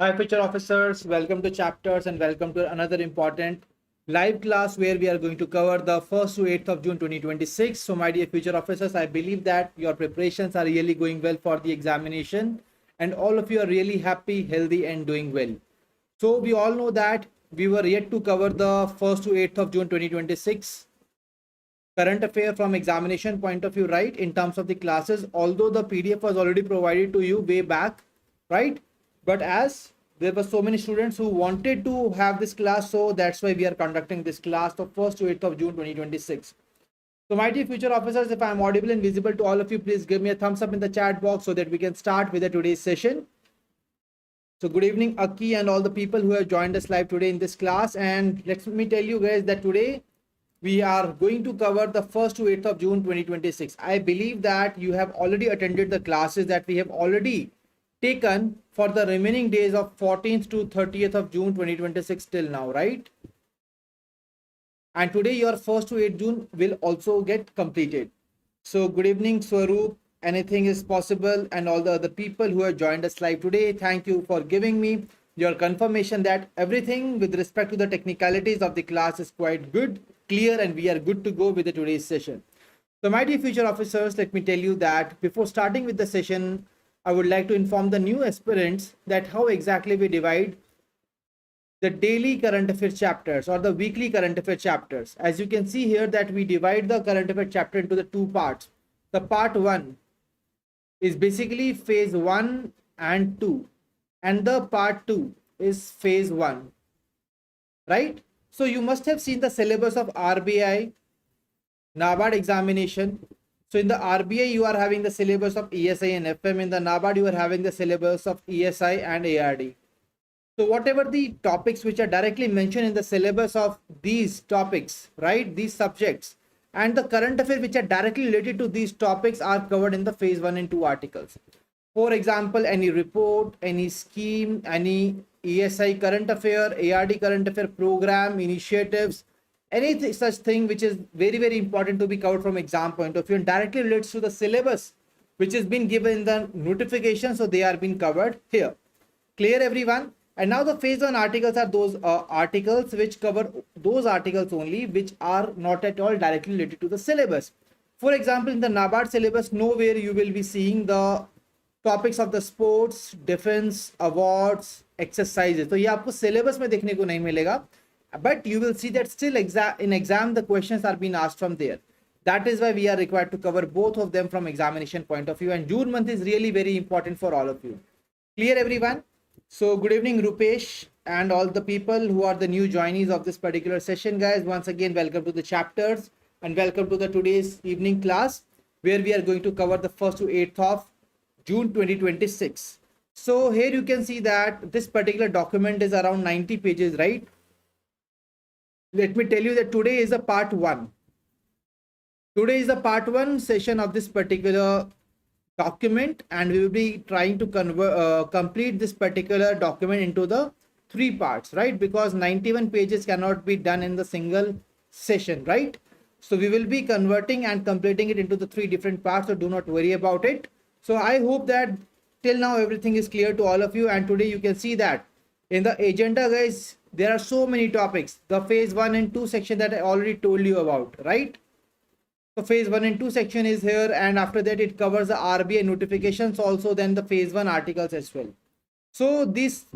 Hi, future officers. Welcome to chapters and welcome to another important live class where we are going to cover the 1st to 8th of June 2026. So, my dear future officers, I believe that your preparations are really going well for the examination and all of you are really happy, healthy, and doing well. So, we all know that we were yet to cover the 1st to 8th of June 2026 current affair from examination point of view, right? In terms of the classes, although the PDF was already provided to you way back, right? But as there were so many students who wanted to have this class, so that's why we are conducting this class the 1st to 8th of June 2026. So my dear future officers, if I'm audible and visible to all of you, please give me a thumbs up in the chat box so that we can start with the today's session. So good evening, Aki, and all the people who have joined us live today in this class. And let me tell you guys that today we are going to cover the 1st to 8th of June 2026. I believe that you have already attended the classes that we have already taken for the remaining days of 14th to 30th of June 2026 till now, right? And today your 1st to 8th June will also get completed. So good evening, Swaroop. Anything is possible, and all the other people who have joined us live today. Thank you for giving me your confirmation that everything with respect to the technicalities of the class is quite good, clear, and we are good to go with the today's session. So my dear future officers, let me tell you that before starting with the session, I would like to inform the new aspirants that how exactly we divide the daily current affairs chapters or the weekly current affairs chapters. As you can see here that we divide the current affairs chapter into the two parts. The part 1 is basically phase 1 and 2, and the part 2 is phase 1, right? So you must have seen the syllabus of RBI NABARD examination. So in the RBI you are having the syllabus of ESI and FM. In the NABARD you are having the syllabus of ESI and ARD. So whatever the topics which are directly mentioned in the syllabus of these topics, right, these subjects, and the current affairs which are directly related to these topics are covered in the phase 1 and 2 articles. For example, any report, any scheme, any ESI current affair, ARD current affair program, initiatives, any such thing which is very, very important to be covered from exam point of view and directly relates to the syllabus which has been given in the notification. So they are being covered here. Clear, everyone? And now the phase 1 articles are those articles which cover those articles only which are not at all directly related to the syllabus. For example, in the NABARD syllabus, nowhere you will be seeing the topics of the sports, defense, awards, exercises. तो ये आपको syllabus में देखने को नहीं मिलेगा. But you will see that still in exam the questions are being asked from there. That is why we are required to cover both of them from examination point of view. And June month is really very important for all of you. Clear, everyone? So good evening, Rupesh, and all the people who are the new joinees of this particular session, guys. Once again, welcome to the chapters and welcome to the today's evening class where we are going to cover the 1st to 8th of June 2026. So here you can see that this particular document is around 90 pages, right? Let me tell you that today is a part 1. Today is the part 1 session of this particular document, and we will be trying to complete this particular document into the 3 parts, right? Because 91 pages cannot be done in the single session, right? So we will be converting and completing it into the 3 different parts, so do not worry about it. So I hope that till now everything is clear to all of you, and today you can see that in the agenda, guys, there are so many topics. The phase 1 and 2 section that I already told you about, right? So phase 1 and 2 section is here, and after that it covers the RBI notifications also, then the phase 1 articles as well. So this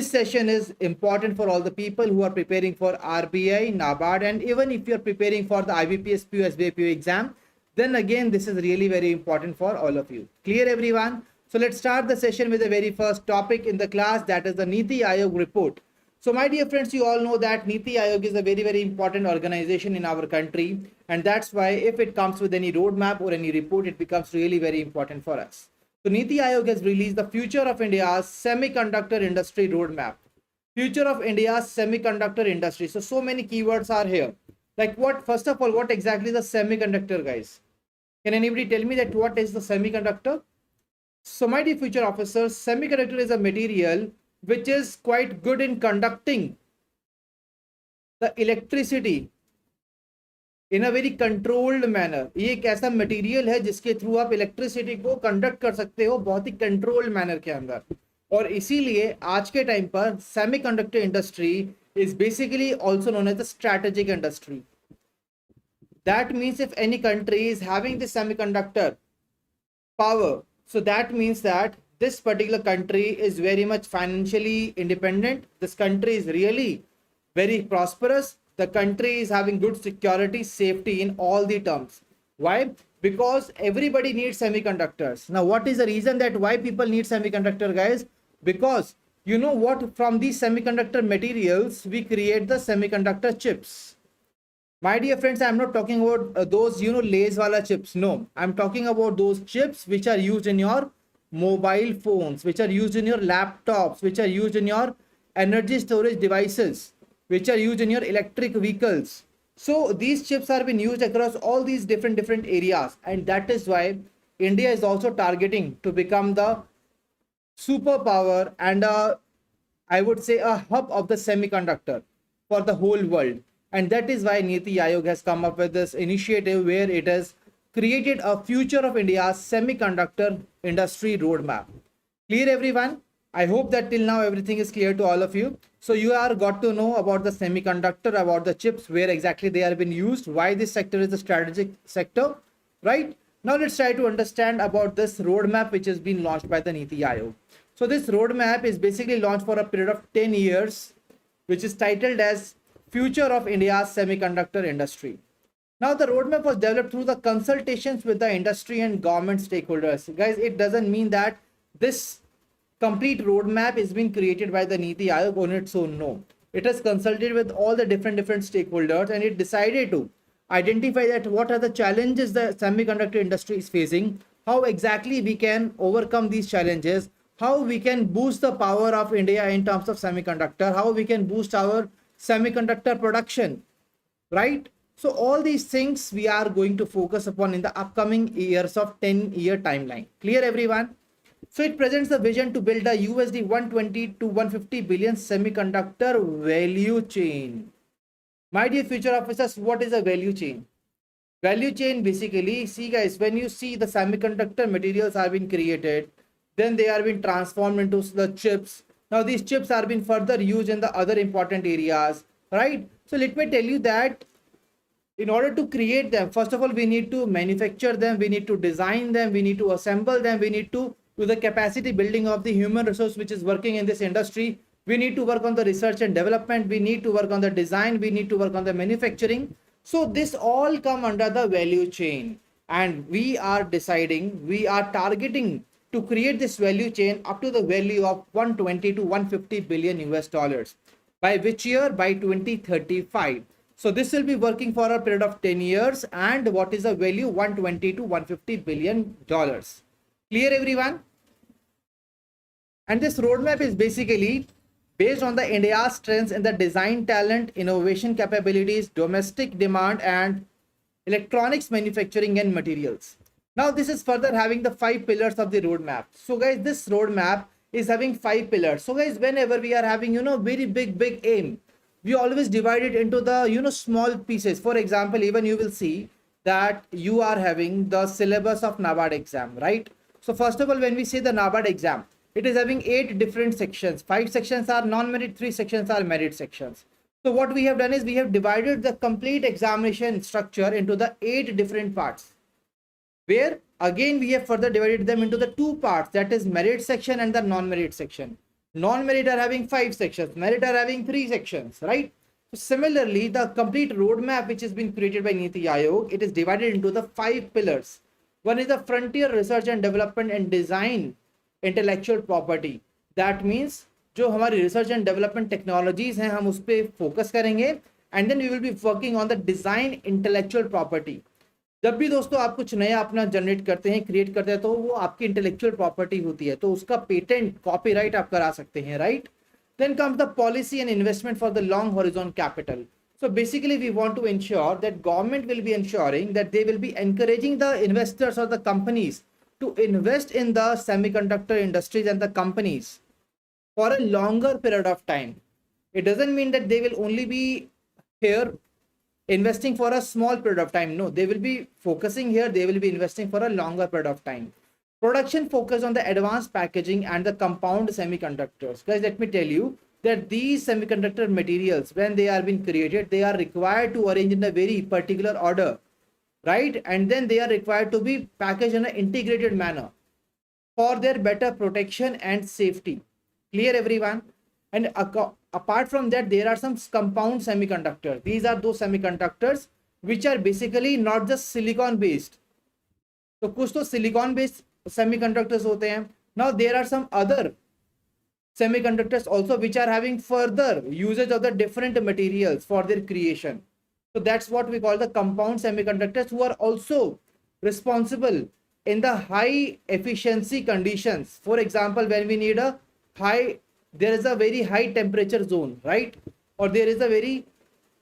session is important for all the people who are preparing for RBI, NABARD, and even if you are preparing for the IBPS PO SBI PO exam, then again this is really very important for all of you. Clear, everyone? So let's start the session with the very first topic in the class, that is the Niti Aayog report. So my dear friends, you all know that Niti Aayog is a very, very important organization in our country. And that's why if it comes with any roadmap or any report, it becomes really very important for us. So Niti Aayog has released the Future of India's Semiconductor Industry Roadmap. Future of India's Semiconductor Industry. So many keywords are here. Like what, first of all, what exactly is the semiconductor, guys? Can anybody tell me that what is the semiconductor? So my dear future officers, semiconductor is a material which is quite good in conducting the electricity in a very controlled manner. ये एक ऐसा material है जिसके through आप electricity को conduct कर सकते हो बहुत ही कंट्रोल्ड मैनर के अंदर. और इसीलिए आज के टाइम पर semiconductor industry is basically also known as the strategic industry. That means if any country is having the semiconductor power, so that means that this particular country is very much financially independent. This country is really very prosperous. The country is having good security, safety in all the terms. Why? Because everybody needs semiconductors. Now, what is the reason that why people need semiconductor, guys? Because you know what, from these semiconductor materials we create the semiconductor chips. My dear friends, I'm not talking about those, Lay's wala chips. No, I'm talking about those chips which are used in your mobile phones, which are used in your laptops, which are used in your energy storage devices, which are used in your electric vehicles. So these chips are being used across all these different areas. And that is why India is also targeting to become the superpower and I would say a hub of the semiconductor for the whole world. And that is why Niti Aayog has come up with this initiative where it has created a future of India's semiconductor industry roadmap. Clear, everyone? I hope that till now everything is clear to all of you. So you are got to know about the semiconductor, about the chips, where exactly they are being used, why this sector is a strategic sector, right? Now let's try to understand about this roadmap which has been launched by the Niti Aayog. So this roadmap is basically launched for a period of 10 years, which is titled as Future of India's Semiconductor Industry. Now the roadmap was developed through the consultations with the industry and government stakeholders. Guys, it doesn't mean that this complete roadmap is being created by the Niti Aayog on its own. No, it has consulted with all the different stakeholders, and it decided to identify that what are the challenges the semiconductor industry is facing, how exactly we can overcome these challenges, how we can boost the power of India in terms of semiconductor, how we can boost our semiconductor production, right? So all these things we are going to focus upon in the upcoming years of 10-year timeline. Clear, everyone? So it presents the vision to build a USD 120 to 150 billion semiconductor value chain. My dear future officers, what is a value chain? Value chain basically, see guys, when you see the semiconductor materials are being created, then they are being transformed into the chips. Now these chips are being further used in the other important areas, right? So let me tell you that in order to create them, first of all, we need to manufacture them, we need to design them, we need to assemble them, we need to do the capacity building of the human resource which is working in this industry. We need to work on the research and development, we need to work on the design, we need to work on the manufacturing. So this all come under the value chain, and we are deciding, we are targeting to create this value chain up to the value of 120 to 150 billion US dollars. By which year? By 2035. So this will be working for a period of 10 years, and what is the value? 120 to 150 billion dollars. Clear, everyone? And this roadmap is basically based on the India's strengths in the design talent, innovation capabilities, domestic demand, and electronics manufacturing and materials. Now this is further having the 5 pillars of the roadmap. So guys, this roadmap is having 5 pillars. So guys, whenever we are having, very big aim, we always divide it into the, small pieces. For example, even you will see that you are having the syllabus of NABARD exam, right? So first of all, when we say the NABARD exam, it is having 8 different sections. 5 sections are non-merit, 3 sections are merit sections. So what we have done is we have divided the complete examination structure into the 8 different parts, where again we have further divided them into the 2 parts, that is merit section and the non-merit section. Non-merit are having 5 sections, merit are having 3 sections, right? So similarly, the complete roadmap which has been created by Niti Aayog, it is divided into the 5 pillars. One is the frontier research and development and design intellectual property. That means जो हमारी research and development technologies हैं, हम उस पर focus करेंगे, and then we will be working on the design intellectual property. जब भी दोस्तों आप कुछ नया अपना जनरेट करते हैं, क्रिएट करते हैं, तो वो आपकी इंटेलेक्चुअल प्रॉपर्टी होती है, तो उसका पेटेंट, कॉपीराइट आप करा सकते हैं, right? Then comes the policy and investment for the long horizon capital. So basically we want to ensure that government will be ensuring that they will be encouraging the investors or the companies to invest in the semiconductor industries and the companies for a longer period of time. It doesn't mean that they will only be here investing for a small period of time. No, they will be focusing here, they will be investing for a longer period of time. Production focus on the advanced packaging and the compound semiconductors. Guys, let me tell you that these semiconductor materials, when they are being created, they are required to arrange in a very particular order, right? And then they are required to be packaged in an integrated manner for their better protection and safety. Clear, everyone? And apart from that, there are some compound semiconductors. These are those semiconductors which are basically not just silicon based. तो कुछ तो silicon based semiconductors होते हैं. Now there are some other semiconductors also which are having further usage of the different materials for their creation. So that's what we call the compound semiconductors, who are also responsible in the high efficiency conditions. For example, when we need a high, there is a very high temperature zone, right? Or there is a very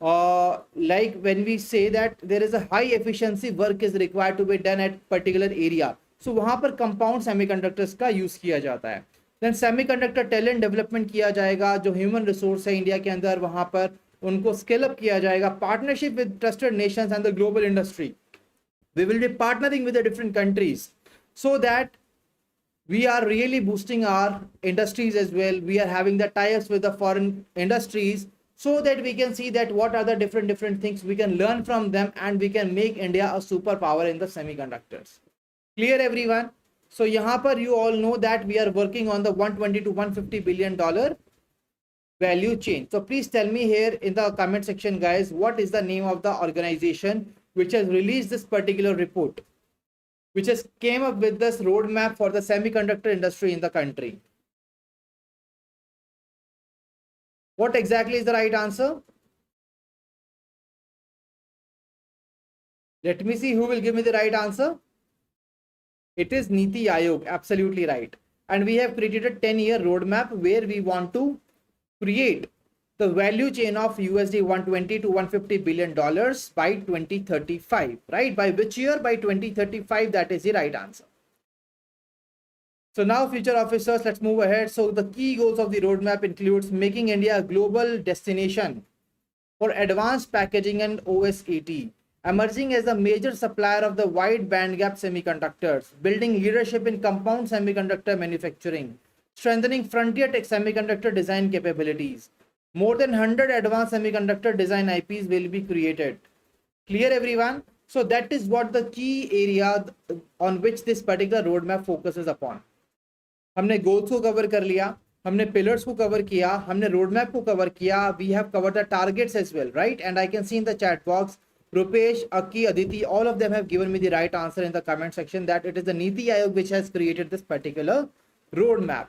like when we say that there is a high efficiency work is required to be done at particular area, so वहां पर compound semiconductors का use किया जाता है. Then semiconductor talent development किया जाएगा, जो human resource है इंडिया के अंदर, वहां पर उनको scale up किया जाएगा. Partnership with trusted nations and the global industry. We will be partnering with the different countries so that we are really boosting our industries as well. We are having the tie-ups with the foreign industries so that we can see that what are the different things we can learn from them, and we can make India a superpower in the semiconductors. Clear, everyone? So यहाँ पर you all know that we are working on the 120 to 150 billion dollar value chain. So please tell me here in the comment section, guys, what is the name of the organization which has released this particular report, which has came up with this roadmap for the semiconductor industry in the country. What exactly is the right answer? Let me see who will give me the right answer. It is Niti Aayog, absolutely right. And we have created a 10-year roadmap where we want to create the value chain of USD 120 to 150 billion dollars by 2035, right? By which year? By 2035. That is the right answer. So now, future officers, let's move ahead. So the key goals of the roadmap includes making India a global destination for advanced packaging and OSAT, emerging as a major supplier of the wide bandgap semiconductors, building leadership in compound semiconductor manufacturing, strengthening frontier tech semiconductor design capabilities. More than 100 advanced semiconductor design IPs will be created. Clear, everyone? So that is what the key area on which this particular roadmap focuses upon. हमने goals को cover कर लिया, हमने pillars को cover किया, हमने roadmap को cover किया. We have covered the targets as well, right? And I can see in the chat box Rupesh, Aki, Aditi, all of them have given me the right answer in the comment section that it is the Niti Aayog which has created this particular roadmap.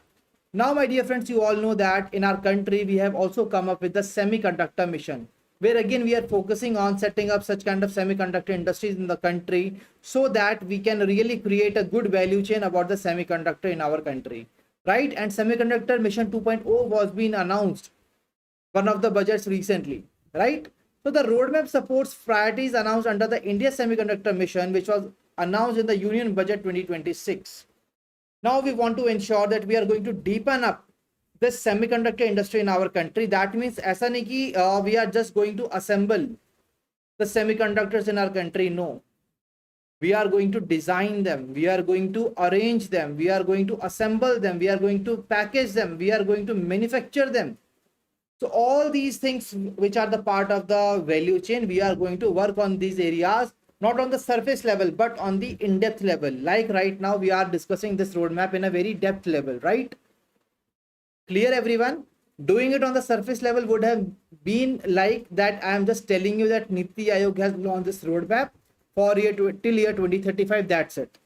Now, my dear friends, you all know that in our country, we have also come up with the semiconductor mission, where again, we are focusing on setting up such kind of semiconductor industries in the country so that we can really create a good value chain about the semiconductor in our country, right? And Semiconductor Mission 2.0 was being announced, one of the budgets recently, right? So the roadmap supports priorities announced under the India Semiconductor Mission, which was announced in the Union Budget 2026. Now we want to ensure that we are going to deepen up this semiconductor industry in our country. That means ऐसा नहीं कि we are just going to assemble the semiconductors in our country. No. We are going to design them. We are going to arrange them. We are going to assemble them. We are going to package them. We are going to manufacture them. So all these things which are the part of the value chain, we are going to work on these areas, not on the surface level, but on the in-depth level. Like right now, we are discussing this roadmap in a very depth level, right? Clear, everyone? Doing it on the surface level would have been like that. I am just telling you that Niti Aayog has launched this roadmap for till year 2035. That's it.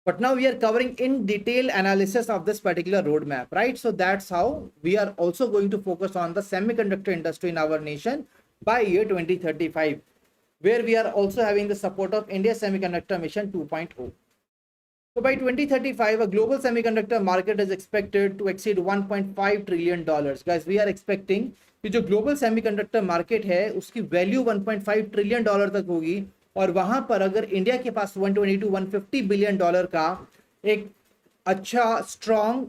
But now we are covering in detail analysis of this particular roadmap, right? So that's how we are also going to focus on the semiconductor industry in our nation by year 2035, where we are also having the support of India Semiconductor Mission 2.0. So by 2035, a global semiconductor market is expected to exceed $1.5 trillion. Guys, we are expecting कि जो global semiconductor market है उसकी value 1.5 trillion dollar तक होगी. और वहां पर अगर इंडिया के पास 120 to 150 बिलियन डॉलर का एक अच्छा स्ट्रॉन्ग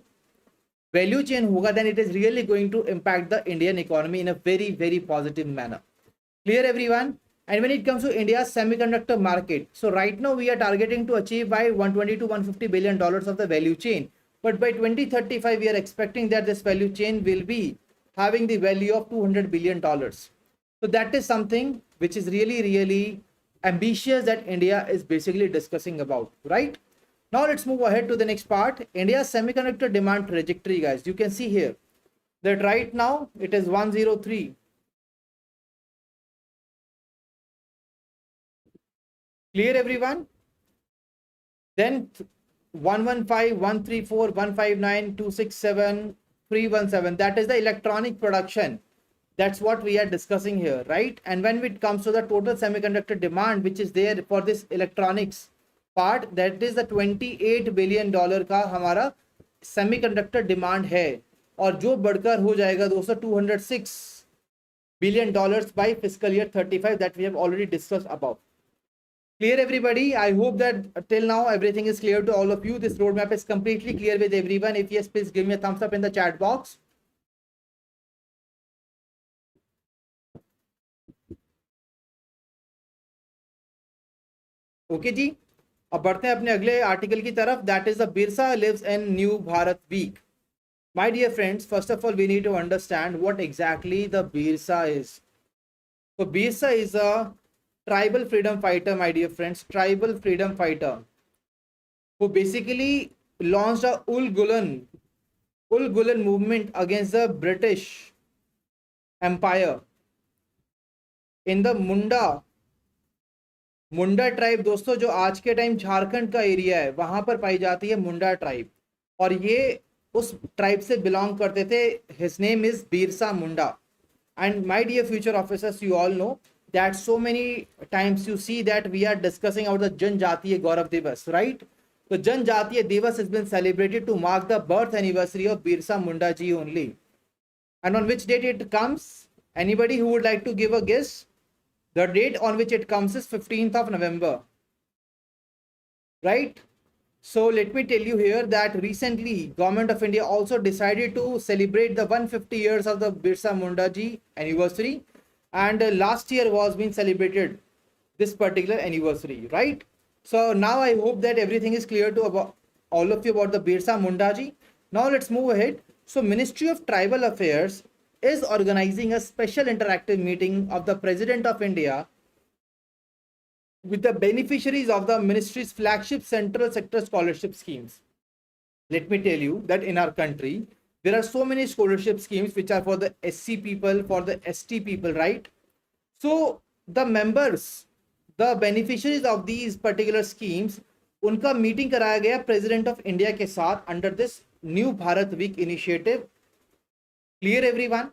वैल्यू चेन होगा, then it is really going to impact the Indian economy in a very very positive manner. Clear, everyone? And when it comes to India's semiconductor market, so right now we are targeting to achieve by 120 to 150 billion dollars of the value chain. But by 2035, we are expecting that this value chain will be having the value of 200 billion dollars. So that is something which is really, really ambitious that India is basically discussing about, right? Now let's move ahead to the next part. India's semiconductor demand trajectory, guys. You can see here that right now it is 103. Clear, everyone? Then 115, 134, 159, 267, 317. That is the electronic production. That's what we are discussing here, right? And when it comes to the total semiconductor demand, which is there for this electronics part, that is the 28 billion dollar का हमारा semiconductor demand है, और जो बढ़कर हो जाएगा दोस्तों 206 billion dollars by fiscal year 35 that we have already discussed above. Clear, everybody? I hope that till now everything is clear to all of you. This roadmap is completely clear with everyone. If yes, please give me a thumbs up in the chat box. Okay ji, अब बढ़ते हैं अपने अगले article की तरफ. That is the Birsa lives in new Bharat week. My dear friends, first of all we need to understand what exactly the Birsa is. So Birsa is a tribal freedom fighter, my dear friends, tribal freedom fighter who basically launched a Ul Gulen movement against the British Empire in the Munda tribe. दोस्तों जो आज के time Jharkhand का area है वहां पर पाई जाती है मुंडा ट्राइब, और ये उस ट्राइब से बिलोंग करते थे. His name is Birsa Munda. And my dear future officers, you all know that so many times you see that we are discussing about the Janjatiya Gaurav Divas, right? So Janjatiya Divas has been celebrated to mark the birth anniversary of Birsa Munda ji only. And on which date it comes? Anybody who would like to give a guess? The date on which it comes is 15th of November, right? So let me tell you here that recently Government of India also decided to celebrate the 150 years of the Birsa Munda ji anniversary, and last year was being celebrated this particular anniversary, right? So now I hope that everything is clear to about all of you about the Birsa Munda ji. Now let's move ahead. So Ministry of Tribal Affairs is organizing a special interactive meeting of the President of India with the beneficiaries of the ministry's flagship central sector scholarship schemes. Let me tell you that in our country, there are so many scholarship schemes which are for the SC people, for the ST people, right? So the members, the beneficiaries of these particular schemes, उनका meeting कराया गया president of India के साथ under this new Bharat week initiative. Clear, everyone?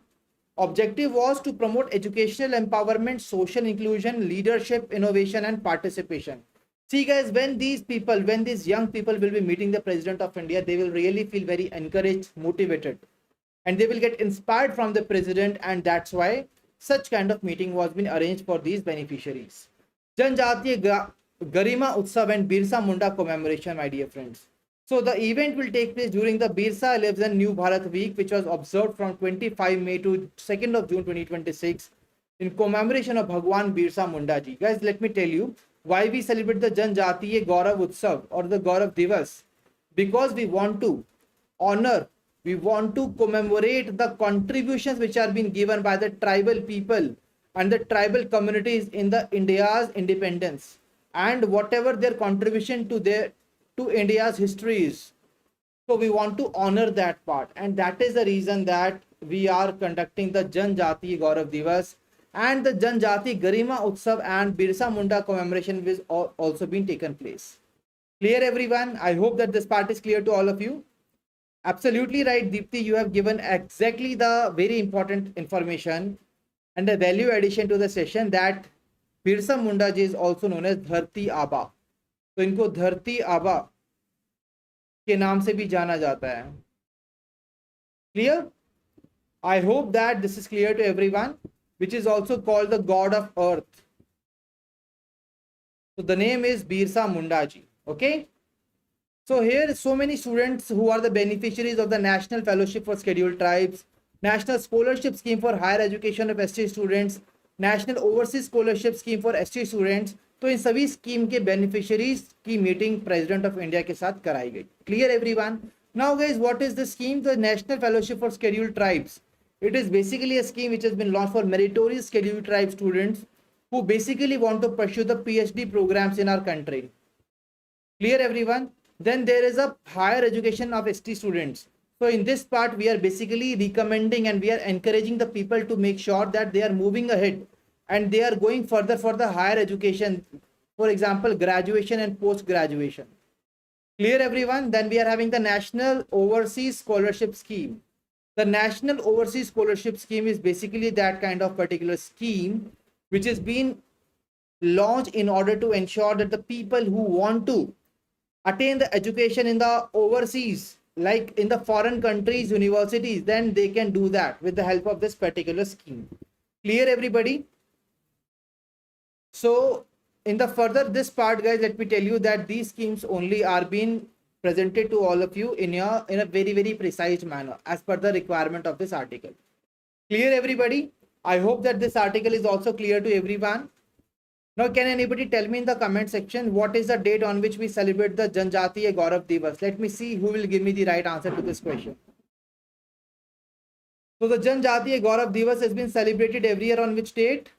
Objective was to promote educational empowerment, social inclusion, leadership, innovation, and participation. See guys, when these people, when these young people will be meeting the President of India, they will really feel very encouraged, motivated, and they will get inspired from the President, and that's why such kind of meeting was been arranged for these beneficiaries. Janjatiya Garima Utsav and Birsa Munda commemoration, my dear friends. So the event will take place during the Birsa Lives in New Bharat Week, which was observed from 25 May to 2nd of June 2026 in commemoration of Bhagwan Birsa Munda ji. Guys, let me tell you why we celebrate the Janjatiya Gaurav Utsav or the Gaurav Divas. Because we want to honor, we want to commemorate the contributions which are being given by the tribal people and the tribal communities in the India's independence, and whatever their contribution to India's history is. So we want to honor that part, and that is the reason that we are conducting the Janjati Gaurav Divas and the Janjati Garima Utsav and Birsa Munda commemoration is also been taken place. Clear, everyone? I hope that this part is clear to all of you. Absolutely right, Deepthi, you have given exactly the very important information and the value addition to the session that Birsa Munda ji is also known as Dharti Aba. तो इनको धरती आबा के नाम से भी जाना जाता है. Clear? I hope that this is clear to everyone, which is also called the god of earth. So the name is Birsa Munda ji. Okay. So here so many students who are the beneficiaries of the National Fellowship for Scheduled Tribes, National Scholarship Scheme for Higher Education of ST students, national overseas scholarship scheme for ST students. तो इन सभी scheme के beneficiaries की meeting president of India के साथ कराई गई। Clear everyone? Now guys, what is the scheme? The national fellowship for scheduled tribes. It is basically a scheme which has been launched for meritorious scheduled tribe students who basically want to pursue the PhD programs in our country. Clear everyone? Then there is a higher education of ST students. So in this part, we are basically recommending and we are encouraging the people to make sure that they are moving ahead and they are going further for the higher education. For example, graduation and post-graduation. Clear everyone? Then we are having the National Overseas Scholarship Scheme. The National Overseas Scholarship Scheme is basically that kind of particular scheme which has been launched in order to ensure that the people who want to attain the education in the overseas, like in the foreign countries, universities, then they can do that with the help of this particular scheme. Clear everybody? So in the further this part, guys, let me tell you that these schemes only are being presented to all of you in a very precise manner as per the requirement of this article. Clear everybody? I hope that this article is also clear to everyone. Now can anybody tell me in the comment section what is the date on which we celebrate the Janjatiya Gaurav Divas? Let me see who will give me the right answer to this question. So the Janjatiya Gaurav Divas has been celebrated every year on which date?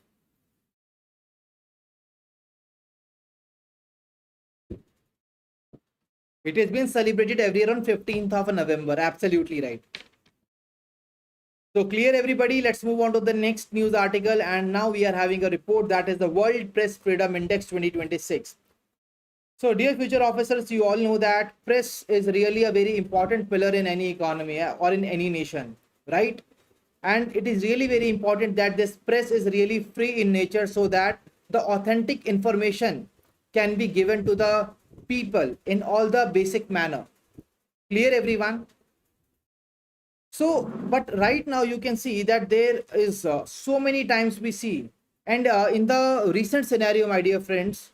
It has been celebrated every year on 15th of November. Absolutely right. So clear everybody, let's move on to the next news article. And now we are having a report that is the World Press Freedom Index 2026. So dear future officers, you all know that press is really a very important pillar in any economy or in any nation, right? And it is really very important that this press is really free in nature so that the authentic information can be given to the people in all the basic manner. Clear everyone? So, but right now you can see that there is so many times we see, and in the recent scenario, my dear friends,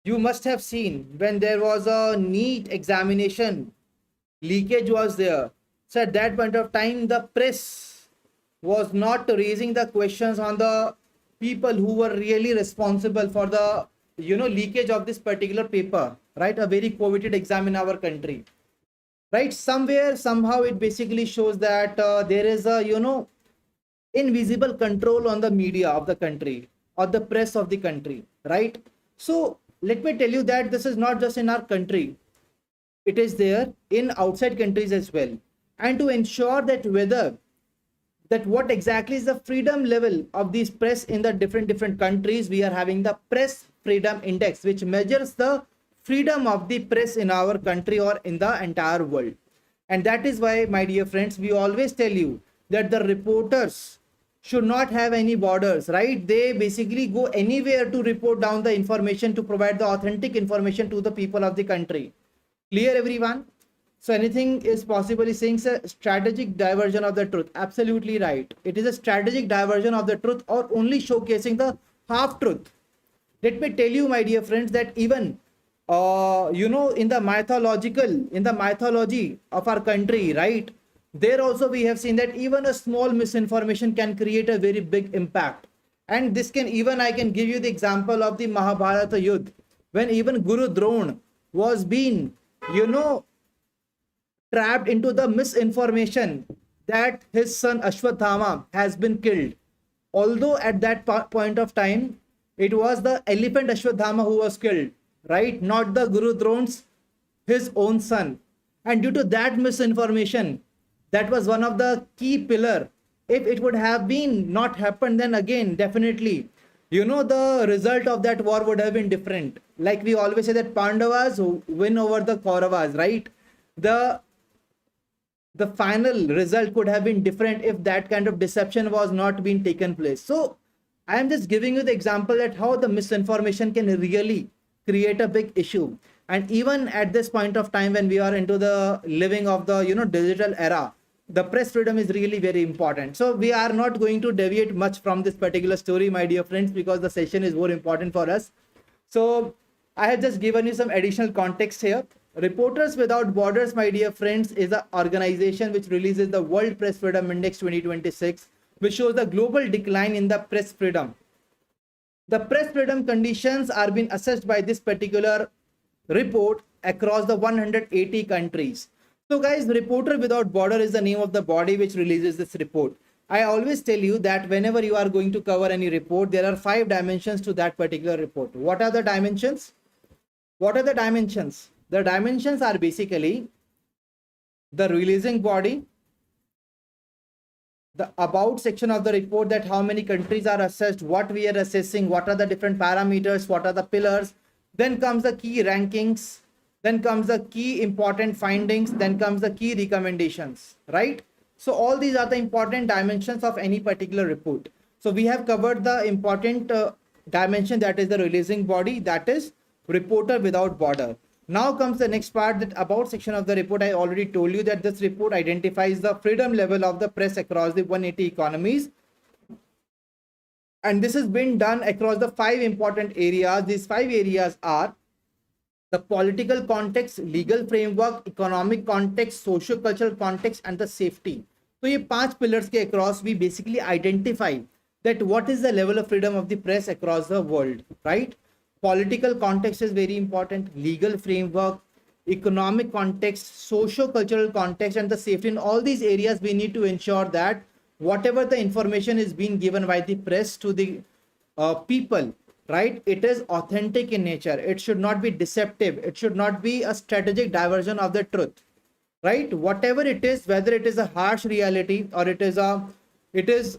you must have seen when there was a NEET examination, leakage was there. So at that point of time, the press was not raising the questions on the people who were really responsible for the leakage of this particular paper, right? A very coveted exam in our country, right? Somewhere somehow it basically shows that there is a invisible control on the media of the country or the press of the country, right? So let me tell you that this is not just in our country, it is there in outside countries as well. And to ensure that what exactly is the freedom level of these press in the different countries, we are having the Press Freedom Index, which measures the freedom of the press in our country or in the entire world. And that is why, my dear friends, we always tell you that the reporters should not have any borders, right? They basically go anywhere to report down the information, to provide the authentic information to the people of the country. Clear everyone? So anything is possibly saying a strategic diversion of the truth. Absolutely right. It is a strategic diversion of the truth or only showcasing the half truth. Let me tell you, my dear friends, that even in the mythology of our country, right? There also we have seen that even a small misinformation can create a very big impact. And this can even, I can give you the example of the Mahabharata Yudh, when even Guru Drona was being, trapped into the misinformation that his son Ashwathama has been killed. Although at that point of time, it was the elephant Ashwathama who was killed, right? Not the Guru Drona's, his own son. And due to that misinformation, that was one of the key pillar. If it would have been not happened, then again, definitely, the result of that war would have been different. Like we always say that Pandavas win over the Kauravas, right? The final result could have been different if that kind of deception was not being taken place. So I am just giving you the example that how the misinformation can really create a big issue. And even at this point of time, when we are into the living of the digital era, the press freedom is really very important. So we are not going to deviate much from this particular story, my dear friends, because the session is more important for us. So I have just given you some additional context here. Reporters Without Borders, my dear friends, is an organization which releases the World Press Freedom Index 2026 which shows the global decline in the press freedom. The press freedom conditions are being assessed by this particular report across the 180 countries. So guys, Reporter Without Border is the name of the body which releases this report. I always tell you that whenever you are going to cover any report, there are 5 dimensions to that particular report. What are the dimensions? What are the dimensions? The dimensions are basically the releasing body, the about section of the report, that how many countries are assessed, what we are assessing, what are the different parameters, what are the pillars. Then comes the key rankings, then comes the key important findings, then comes the key recommendations, right? So all these are the important dimensions of any particular report. So we have covered the important dimension, that is the releasing body, that is Reporter Without Border. Now comes the next part, that about section of the report. I already told you that this report identifies the freedom level of the press across the 180 economies. And this has been done across the 5 important areas. These 5 areas are the political context, legal framework, economic context, socio-cultural context, and the safety. So ये 5 pillars के across we basically identify that what is the level of freedom of the press across the world, right? Political context is very important, legal framework, economic context, socio-cultural context, and the safety. In all these areas, we need to ensure that whatever the information is being given by the press to the people, right, it is authentic in nature. It should not be deceptive. It should not be a strategic diversion of the truth, right? Whatever it is, whether it is a harsh reality or it is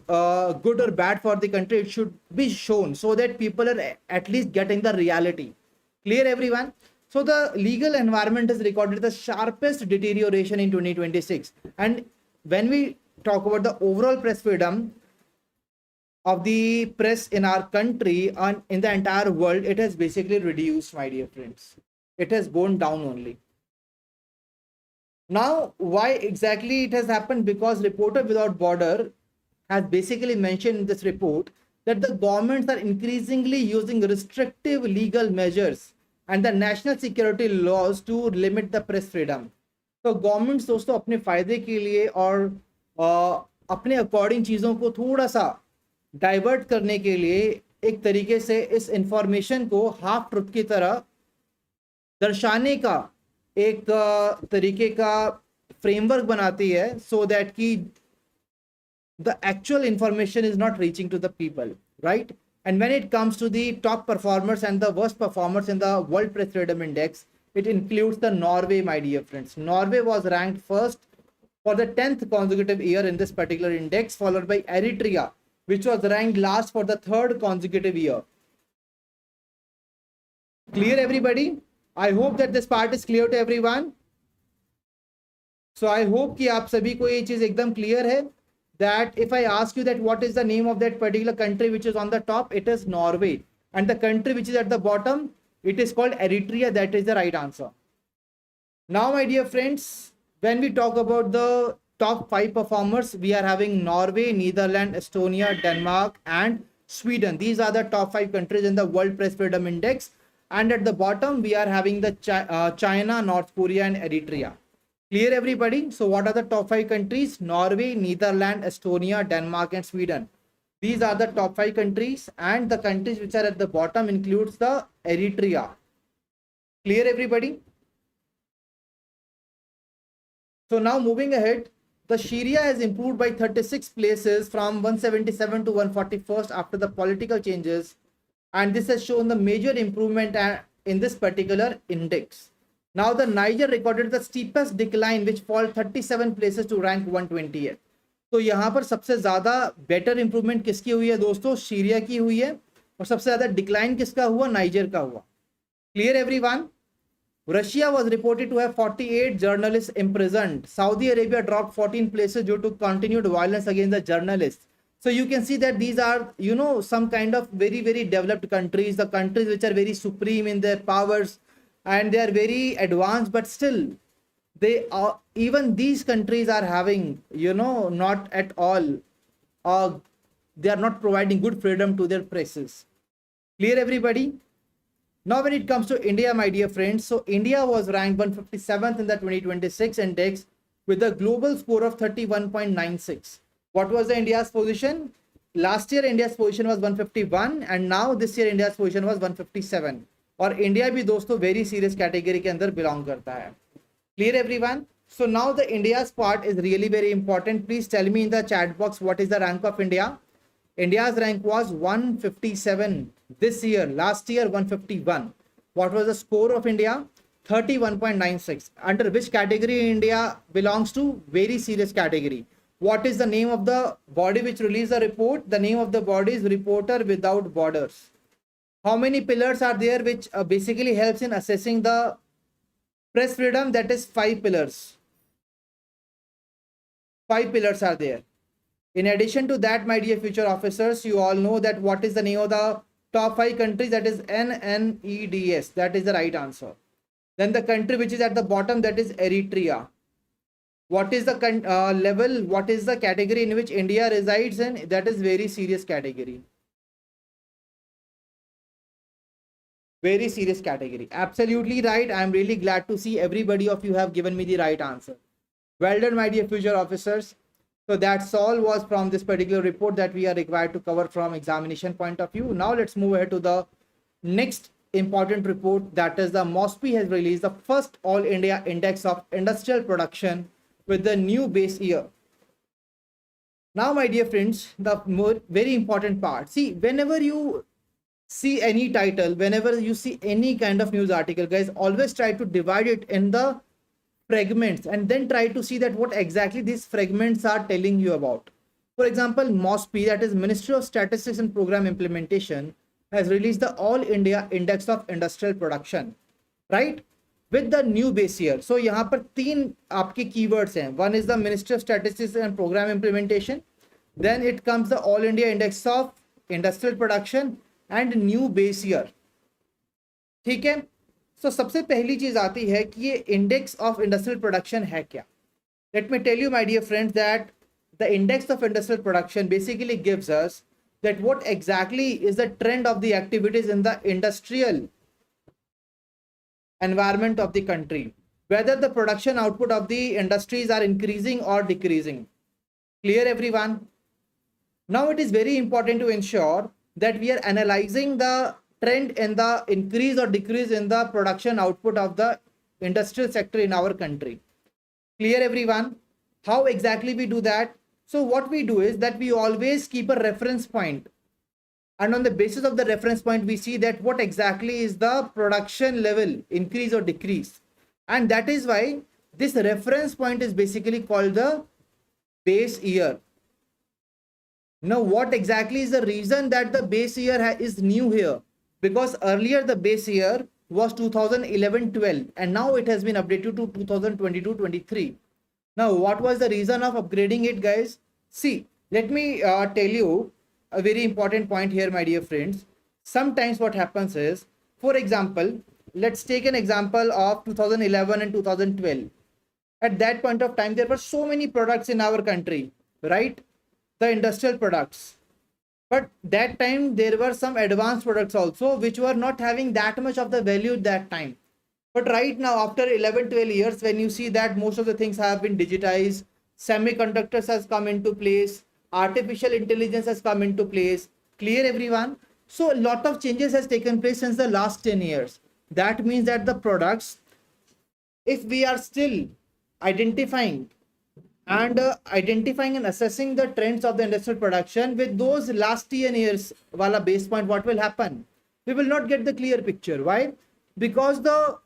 good or bad for the country, it should be shown so that people are at least getting the reality. Clear, everyone? So the legal environment has recorded the sharpest deterioration in 2026. And when we talk about the overall press freedom of the press in our country and in the entire world, it has basically reduced, my dear friends. It has gone down only. Now, why exactly it has happened? Because Reporter Without Border has basically mentioned in this report that the governments are increasingly using restrictive legal measures and the national security laws to limit the press freedom. तो government दोस्तों अपने फायदे के लिए और अपने according चीज़ों को थोड़ा सा डाइवर्ट करने के लिए एक तरीके से इस इंफॉर्मेशन को हाफ ट्रुथ की तरह दर्शाने का एक तरीके का फ्रेमवर्क बनाती है, सो दैट कि the actual information is not reaching to the people, right? And when it comes to the top performers and the worst performers in the World Press Freedom Index, it includes the Norway, my dear friends. Norway was ranked first for the 10th consecutive year in this particular index, followed by Eritrea, which was ranked last for the 3rd consecutive year. Clear, everybody? I hope that this part is clear to everyone. So I hope कि आप सभी को ये चीज एकदम clear है. That if I ask you that what is the name of that particular country which is on the top, it is Norway, and the country which is at the bottom, it is called Eritrea. That is the right answer. Now, my dear friends, when we talk about the top 5 performers, we are having Norway, Netherlands, Estonia, Denmark, and Sweden. These are the top 5 countries in the World Press Freedom Index, and at the bottom we are having the China, North Korea, and Eritrea. Clear, everybody? So what are the top 5 countries? Norway, Netherlands, Estonia, Denmark, and Sweden. These are the top 5 countries, and the countries which are at the bottom includes the Eritrea. Clear, everybody? So now moving ahead, the Sharia has improved by 36 places from 177 to 141st after the political changes, and this has shown the major improvement in this particular index. Now the Niger recorded the steepest decline, which fall 37 places to rank 120th. तो यहाँ पर सबसे ज़्यादा better improvement किसकी हुई है दोस्तों? Syria की हुई है, और सबसे ज़्यादा डिक्लाइन किसका हुआ? नाइजर का हुआ. Clear, everyone? Russia was reported to have 48 journalists imprisoned. Saudi Arabia dropped 14 places due to continued violence against the journalists. So you can see that these are, some kind of very, very developed countries, the countries which are very supreme in their powers, and they are very advanced, but still they are, even these countries are having, not at all, they are not providing good freedom to their presses. Clear, everybody? Now when it comes to India, my dear friends, so India was ranked 157th in the 2026 index with a global score of 31.96. What was the India's position? Last year India's position was 151 and now this year India's position was 157. और India भी दोस्तों very serious category के अंदर belong करता है. Clear everyone? So now the India's part is really very important. Please tell me in the chat box what is the rank of India. India's rank was 157 this year. Last year 151. What was the score of India? 31.96. Under which category India belongs to? Very serious category. What is the name of the body which released the report? The name of the body is Reporter Without Borders. How many pillars are there which basically helps in assessing the press freedom? That is 5 pillars. 5 pillars are there. In addition to that, my dear future officers, you all know that what is the name of the top 5 countries? That is NNEDS. That is the right answer. Then the country which is at the bottom, that is Eritrea. What is the level? What is the category in which India resides in? That is very serious category. Very serious category. Absolutely right. I am really glad to see everybody of you have given me the right answer. Well done, my dear future officers. So that's all was from this particular report that we are required to cover from examination point of view. Now let's move ahead to the next important report, that is the MOSPI has released the first All India Index of Industrial Production with the new base year. Now, my dear friends, the very important part. See, whenever you see any title, whenever you see any kind of news article, guys, always try to divide it in the fragments and then try to see that what exactly these fragments are telling you about. For example, MOSPI, that is Ministry of Statistics and Program Implementation, has released the All India Index of Industrial Production, right? With the new base year. So यहाँ पर 3 आपके keywords हैं. One is the Ministry of Statistics and Program Implementation. Then it comes the All India Index of Industrial Production and new base year. ठीक है? So सबसे पहली चीज आती है कि ये Index of Industrial Production है क्या? Let me tell you, my dear friends, that the Index of Industrial Production basically gives us that what exactly is the trend of the activities in the industrial environment of the country, whether the production output of the industries are increasing or decreasing. Clear, everyone? Now it is very important to ensure that we are analyzing the trend in the increase or decrease in the production output of the industrial sector in our country. Clear, everyone? How exactly we do that? So what we do is that we always keep a reference point, and on the basis of the reference point we see that what exactly is the production level increase or decrease, and that is why this reference point is basically called the base year. Now what exactly is the reason that the base year is new here? Because earlier the base year was 2011-12 and now it has been updated to 2022-23. Now, what was the reason of upgrading it, guys? See, let me tell you a very important point here, my dear friends. Sometimes what happens is, for example, let's take an example of 2011 and 2012. At that point of time, there were so many products in our country, right? The industrial products. But that time, there were some advanced products also, which were not having that much of the value at that time. But right now, after 11-12 years, when you see that most of the things have been digitized, semiconductors has come into place, artificial intelligence has come into place. Clear, everyone? So a lot of changes has taken place since the last 10 years. That means that the products, if we are still identifying and assessing the trends of the industrial production with those last 10 years wala base point, what will happen? We will not get the clear picture. Why? Because the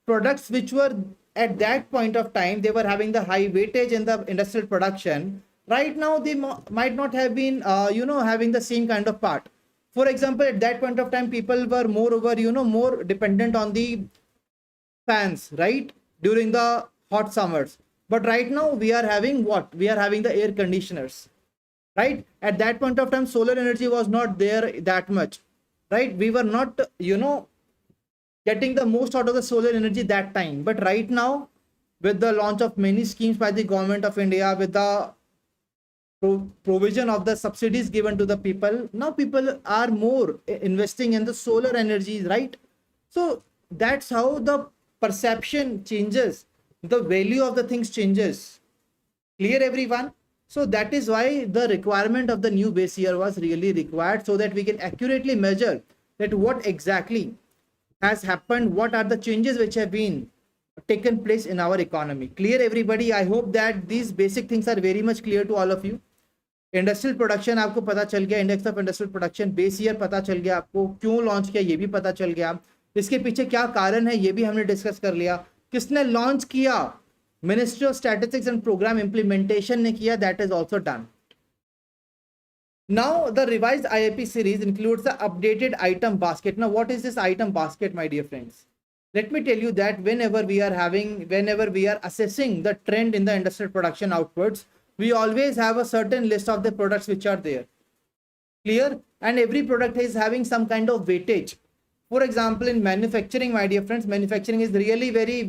products which were at that point of time, they were having the high weightage in the industrial production. Right now, they might not have been, having the same kind of part. For example, at that point of time, people were more dependent on the fans, right? During the hot summers. But right now, we are having what? We are having the air conditioners, right? At that point of time, solar energy was not there that much, right? We were not, getting the most out of the solar energy that time. But right now, with the launch of many schemes by the government of India, with the provision of the subsidies given to the people, now people are more investing in the solar energies, right? So that's how the perception changes, the value of the things changes. Clear, everyone? So that is why the requirement of the new base year was really required, so that we can accurately measure that what exactly has happened, what are the changes which have been taken place in our economy. Clear everybody? I hope that these basic things are very much clear to all of you. Industrial production आपको पता चल गया, index of industrial production base year पता चल गया, आपको क्यों launch किया ये भी पता चल गया, इसके पीछे क्या कारण है ये भी हमने डिस्कस कर लिया, किसने लॉन्च किया, ministry of statistics and programme implementation ने किया, that is also done. Now the revised IAP series includes the updated item basket. Now what is this item basket, my dear friends? Let me tell you that whenever we are assessing the trend in the industrial production outputs, we always have a certain list of the products which are there. Clear? And every product is having some kind of weightage. For example, in manufacturing, my dear friends, manufacturing is really very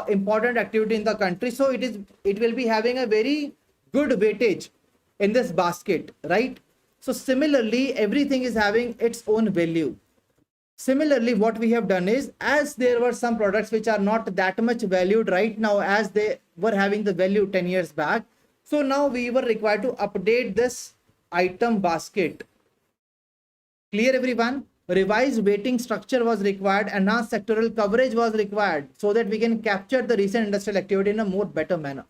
important activity in the country. So it will be having a very good weightage in this basket, right? So similarly, everything is having its own value. Similarly, what we have done is, as there were some products which are not that much valued right now as they were having the value 10 years back, so now we were required to update this item basket. Clear everyone? Revised weighting structure was required, enhanced sectoral coverage was required, so that we can capture the recent industrial activity in a more better manner.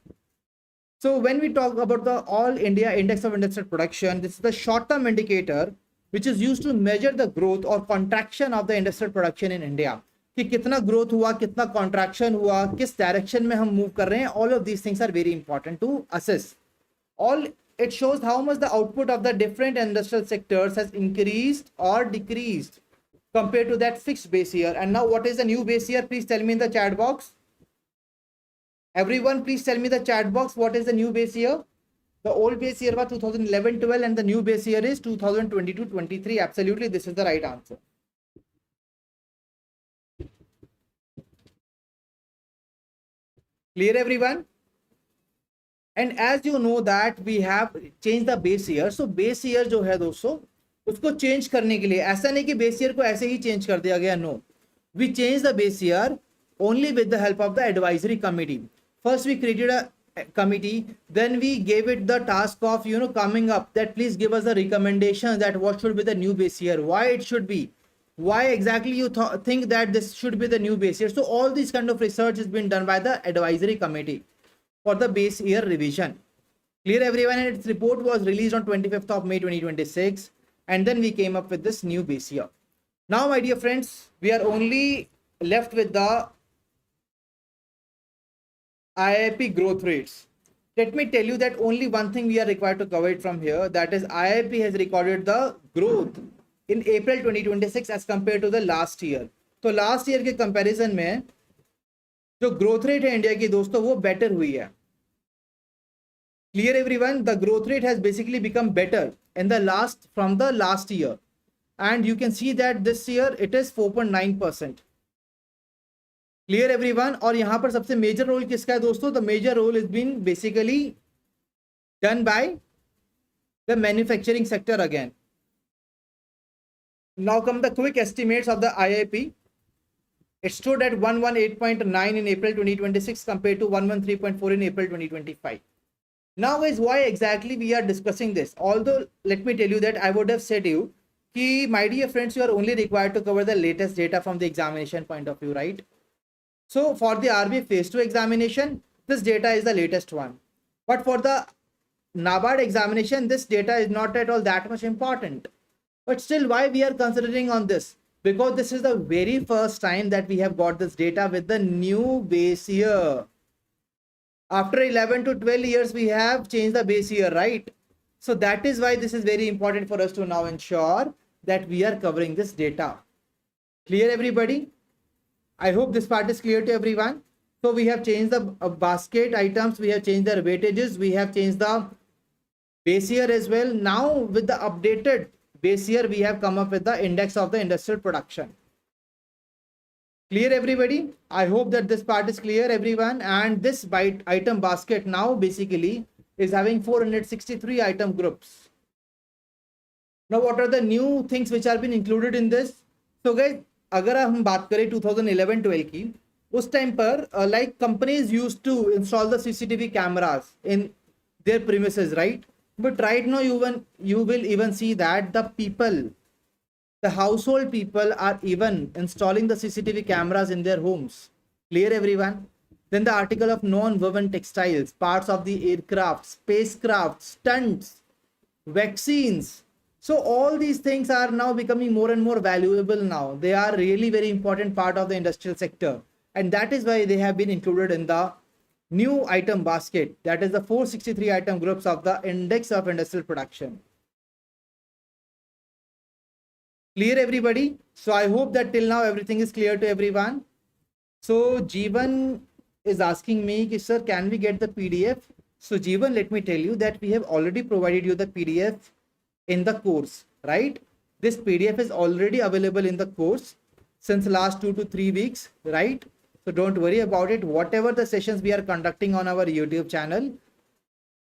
So when we talk about the All India Index of Industrial Production, this is the short-term indicator which is used to measure the growth or contraction of the industrial production in India. कि कितना growth हुआ, कितना contraction हुआ, किस direction में हम move कर रहे हैं, all of these things are very important to assess. It shows how much the output of the different industrial sectors has increased or decreased compared to that fixed base year. And now what is the new base year? Please tell me in the chat box. Everyone, please tell me the chat box. What is the new base year? The old base year was 2011-12 and the new base year is 2022-23. Absolutely, this is the right answer. Clear everyone? And as you know that we have changed the base year. So base year जो है दोस्तों, उसको change करने के लिए ऐसा नहीं कि base year को ऐसे ही change कर दिया गया. No, we changed the base year only with the help of the advisory committee. First we created a committee, then we gave it the task of coming up that please give us the recommendations that what should be the new base year, why it should be, why exactly you think that this should be the new base year. So all these kind of research has been done by the advisory committee for the base year revision. Clear everyone? And its report was released on 25th of May 2026, and then we came up with this new base year. Now my dear friends, we are only left with the IIP growth rates. Let me tell you that only one thing we are required to cover it from here, that is IIP has recorded the growth in April 2026 as compared to the last year. तो last year के comparison में जो growth rate है India की दोस्तों वो better हुई है. Clear everyone? The growth rate has basically become better in the from the last year, and you can see that this year it is 4.9%. Clear everyone? और यहाँ पर सबसे major role किसका है दोस्तों? The major role is being basically done by the manufacturing sector again. Now come the quick estimates of the IIP. It stood at 118.9 in April 2026 compared to 113.4 in April 2025. Now guys, why exactly we are discussing this? Although let me tell you that I would have said you कि my dear friends, you are only required to cover the latest data from the examination point of view, right? So for the RBI phase 2 examination, this data is the latest one. But for the NABARD examination, this data is not at all that much important. But still, why we are considering on this? Because this is the very first time that we have got this data with the new base year. After 11 to 12 years, we have changed the base year, right? So that is why this is very important for us to now ensure that we are covering this data. Clear everybody? I hope this part is clear to everyone. So we have changed the basket items, we have changed their weightages, we have changed the base year as well. Now with the updated base year, we have come up with the index of the industrial production. Clear everybody? I hope that this part is clear everyone. And this item basket now basically is having 463 item groups. Now what are the new things which are been included in this? So guys, अगर हम बात करें 2011-12 की, उस time पर like companies used to install the CCTV cameras in their premises, right? But right now you will even see that the people, the household people are even installing the CCTV cameras in their homes. Clear everyone? Then the article of non-woven textiles, parts of the aircraft, spacecraft, stunts, vaccines. So all these things are now becoming more and more valuable now. They are really very important part of the industrial sector. And that is why they have been included in the new item basket. That is the 463 item groups of the index of industrial production. Clear everybody? So I hope that till now everything is clear to everyone. So Jeevan is asking me, sir, can we get the PDF? So Jeevan, let me tell you that we have already provided you the PDF in the course, right? This PDF is already available in the course since last 2 to 3 weeks, right? So don't worry about it. Whatever the sessions we are conducting on our YouTube channel,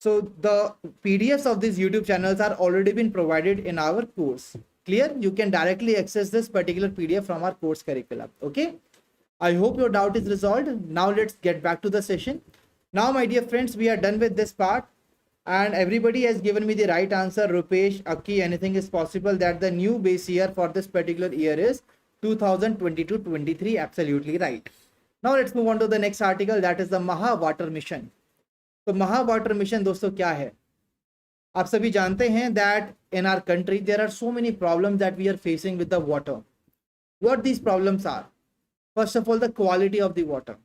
so the PDFs of these YouTube channels are already been provided in our course. Clear? You can directly access this particular PDF from our course curriculum. Okay. I hope your doubt is resolved. Now let's get back to the session. Now, my dear friends, we are done with this part. And everybody has given me the right answer. Rupesh, Aki, anything is possible that the new base year for this particular year is 2022-23. Absolutely right. Now let's move on to the next article. That is the Maha Water Mission. So Maha Water Mission दोस्तों क्या है? आप सभी जानते हैं that in our country there are so many problems that we are facing with the water. What these problems are? First of all, the quality of the water.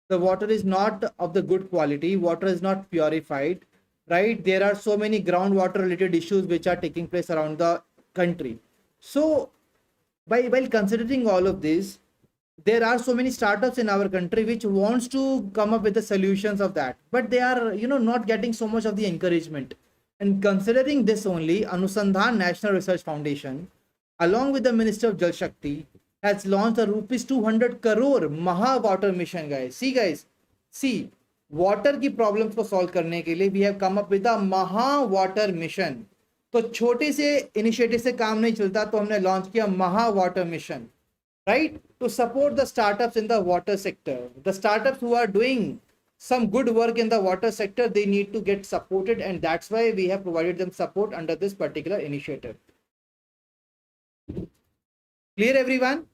The water is not of the good quality. Water is not purified, right? There are so many groundwater related issues which are taking place around the country. So while considering all of this, there are so many startups in our country which wants to come up with the solutions of that, but they are not getting so much of the encouragement. And considering this only, Anusandhan National Research Foundation along with the Minister of Jal Shakti has launched a rupees 200 crore Maha Water Mission. Guys, see water की problems को solve करने के लिए we have come up with a Maha Water Mission. तो छोटे से initiative से काम नहीं चलता, तो हमने launch किया Maha Water Mission, right? To support the startups in the water sector. The startups who are doing some good work in the water sector, they need to get supported, and that's why we have provided them support under this particular initiative. Clear everyone?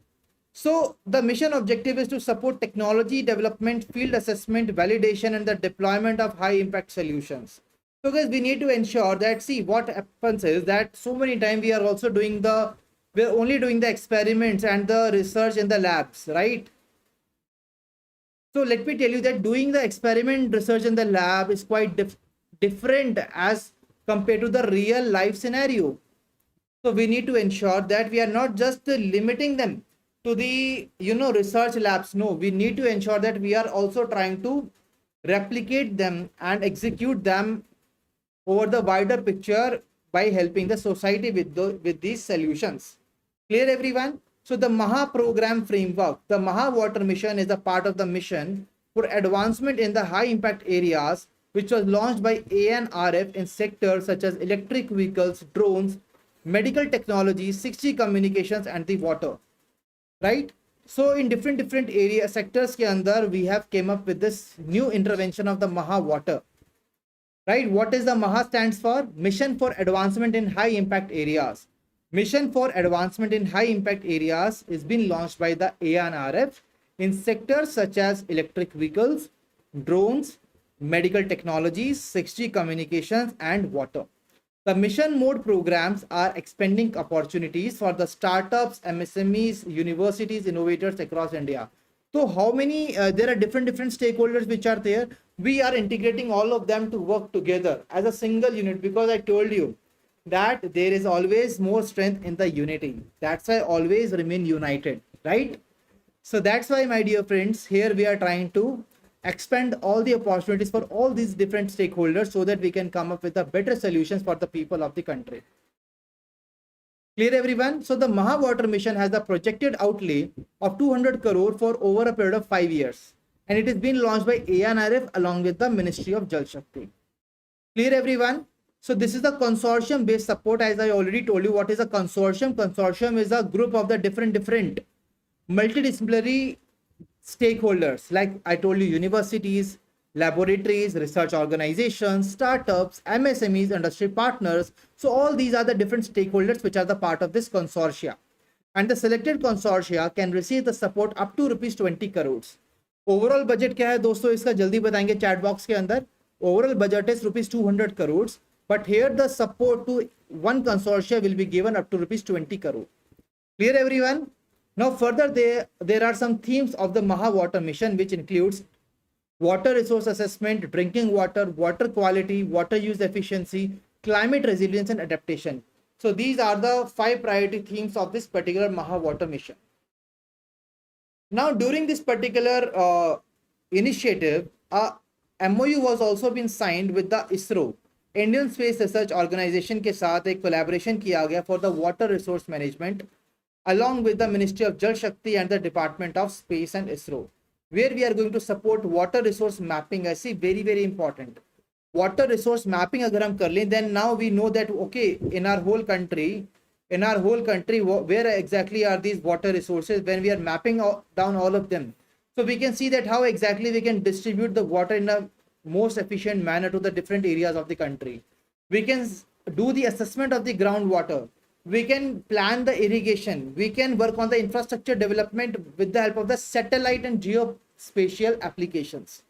So the mission objective is to support technology development, field assessment, validation, and the deployment of high impact solutions. So guys, we need to ensure that, see, what happens is that so many times we are also doing we're only doing the experiments and the research in the labs, right? So let me tell you that doing the experiment research in the lab is quite different as compared to the real life scenario. So we need to ensure that we are not just limiting them to the research labs. No, we need to ensure that we are also trying to replicate them and execute them over the wider picture by helping the society with these solutions. Clear everyone? So the Maha program framework, the Maha Water Mission is a part of the mission for advancement in the high impact areas, which was launched by ANRF in sectors such as electric vehicles, drones, medical technology, 6G communications, and the water, right? So in different area sectors के अंदर we have came up with this new intervention of the Maha Water, right? What is the Maha stands for? Mission for Advancement in High Impact Areas. Mission for Advancement in High Impact Areas is being launched by the ANRF in sectors such as electric vehicles, drones, medical technologies, 6G communications, and water. The mission mode programs are expanding opportunities for the startups, MSMEs, universities, innovators across India. So how many, there are different stakeholders which are there. We are integrating all of them to work together as a single unit, because I told you that there is always more strength in the unity. That's why always remain united, right? So that's why, my dear friends, here we are trying to expand all the opportunities for all these different stakeholders so that we can come up with the better solutions for the people of the country. Clear everyone? So the Maha Water Mission has the projected outlay of 200 crore for over a period of 5 years, and it is being launched by ANRF along with the Ministry of Jal Shakti. Clear everyone? So this is the consortium based support. As I already told you, what is a consortium? Consortium is a group of the different multidisciplinary stakeholders, like I told you, universities, laboratories, research organizations, startups, MSMEs, industry partners. So all these are the different stakeholders which are the part of this consortia. And the selected consortia can receive the support up to rupees 20 crores. Overall budget क्या है दोस्तों इसका जल्दी बताएंगे chat box के अंदर. Overall budget is rupees 200 crores, but here the support to one consortia will be given up to rupees 20 crore. Clear everyone? Now further there are some themes of the Maha Water Mission, which includes water resource assessment, drinking water, water quality, water use efficiency, climate resilience and adaptation. So these are the 5 priority themes of this particular Maha Water Mission. Now during this particular initiative, a MOU was also been signed with the ISRO, Indian Space Research Organization के साथ एक collaboration किया गया for the water resource management along with the Ministry of Jal Shakti and the Department of Space and ISRO, where we are going to support water resource mapping. I see very important. Water resource mapping अगर हम कर लें, then now we know that okay, in our whole country, where exactly are these water resources when we are mapping down all of them. So we can see that how exactly we can distribute the water in a most efficient manner to the different areas of the country. We can do the assessment of the groundwater. We can plan the irrigation. We can work on the infrastructure development with the help of the satellite and geospatial applications.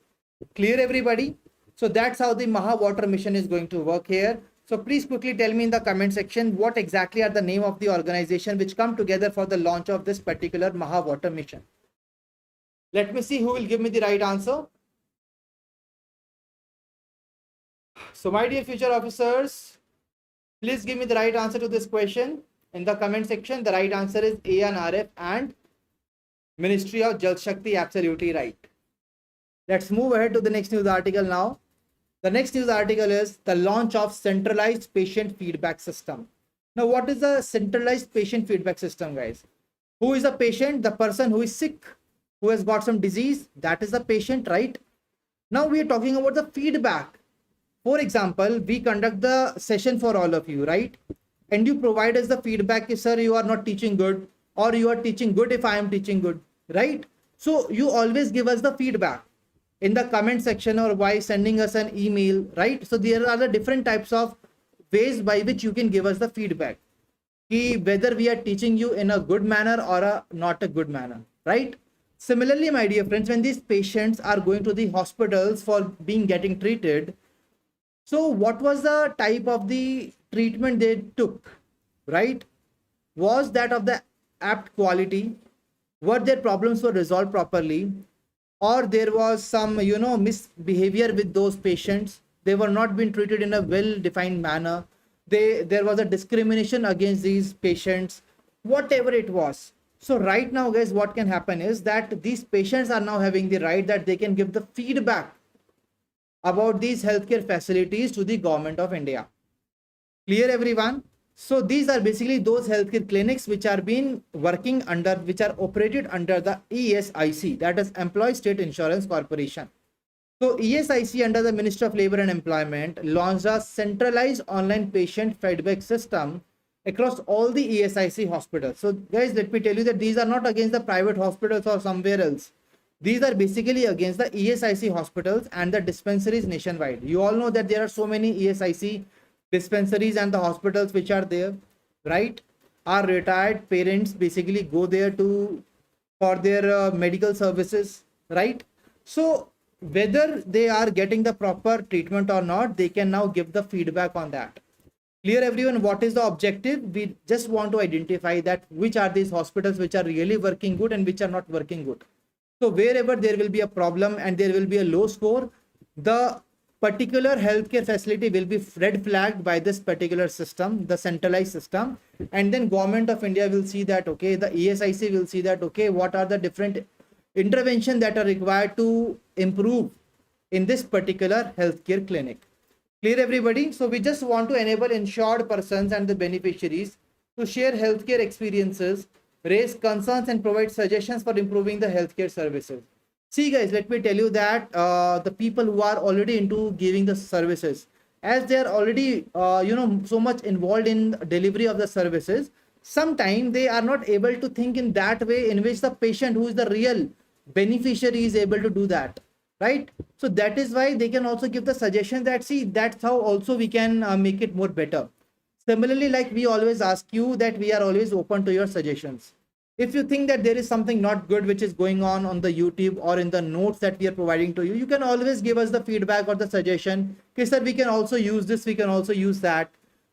Clear everybody? So that's how the Maha Water Mission is going to work here. So please quickly tell me in the comment section what exactly are the name of the organization which come together for the launch of this particular Maha Water Mission. Let me see who will give me the right answer. So my dear future officers, please give me the right answer to this question in the comment section. The right answer is ANRF and Ministry of Jal Shakti. Absolutely right. Let's move ahead to the next news article now. The next news article is the launch of centralized patient feedback system. Now, what is a centralized patient feedback system, guys? Who is the patient? The person who is sick, who has got some disease, that is the patient, right? Now we are talking about the feedback. For example, we conduct the session for all of you, right? And you provide us the feedback, sir, you are not teaching good, or you are teaching good if I am teaching good, right? So you always give us the feedback in the comment section or by sending us an email, right? So there are the different types of ways by which you can give us the feedback, whether we are teaching you in a good manner or not a good manner, right? Similarly, my dear friends, when these patients are going to the hospitals for getting treated, so what was the type of the treatment they took, right? Was that of the apt quality? Were their problems were resolved properly? Or there was some, misbehavior with those patients? They were not being treated in a well-defined manner. There was a discrimination against these patients, whatever it was. So right now, guys, what can happen is that these patients are now having the right that they can give the feedback about these healthcare facilities to the government of India. Clear everyone? So these are basically those healthcare clinics which are being working under, which are operated under the ESIC, that is Employee State Insurance Corporation. So ESIC under the Ministry of Labor and Employment launched a centralized online patient feedback system across all the ESIC hospitals. So guys, let me tell you that these are not against the private hospitals or somewhere else. These are basically against the ESIC hospitals and the dispensaries nationwide. You all know that there are so many ESIC dispensaries and the hospitals which are there, right? Our retired parents basically go there for their medical services, right? So whether they are getting the proper treatment or not, they can now give the feedback on that. Clear everyone? What is the objective? We just want to identify that which are these hospitals which are really working good and which are not working good. So wherever there will be a problem and there will be a low score, the particular healthcare facility will be red flagged by this particular system, the centralized system. And then government of India will see that, okay, the ESIC will see that, okay, what are the different interventions that are required to improve in this particular healthcare clinic. Clear everybody? So we just want to enable insured persons and the beneficiaries to share healthcare experiences, raise concerns and provide suggestions for improving the healthcare services. See guys, let me tell you that the people who are already into giving the services, as they are already so much involved in delivery of the services, sometimes they are not able to think in that way in which the patient who is the real beneficiary is able to do that, right? So that is why they can also give the suggestion that, see, that's how also we can make it more better. Similarly, like we always ask you that we are always open to your suggestions. If you think that there is something not good which is going on the YouTube or in the notes that we are providing to you, you can always give us the feedback or the suggestion. Okay, sir, we can also use this, we can also use that,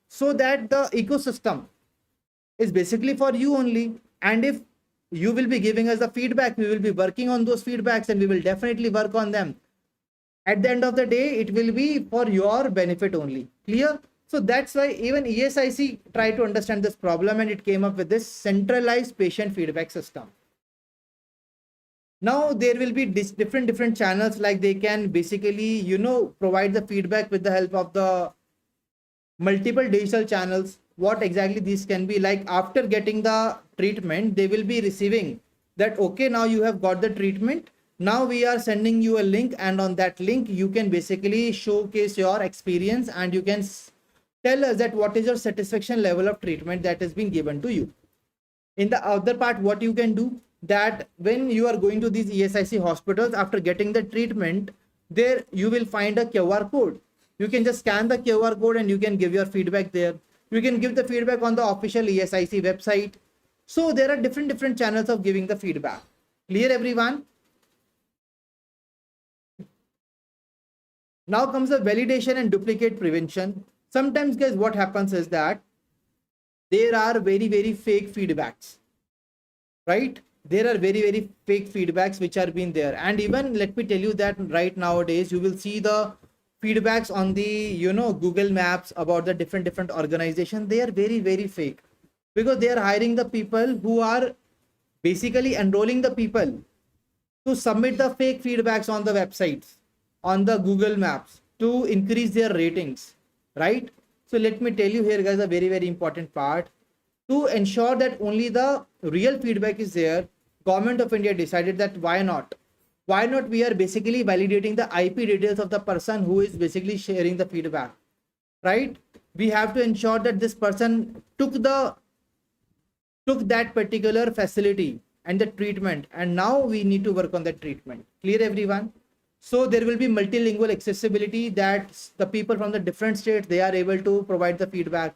so that the ecosystem is basically for you only. And if you will be giving us the feedback, we will be working on those feedbacks and we will definitely work on them. At the end of the day, it will be for your benefit only. Clear? So that's why even ESIC tried to understand this problem and it came up with this centralized patient feedback system. Now there will be different channels, like they can basically, provide the feedback with the help of the multiple digital channels. What exactly these can be, like after getting the treatment, they will be receiving that, okay, now you have got the treatment. Now we are sending you a link, and on that link, you can basically showcase your experience and you can tell us that what is your satisfaction level of treatment that has been given to you. In the other part, what you can do, that when you are going to these ESIC hospitals after getting the treatment, there you will find a QR code. You can just scan the QR code and you can give your feedback there. You can give the feedback on the official ESIC website. So there are different channels of giving the feedback. Clear, everyone? Now comes the validation and duplicate prevention. Sometimes, guys, what happens is that there are very fake feedbacks, right? There are very fake feedbacks which are being there. And even let me tell you that right nowadays, you will see the feedbacks on the Google Maps about the different organizations. They are very fake, because they are hiring the people who are basically enrolling the people to submit the fake feedbacks on the websites, on the Google Maps, to increase their ratings, right? So let me tell you here, guys, a very important part. To ensure that only the real feedback is there, Government of India decided that why not we are basically validating the IP details of the person who is basically sharing the feedback, right? We have to ensure that this person took that particular facility and the treatment, and now we need to work on that treatment. Clear, everyone? So there will be multilingual accessibility, that the people from the different states, they are able to provide the feedback.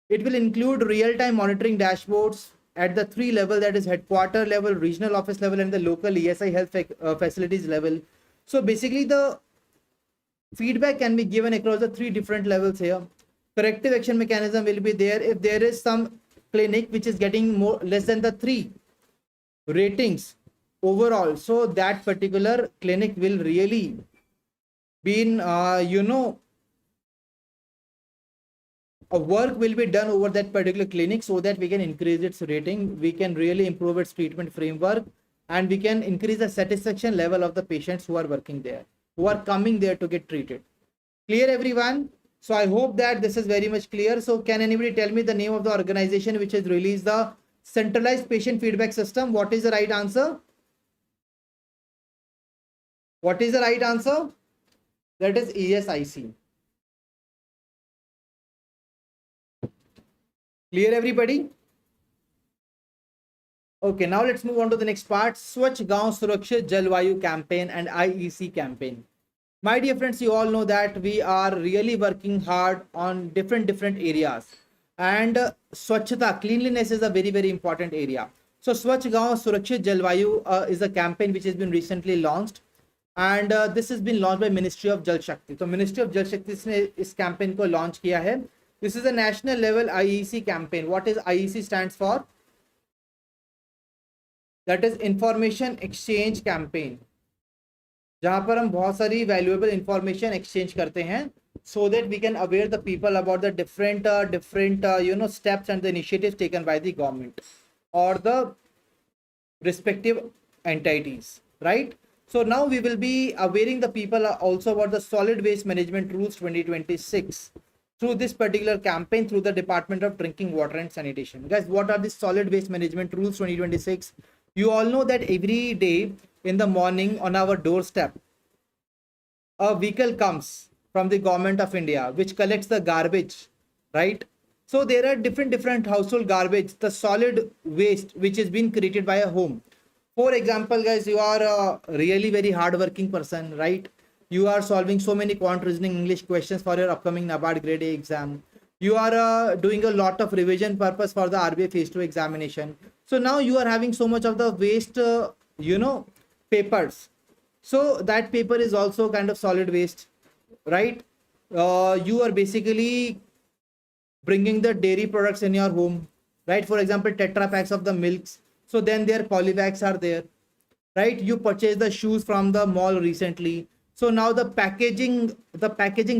It will include real-time monitoring dashboards at the 3 level, that is headquarter level, regional office level, and the local ESI health facilities level. So basically the feedback can be given across the 3 different levels here. Corrective action mechanism will be there if there is some clinic which is getting less than the 3 ratings overall. So that particular clinic will really be in, a work will be done over that particular clinic, so that we can increase its rating, we can really improve its treatment framework, and we can increase the satisfaction level of the patients who are working there, who are coming there to get treated. Clear, everyone? So I hope that this is very much clear. So can anybody tell me the name of the organization which has released the centralized patient feedback system? What is the right answer? What is the right answer? That is ESIC. Clear, everybody? Okay, now let's move on to the next part. Swachh Gaon Surakshit Jalvayu campaign and IEC campaign. My dear friends, you all know that we are really working hard on different areas, and Swachhata, cleanliness, is a very important area. So Swachh Gaon Surakshit Jalvayu is a campaign which has been recently launched, and this has been launched by Ministry of Jal Shakti. So Ministry of Jal Shakti ने इस campaign को launch किया है. This is a national level IEC campaign. What is IEC stands for? That is Information Exchange Campaign. जहाँ पर हम बहुत सारी valuable information exchange करते हैं, so that we can aware the people about the different steps and the initiatives taken by the government or the respective entities, right? So now we will be awareing the people also about the solid waste management rules 2026 through this particular campaign through the Department of Drinking Water and Sanitation. Guys, what are the solid waste management rules 2026? You all know that every day in the morning on our doorstep, a vehicle comes from the Government of India which collects the garbage, right? So there are different household garbage, the solid waste which is being created by a home. For example, guys, you are a really very hardworking person, right? You are solving so many quant reasoning English questions for your upcoming NABARD Grade A exam. You are doing a lot of revision purpose for the RBI Phase 2 examination. So now you are having so much of the waste, papers. So that paper is also kind of solid waste, right? You are basically bringing the dairy products in your home, right? For example, tetra packs of the milks. So then their polybags are there, right? You purchased the shoes from the mall recently. So now the packaging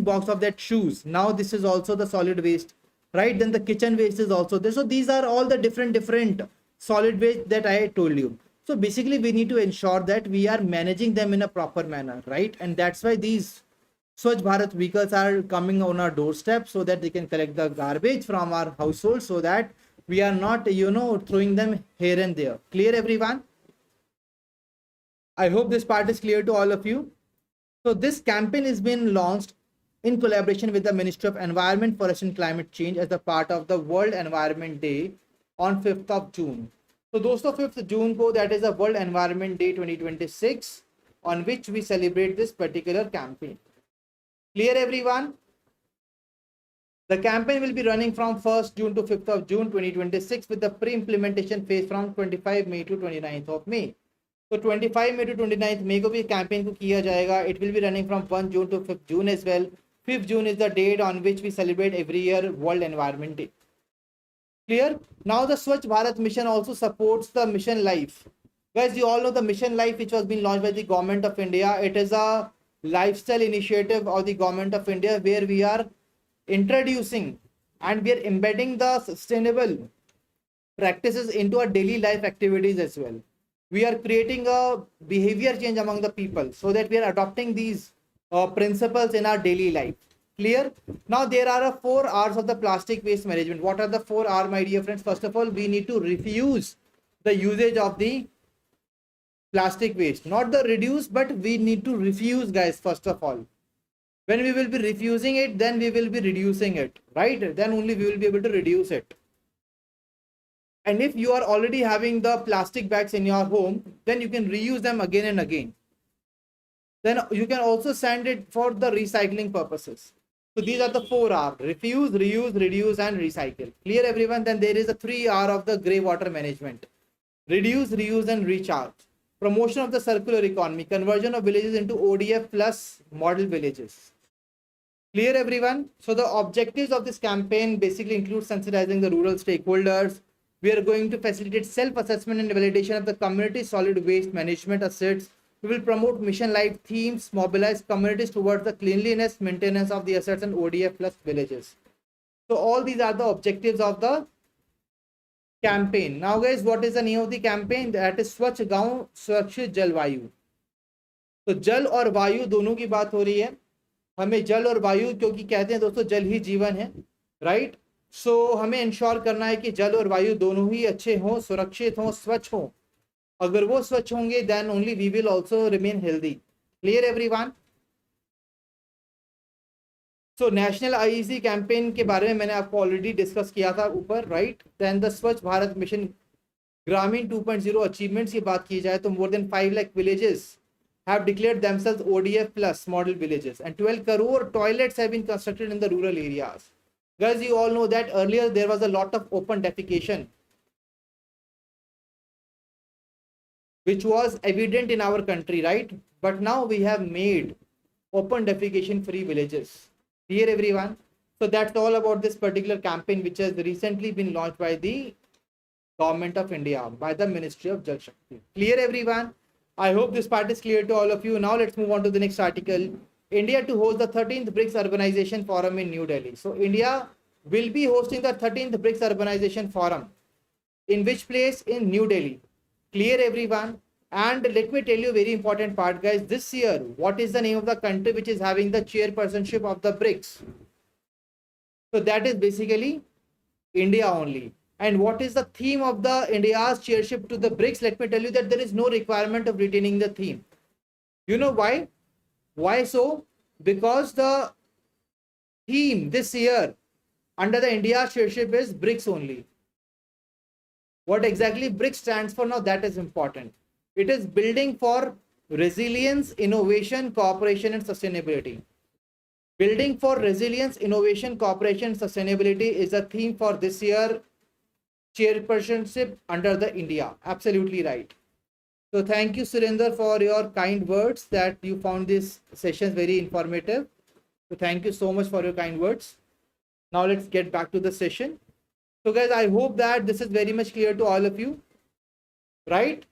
box of that shoes, now this is also the solid waste, right? Then the kitchen waste is also there. So these are all the different solid waste that I told you. So basically we need to ensure that we are managing them in a proper manner, right? And that's why these Swachh Bharat vehicles are coming on our doorstep so that they can collect the garbage from our household, so that we are not, throwing them here and there. Clear, everyone? I hope this part is clear to all of you. So this campaign has been launched in collaboration with the Ministry of Environment, Forest and Climate Change as a part of the World Environment Day on 5th of June. So दोस्तों 5th June को, that is a World Environment Day 2026, on which we celebrate this particular campaign. Clear, everyone? The campaign will be running from 1st June to 5th of June 2026 with the pre-implementation phase from 25 May to 29th of May. So 25 May to 29th May को भी campaign को किया जाएगा. It will be running from 1 June to 5th June as well. 5th June is the date on which we celebrate every year World Environment Day. Clear? Now the Swachh Bharat mission also supports the Mission Life. Guys, you all know the Mission Life, which was being launched by the Government of India. It is a lifestyle initiative of the Government of India where we are introducing and we are embedding the sustainable practices into our daily life activities as well. We are creating a behavior change among the people so that we are adopting these principles in our daily life. Clear? Now there are 4 R's of the plastic waste management. What are the 4 R, my dear friends? First of all, we need to refuse the usage of the plastic waste. Not the reduce, but we need to refuse, guys, first of all. When we will be refusing it, then we will be reducing it, right? Then only we will be able to reduce it. And if you are already having the plastic bags in your home, then you can reuse them again and again. Then you can also send it for the recycling purposes. So these are the 4 R: refuse, reuse, reduce, and recycle. Clear, everyone? Then there is a 3 R of the grey water management: reduce, reuse, and recharge. Promotion of the circular economy, conversion of villages into ODF plus model villages. Clear, everyone? So the objectives of this campaign basically include sensitizing the rural stakeholders. We are going to facilitate self-assessment and validation of the community solid waste management assets. We will promote mission life themes, mobilize communities towards the cleanliness, maintenance of the assets, and ODF plus villages. So all these are the objectives of the campaign. Now guys, what is the name of the campaign? That is स्वच्छ गांव सुरक्षित जलवायु. तो जल और वायु दोनों की बात हो रही है. हमें जल और वायु, क्योंकि कहते हैं दोस्तों जल ही जीवन है, राइट? सो हमें इंश्योर करना है कि जल और वायु दोनों ही अच्छे हों, सुरक्षित हों, स्वच्छ हों. अगर वो स्वच्छ होंगे then only we will also remain healthy. Clear, everyone? So national IEC campaign के बारे में मैंने आपको ऑलरेडी डिस्कस किया था ऊपर, राइट? देन द स्वच्छ भारत मिशन ग्रामीण 2.0 अचीवमेंट्स की बात की जाए तो more than 5 lakh villages have declared themselves ODF plus model villages, and 12 crore toilets have been constructed in the rural areas. Guys, you all know that earlier there was a lot of open defecation which was evident in our country, right? But now we have made open defecation free villages. Clear, everyone? So that's all about this particular campaign, which has recently been launched by the Government of India, by the Ministry of Jal Shakti. Clear, everyone? I hope this part is clear to all of you. Now let's move on to the next article. India to host the 13th BRICS Urbanization Forum in New Delhi. So India will be hosting the 13th BRICS Urbanization Forum. In which place? In New Delhi. Clear, everyone? And let me tell you a very important part, guys. This year, what is the name of the country which is having the chairpersonship of the BRICS? So that is basically India only. And what is the theme of the India's chairship to the BRICS? Let me tell you that there is no requirement of retaining the theme. You know why? Why so? Because the theme this year under the India chairship is BRICS only. What exactly BRICS stands for now, that is important. It is building for resilience, innovation, cooperation, and sustainability. Building for resilience, innovation, cooperation, and sustainability is a theme for this year chairpersonship under the India. Absolutely right. So thank you, Surinder, for your kind words that you found this session very informative. So thank you so much for your kind words. Now let's get back to the session. So guys, I hope that this is very much clear to all of you, right?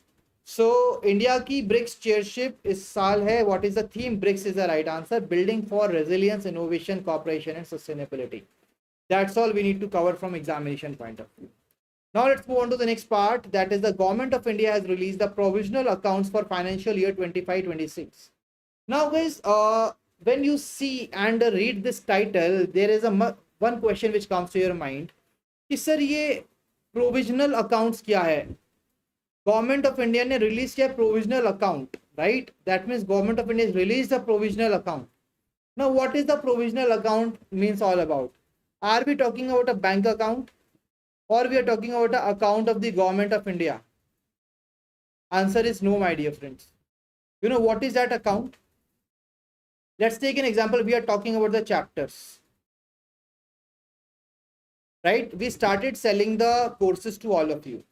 So India की BRICS chairship इस साल है. What is the theme? BRICS is the right answer. Building for resilience, innovation, cooperation, and sustainability. That's all we need to cover from examination point of view. Now let's move on to the next part. That is the Government of India has released the provisional accounts for financial year 25-26. Now guys, when you see and read this title, there is a one question which comes to your mind. कि sir ये provisional accounts क्या है? Government of India ने release किया provisional account, right? That means Government of India has released a provisional account. Now what is the provisional account means all about? Are we talking about a bank account? Or we are talking about an account of the Government of India? Answer is no, my dear friends. You know what is that account? Let's take an example. We are talking about the chapters. Right? We started selling the courses to all of you.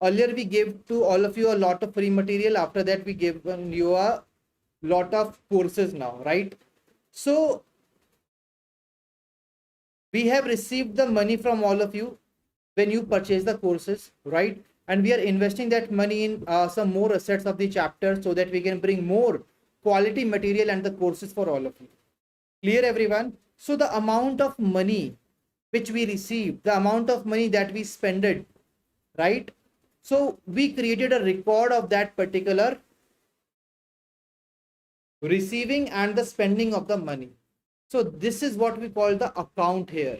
Earlier we gave to all of you a lot of free material. After that we gave you a lot of courses now, right? So we have received the money from all of you when you purchase the courses, right? And we are investing that money in some more assets of the chapter so that we can bring more quality material and the courses for all of you. Clear, everyone? So the amount of money which we received, the amount of money that we spended, right? So we created a record of that particular receiving and the spending of the money. So this is what we call the account here.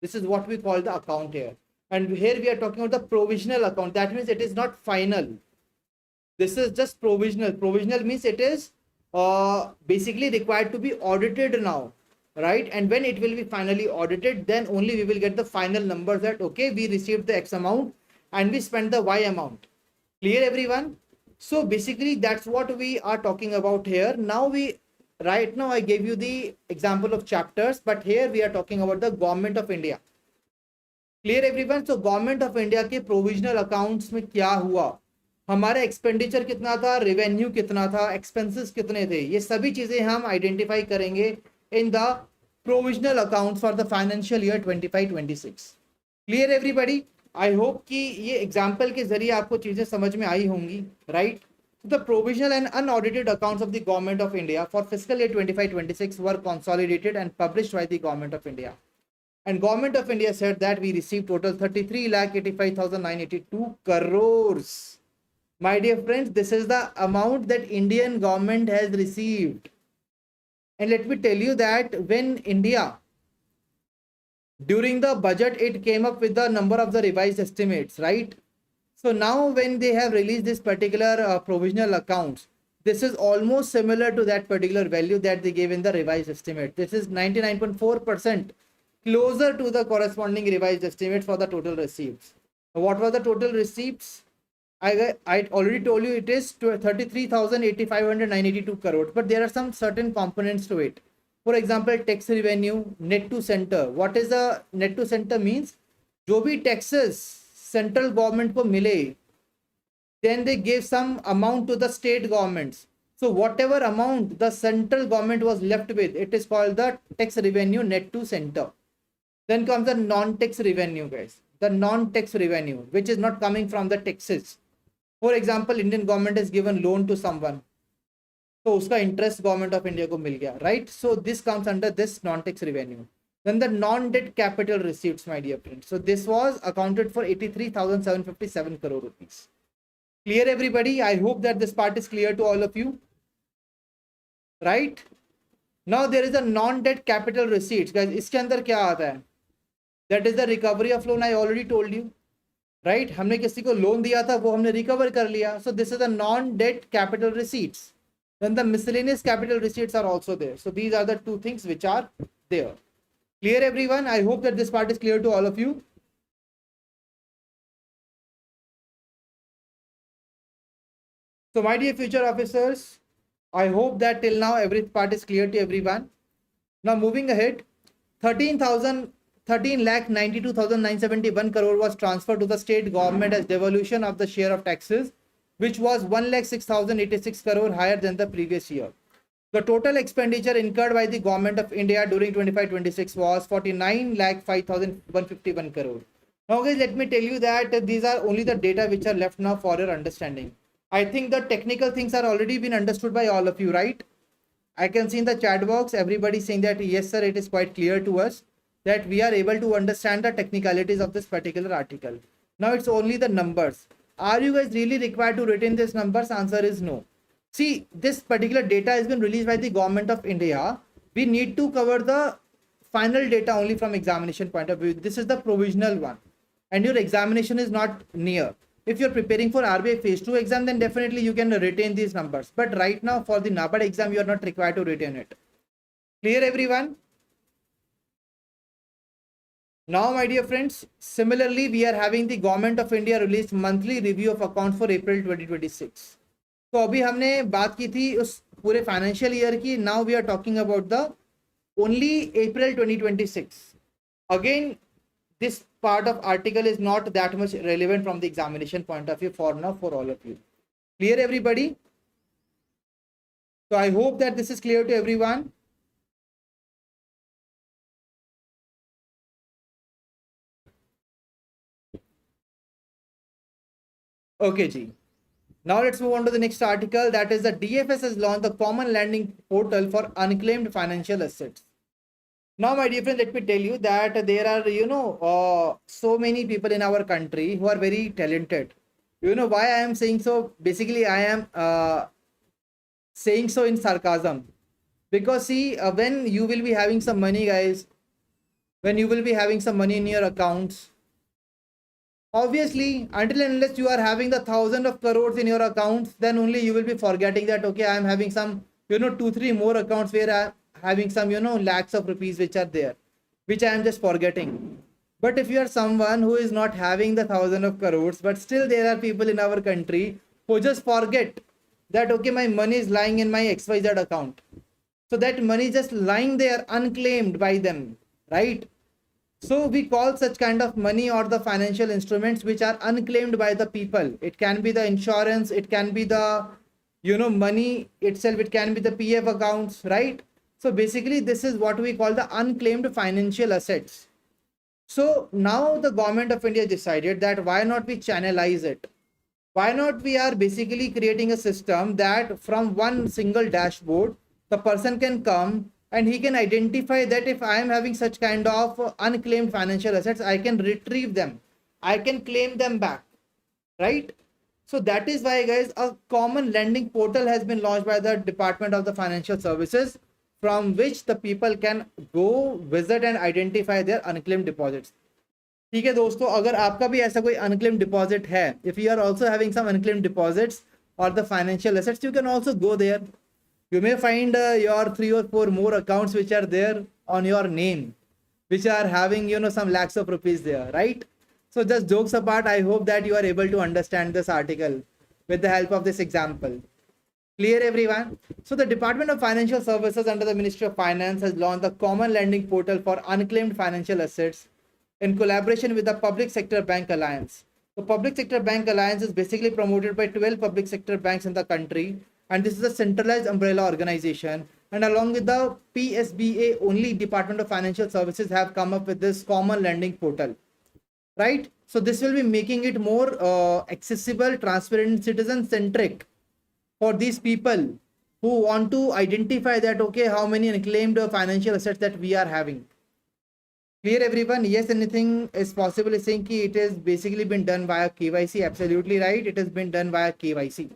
This is what we call the account here. And here we are talking about the provisional account. That means it is not final. This is just provisional. Provisional means it is basically required to be audited now, right? And when it will be finally audited, then only we will get the final numbers that, okay, we received the X amount and we spent the Y amount. Clear, everyone? So basically that's what we are talking about here. Now right now I gave you the example of chapters, but here we are talking about the Government of India. Clear, everyone? So Government of India के provisional accounts में क्या हुआ, हमारा expenditure कितना था, revenue कितना था, expenses कितने थे, ये सभी चीजें हम आइडेंटिफाई करेंगे in the provisional accounts for the financial year 25-26. Clear, everybody? I hope कि ये एग्जांपल के जरिए आपको चीजें समझ में आई होंगी, right? The provisional and unaudited accounts of the government of India for fiscal year 25-26 were consolidated and published by the Government of India. And Government of India said that we received total 33,85,982 crores. My dear friends, this is the amount that Indian government has received. And let me tell you that when India, during the budget, it came up with the number of the revised estimates, right? So now when they have released this particular provisional accounts, this is almost similar to that particular value that they gave in the revised estimate. This is 99.4% closer to the corresponding revised estimates for the total receipts. What were the total receipts? I already told you it is 33,85,982 crores, but there are some certain components to it. For example, tax revenue, net to center. What is the net to center means? जो भी taxes central government को मिले, then they gave some amount to the state governments. So whatever amount the central government was left with, it is called the tax revenue net to center. Then comes the non-tax revenue, guys. The non-tax revenue, which is not coming from the taxes. For example, Indian government has given loan to someone, so uska interest Government of India ko mil gaya, right? So this comes under this non-tax revenue. Then the non-debt capital receipts, my dear friends. So this was accounted for 83,757 crore rupees. Clear, everybody? I hope that this part is clear to all of you, right? Now there is a non-debt capital receipts, guys. इसके अंदर क्या आता है? That is the recovery of loan. I already told you, right? हमने किसी को loan दिया था, वो हमने recover कर लिया. So this is the non-debt capital receipts. Then the miscellaneous capital receipts are also there. So these are the two things which are there. Clear, everyone? I hope that this part is clear to all of you. So my dear future officers, I hope that till now every part is clear to everyone. Now moving ahead, 13,92,971 crore was transferred to the state government as devolution of the share of taxes, which was 1,06,086 crore higher than the previous year. The total expenditure incurred by the government of India during 25-26 was 49,05,151 crore. Now guys, let me tell you that these are only the data which are left now for your understanding. I think the technical things are already been understood by all of you, right? I can see in the chat box, everybody saying that yes sir, it is quite clear to us that we are able to understand the technicalities of this particular article. Now it's only the numbers. Are you guys really required to retain these numbers? Answer is no. See, this particular data has been released by the government of India. We need to cover the final data only from examination point of view. This is the provisional one. And your examination is not near. If you're preparing for RBI phase 2 exam, then definitely you can retain these numbers. But right now for the NABARD exam, you are not required to retain it. Clear everyone? Now my dear friends, similarly we are having the government of India released monthly review of accounts for April 2026. तो अभी हमने बात की थी उस पूरे financial year की. Now we are talking about the only April 2026. Again this part of article is not that much relevant from the examination point of view for now for all of you. Clear everybody? So I hope that this is clear to everyone. Okay ji. Now let's move on to the next article, that is the DFS has launched the common landing portal for unclaimed financial assets. Now, my dear friend, let me tell you that there are, so many people in our country who are very talented. You know why I am saying so? Basically, I am saying so in sarcasm. Because see, when you will be having some money, guys, when you will be having some money in your accounts, obviously, until and unless you are having the thousands of crores in your accounts, then only you will be forgetting that, okay, I am having some, 2-3 more accounts where I having some lakhs of rupees which are there, which I am just forgetting. But if you are someone who is not having the thousand of crores, but still there are people in our country who just forget that, okay, my money is lying in my XYZ account, so that money is just lying there unclaimed by them, right? So we call such kind of money or the financial instruments which are unclaimed by the people. It can be the insurance, it can be the money itself, it can be the PF accounts, right? So basically this is what we call the unclaimed financial assets. So now the government of India decided that why not we channelize it? Why not we are basically creating a system that from one single dashboard, the person can come and he can identify that if I am having such kind of unclaimed financial assets, I can retrieve them. I can claim them back, right? So that is why, guys, a common lending portal has been launched by the Department of the Financial Services, from which the people can go visit and identify their unclaimed deposits. ठीक है दोस्तों, अगर आपका भी ऐसा कोई unclaimed deposit है, if you are also having some unclaimed deposits or the financial assets, you can also go there. You may find your 3 or 4 more accounts which are there on your name, which are having some lakhs of rupees there, right? So just jokes apart, I hope that you are able to understand this article with the help of this example. Clear everyone? So the Department of Financial Services under the Ministry of Finance has launched the common lending portal for unclaimed financial assets in collaboration with the Public Sector Bank Alliance. The Public Sector Bank Alliance is basically promoted by 12 public sector banks in the country, and this is a centralized umbrella organization, and along with the PSBA, only Department of Financial Services have come up with this common lending portal, right? So this will be making it more accessible, transparent, citizen centric for these people who want to identify that, okay, how many unclaimed financial assets that we are having. Clear everyone? Yes, anything is possible is saying ki it is basically been done via KYC. Absolutely right, it has been done via KYC.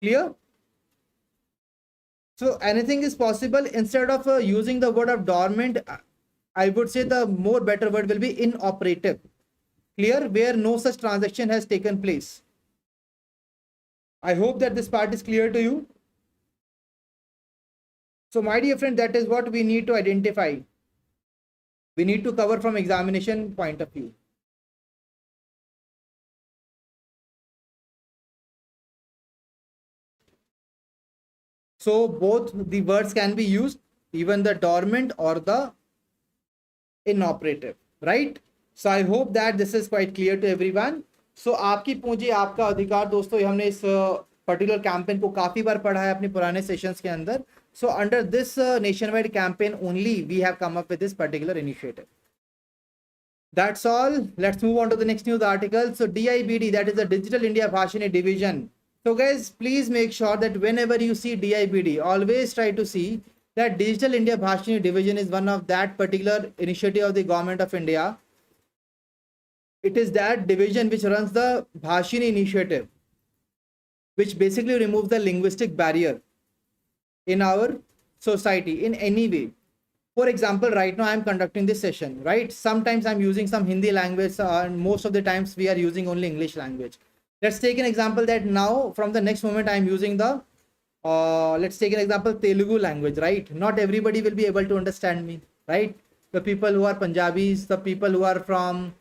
Clear? So anything is possible. Instead of using the word of dormant, I would say the more better word will be inoperative. Clear? Where no such transaction has taken place. I hope that this part is clear to you. So my dear friend, that is what we need to identify. We need to cover from examination point of view. So both the words can be used, even the dormant or the inoperative, right? So I hope that this is quite clear to everyone. So आपकी पूंजी आपका अधिकार दोस्तों, ये हमने इस particular campaign को काफी बार पढ़ा है अपने पुराने सेशंस के अंदर. So under this nationwide campaign only we have come up with this particular initiative. That's all. Let's move on to the next news article. So DIBD, that is the Digital India Bhashini Division. So guys, please make sure that whenever you see DIBD, always try to see that Digital India Bhashini Division is one of that particular initiative of the government of India. It is that division which runs the Bhashini initiative, which basically removes the linguistic barrier in our society in any way. For example, right now I am conducting this session, right? Sometimes I'm using some Hindi language, and most of the times we are using only English language. Let's take an example that now from the next moment I am using the, let's take an example, Telugu language, right? Not everybody will be able to understand me, right? The people who are Punjabis, the people who are from,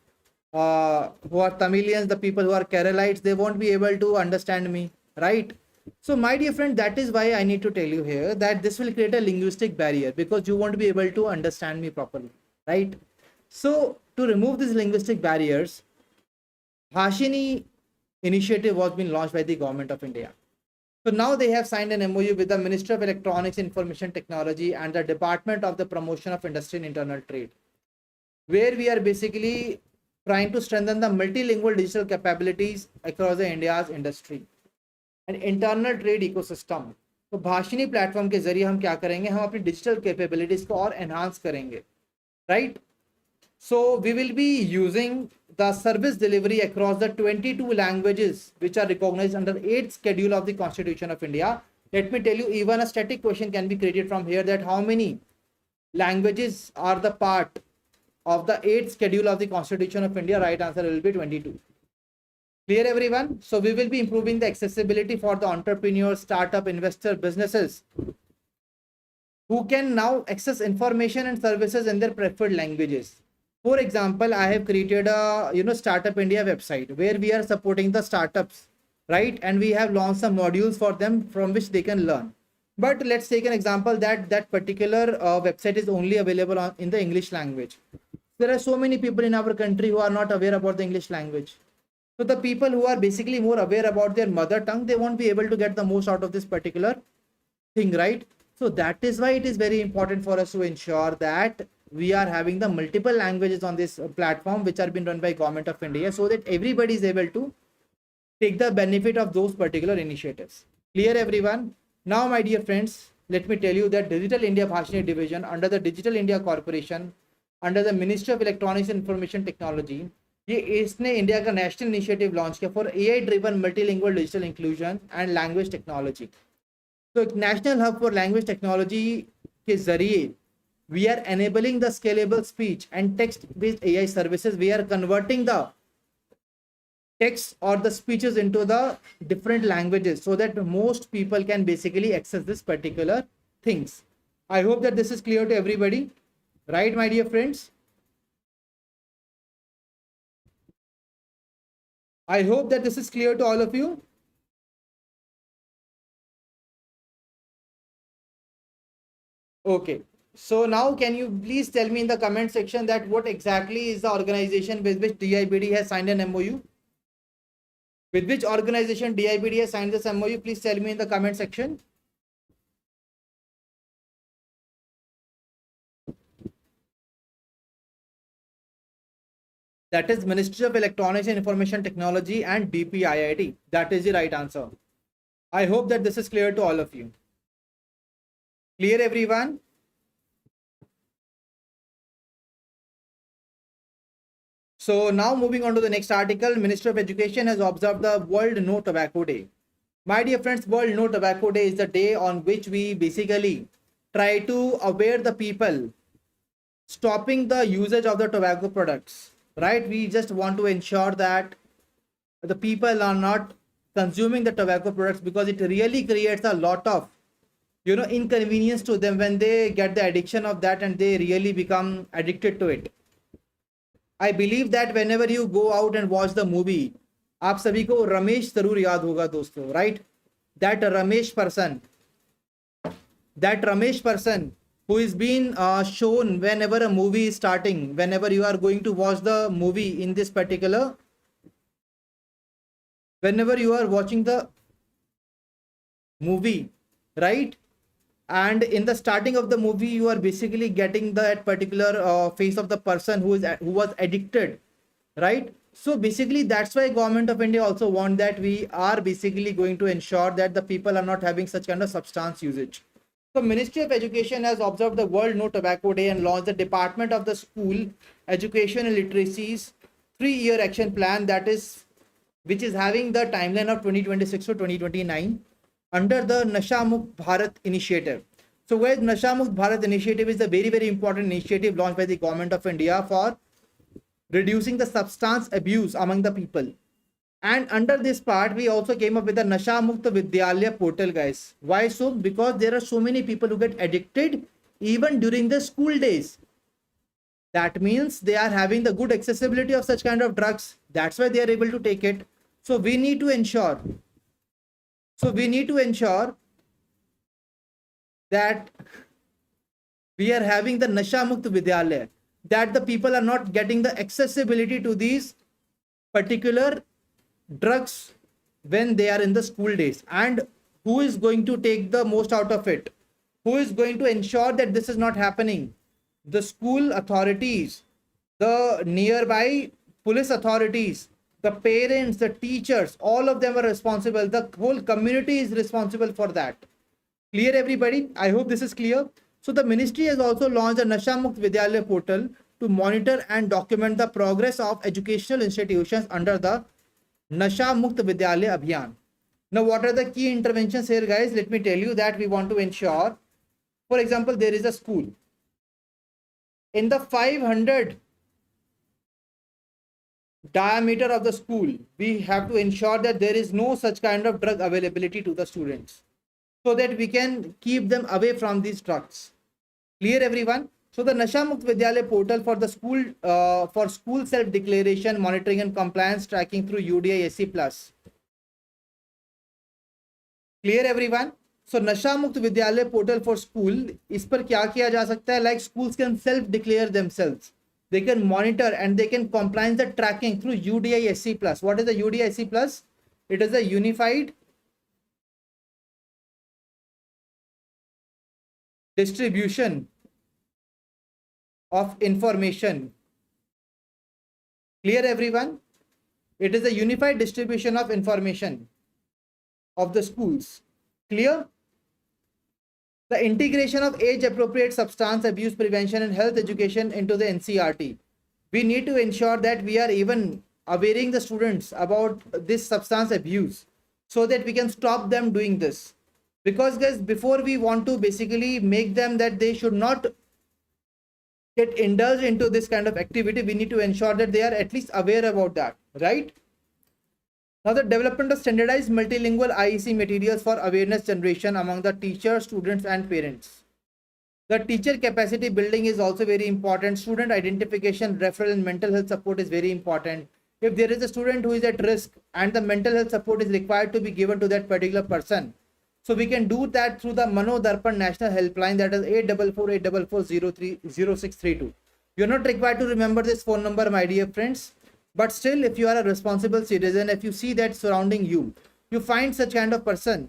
who are Tamilians, the people who are Keralites, they won't be able to understand me, right? So my dear friend, that is why I need to tell you here that this will create a linguistic barrier because you won't be able to understand me properly, right? So to remove these linguistic barriers, Bhashini initiative was been launched by the government of India. So now they have signed an MOU with the Ministry of Electronics, Information Technology and the Department of the Promotion of Industry and Internal Trade, where we are basically trying to strengthen the multilingual digital capabilities across the India's industry and internal trade ecosystem. तो Bhashini platform के जरिए हम क्या करेंगे, हम अपनी digital capabilities को और एनहांस करेंगे, right? So we will be using the service delivery across the 22 languages which are recognized under 8th schedule of the Constitution of India. Let me tell you, even a static question can be created from here, that how many languages are the part of the 8th schedule of the Constitution of India. Right answer will be 22. Clear everyone? So we will be improving the accessibility for the entrepreneurs, startup, investor, businesses who can now access information and services in their preferred languages. For example, I have created a Startup India website where we are supporting the startups, right? And we have launched some modules for them from which they can learn. But let's take an example that that particular website is only available in the English language. There are so many people in our country who are not aware about the English language. So the people who are basically more aware about their mother tongue, they won't be able to get the most out of this particular thing, right? So that is why it is very important for us to ensure that we are having the multiple languages on this platform which are being run by Government of India, so that everybody is able to take the benefit of those particular initiatives. Clear everyone? Now my dear friends, let me tell you that Digital India Bhashini Division under the Digital India Corporation, under the Ministry of Electronics and Information Technology, ये इसने India का national initiative launch किया for AI driven multilingual digital inclusion and language technology. तो एक national hub for language technology के जरिए we are enabling the scalable speech and text based AI services. We are converting the text or the speeches into the different languages so that most people can basically access this particular things. I hope that this is clear to everybody, right my dear friends? I hope that this is clear to all of you. Okay, so now can you please tell me in the comment section that what exactly is the organization with which DIBD has signed an MOU? With which organization DIBD has signed this MOU? Please tell me in the comment section. That is Ministry of Electronics and Information Technology and DPIIT. That is the right answer. I hope that this is clear to all of you. Clear everyone? So now moving on to the next article, Ministry of Education has observed the World No Tobacco Day. My dear friends, World No Tobacco Day is the day on which we basically try to aware the people stopping the usage of the tobacco products, right? We just want to ensure that the people are not consuming the tobacco products because it really creates a lot of inconvenience to them when they get the addiction of that and they really become addicted to it. I believe that whenever you go out and watch the movie, आप सभी को रमेश जरूर याद होगा दोस्तों, right? That Ramesh person that Ramesh person who is being shown whenever a movie is starting, whenever you are going to watch the movie in this particular, whenever you are watching the movie, right? And in the starting of the movie, you are basically getting that particular face of the person who was addicted, right? So basically that's why government of India also want that we are basically going to ensure that the people are not having such kind of substance usage. So Ministry of Education has observed the World No Tobacco Day and launched the Department of the School Education and Literacy's 3-year action plan, that is, which is having the timeline of 2026 to 2029 under the Nasha Mukt Bharat initiative. So where Nasha Mukt Bharat initiative is a very, very important initiative launched by the government of India for reducing the substance abuse among the people. And under this part, we also came up with the Nasha Mukta Vidyalaya portal, guys. Why so? Because there are so many people who get addicted even during the school days. That means they are having the good accessibility of such kind of drugs. That's why they are able to take it. So we need to ensure. That we are having the Nasha Mukta Vidyalaya. That the people are not getting the accessibility to these particular drugs when they are in the school days. And who is going to take the most out of it? Who is going to ensure that this is not happening? The school authorities, the nearby police authorities, the parents, the teachers, all of them are responsible. The whole community is responsible for that. Clear, everybody? I hope this is clear. So the ministry has also launched a Nasha Mukt Vidyalaya portal to monitor and document the progress of educational institutions under the Nasha Mukt Vidyalaya Abhiyan. Now, what are the key interventions here, guys? Let me tell you that we want to ensure, for example, there is a school. In the 500 diameter of the school, we have to ensure that there is no such kind of drug availability to the students so that we can keep them away from these drugs. Clear, everyone? So the Nasha Mukt Vidyalaya portal for school self-declaration, monitoring and compliance tracking through UDI SC+. Clear, everyone? So Nasha Mukt Vidyalaya portal for school, इस पर क्या किया जा सकता है? Like schools can self-declare themselves. They can monitor and they can compliance the tracking through UDI SC+. What is the UDI SC+? It is a unified distribution of information. Clear, everyone? It is a unified distribution of information of the schools. Clear? The integration of age appropriate substance abuse prevention and health education into the NCRT. We need to ensure that we are even awareing the students about this substance abuse so that we can stop them doing this. Because guys, before we want to basically make them that they should not get indulged into this kind of activity, we need to ensure that they are at least aware about that, right? Now, the development of standardized multilingual IEC materials for awareness generation among the teachers, students, and parents. The teacher capacity building is also very important. Student identification, referral, and mental health support is very important. If there is a student who is at risk and the mental health support is required to be given to that particular person, so we can do that through the Mano Darpan National Helpline, that is 844-844-0632. You're not required to remember this phone number, my dear friends. But still, if you are a responsible citizen, if you see that surrounding you, you find such kind of person,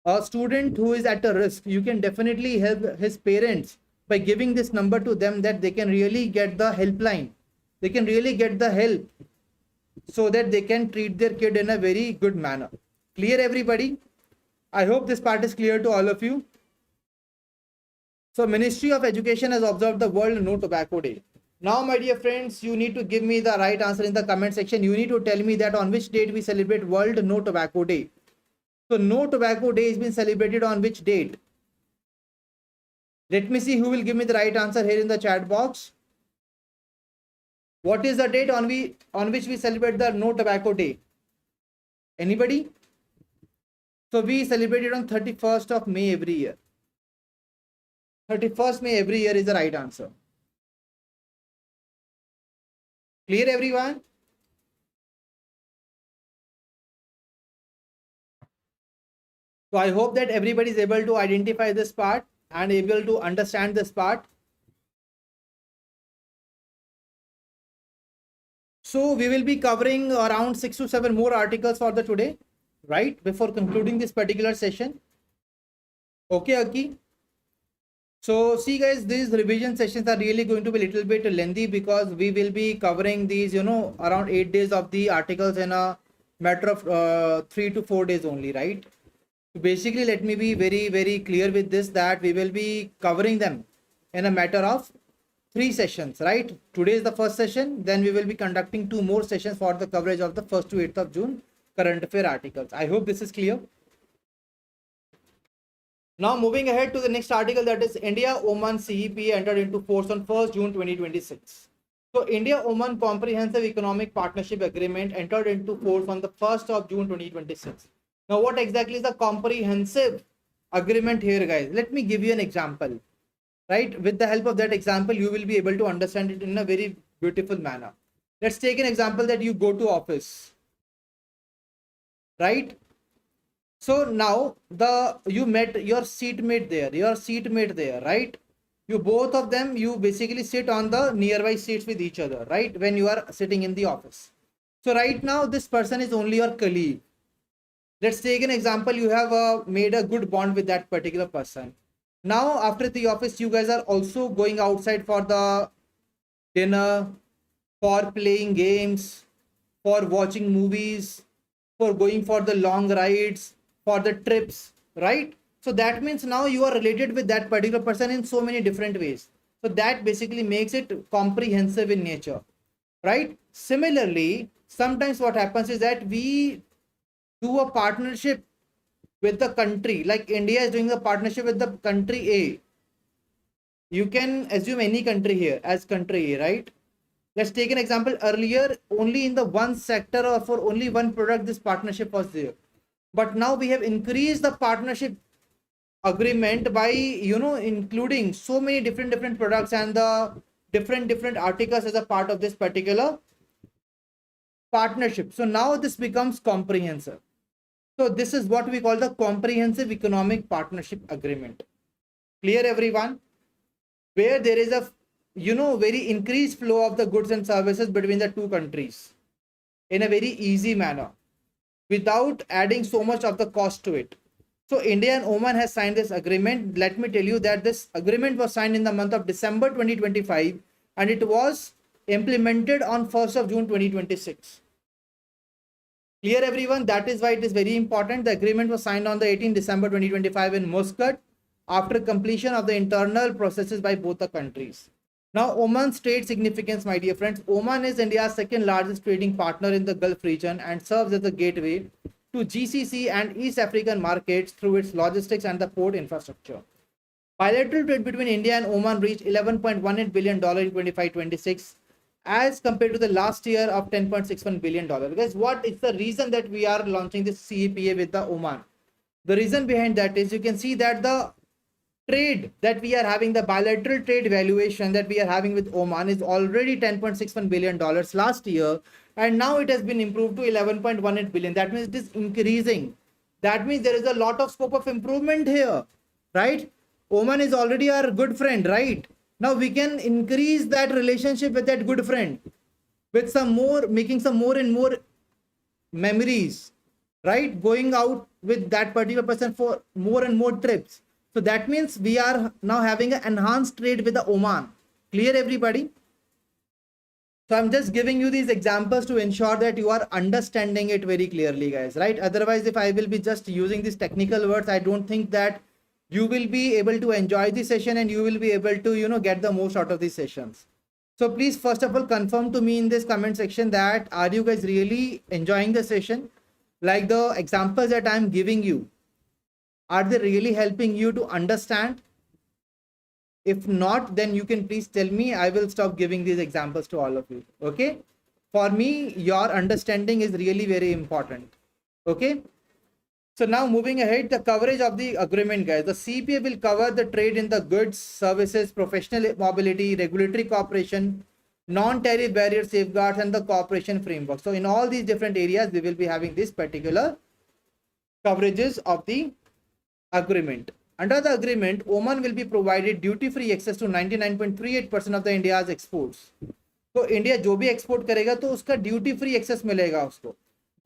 a student who is at a risk, you can definitely help his parents by giving this number to them, that they can really get the helpline. They can really get the help so that they can treat their kid in a very good manner. Clear, everybody? I hope this part is clear to all of you. So Ministry of Education has observed the World No Tobacco Day. Now, my dear friends, you need to give me the right answer in the comment section. You need to tell me that on which date we celebrate World No Tobacco Day. So No Tobacco Day has been celebrated on which date? Let me see who will give me the right answer here in the chat box. What is the date on which we celebrate the No Tobacco Day? Anybody? So we celebrate it on 31st of May every year. 31st May every year is the right answer. Clear, everyone? So I hope that everybody is able to identify this part and able to understand this part. So we will be covering around 6 to 7 more articles for the today, right? Before concluding this particular session. Okay, Aki. So see guys, these revision sessions are really going to be a little bit lengthy because we will be covering these, around 8 days of the articles in a matter of 3 to 4 days only, right? So basically, let me be very, very clear with this that we will be covering them in a matter of 3 sessions, right? Today is the first session, then we will be conducting 2 more sessions for the coverage of the 1st to 8th of June current affair articles. I hope this is clear. Now moving ahead to the next article, that is India-Oman CEPA entered into force on 1st June 2026. So India-Oman Comprehensive Economic Partnership Agreement entered into force on the 1st of June 2026. Now what exactly is the comprehensive agreement here, guys? Let me give you an example, right? With the help of that example, you will be able to understand it in a very beautiful manner. Let's take an example that you go to office, right? So now you met your seatmate there, right? You both of them, you basically sit on the nearby seats with each other, right? When you are sitting in the office. So right now this person is only your colleague. Let's take an example. You have made a good bond with that particular person. Now after the office, you guys are also going outside for the dinner, for playing games, for watching movies, for going for the long rides, for the trips, right? So that means now you are related with that particular person in so many different ways. So that basically makes it comprehensive in nature, right? Similarly, sometimes what happens is that we do a partnership with the country, like India is doing a partnership with the country A. You can assume any country here as country A, right? Let's take an example. Earlier, only in the one sector or for only one product, this partnership was there. But now we have increased the partnership agreement by, including so many different products and the different articles as a part of this particular partnership. So now this becomes comprehensive. So this is what we call the comprehensive economic partnership agreement. Clear, everyone? Where there is a very increased flow of the goods and services between the two countries in a very easy manner without adding so much of the cost to it. So India and Oman has signed this agreement. Let me tell you that this agreement was signed in the month of December 2025 and it was implemented on 1st of June 2026. Clear, everyone? That is why it is very important. The agreement was signed on the 18th December 2025 in Muscat after completion of the internal processes by both the countries. Now, Oman's trade significance, my dear friends. Oman is India's second largest trading partner in the Gulf region and serves as a gateway to GCC and East African markets through its logistics and the port infrastructure. Bilateral trade between India and Oman reached $11.18 billion in 25-26 as compared to the last year of $10.61 billion. Guys, what is the reason that we are launching this CEPA with the Oman? The reason behind that is you can see that the trade that we are having, the bilateral trade valuation that we are having with Oman is already $10.61 billion last year, and now it has been improved to 11.18 billion. That means it is increasing. That means there is a lot of scope of improvement here, right? Oman is already our good friend, right? Now we can increase that relationship with that good friend with some more, making some more and more memories, right? Going out with that particular person for more and more trips. So that means we are now having an enhanced trade with the Oman. Clear, everybody? So I'm just giving you these examples to ensure that you are understanding it very clearly, guys, right? Otherwise, if I will be just using these technical words, I don't think that you will be able to enjoy the session and you will be able to, get the most out of these sessions. So please, first of all, confirm to me in this comment section that are you guys really enjoying the session? Like the examples that I'm giving you, are they really helping you to understand? If not, then you can please tell me. I will stop giving these examples to all of you. Okay. For me, your understanding is really very important. Okay. So now moving ahead, the coverage of the agreement, guys. The CPA will cover the trade in the goods, services, professional mobility, regulatory cooperation, non-tariff barrier safeguards, and the cooperation framework. So in all these different areas, we will be having this particular coverages of the agreement. Under the agreement, Oman will be provided duty-free access to 99.38% of the India's exports. तो India जो भी export करेगा तो उसका duty free access मिलेगा उसको.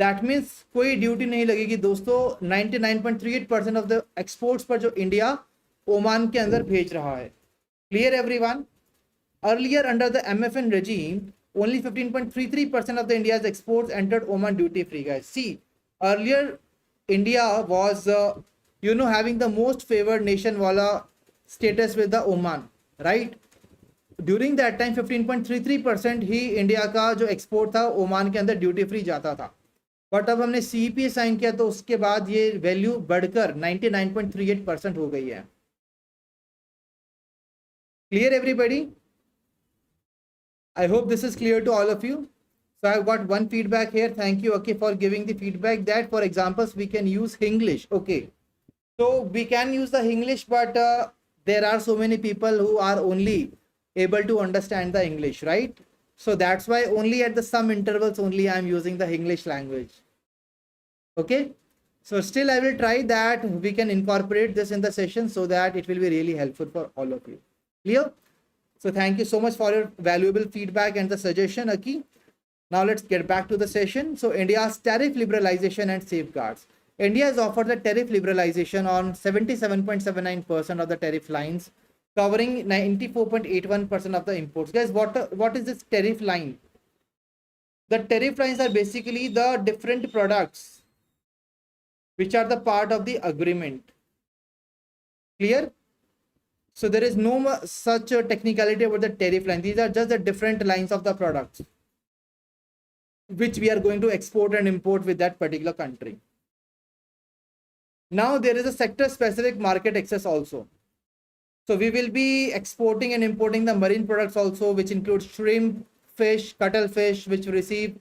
That means कोई duty नहीं लगेगी दोस्तों 99.38% ऑफ द एक्सपोर्ट्स पर जो इंडिया ओमान के अंदर भेज रहा है. Clear everyone? Earlier under the MFN regime, only 15.33% of the India's exports entered Oman duty free, guys. See, earlier India was having the most favored nation wala status with the Oman, right? During that time 15.33% he India का जो export था Oman के अंदर duty free जाता था. But अब हमने CEP sign किया तो उसके बाद ये वैल्यू बढ़कर 99.38% हो गई है. Clear everybody? I hope this is clear to all of you. So I've got one feedback here. Thank you, okay, for giving the feedback that for examples we can use English. Okay, so we can use the English, but there are so many people who are only able to understand the English, right? So that's why only at the some intervals only I am using the English language. Okay, so still I will try that we can incorporate this in the session so that it will be really helpful for all of you. Clear? So thank you so much for your valuable feedback and the suggestion, Aki. Now let's get back to the session. So India's tariff liberalization and safeguards. India has offered the tariff liberalization on 77.79% of the tariff lines, covering 94.81% of the imports. Guys, what is this tariff line? The tariff lines are basically the different products which are the part of the agreement. Clear? So there is no such a technicality about the tariff line. These are just the different lines of the products which we are going to export and import with that particular country. Now there is a sector specific market access also. So we will be exporting and importing the marine products also, which include shrimp, fish, cuttlefish, which will receive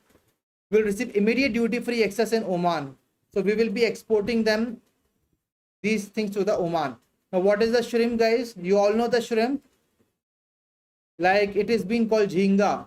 immediate duty-free access in Oman. So we will be exporting them, these things, to the Oman. Now what is the shrimp, guys? You all know the shrimp. Like it is being called jhinga.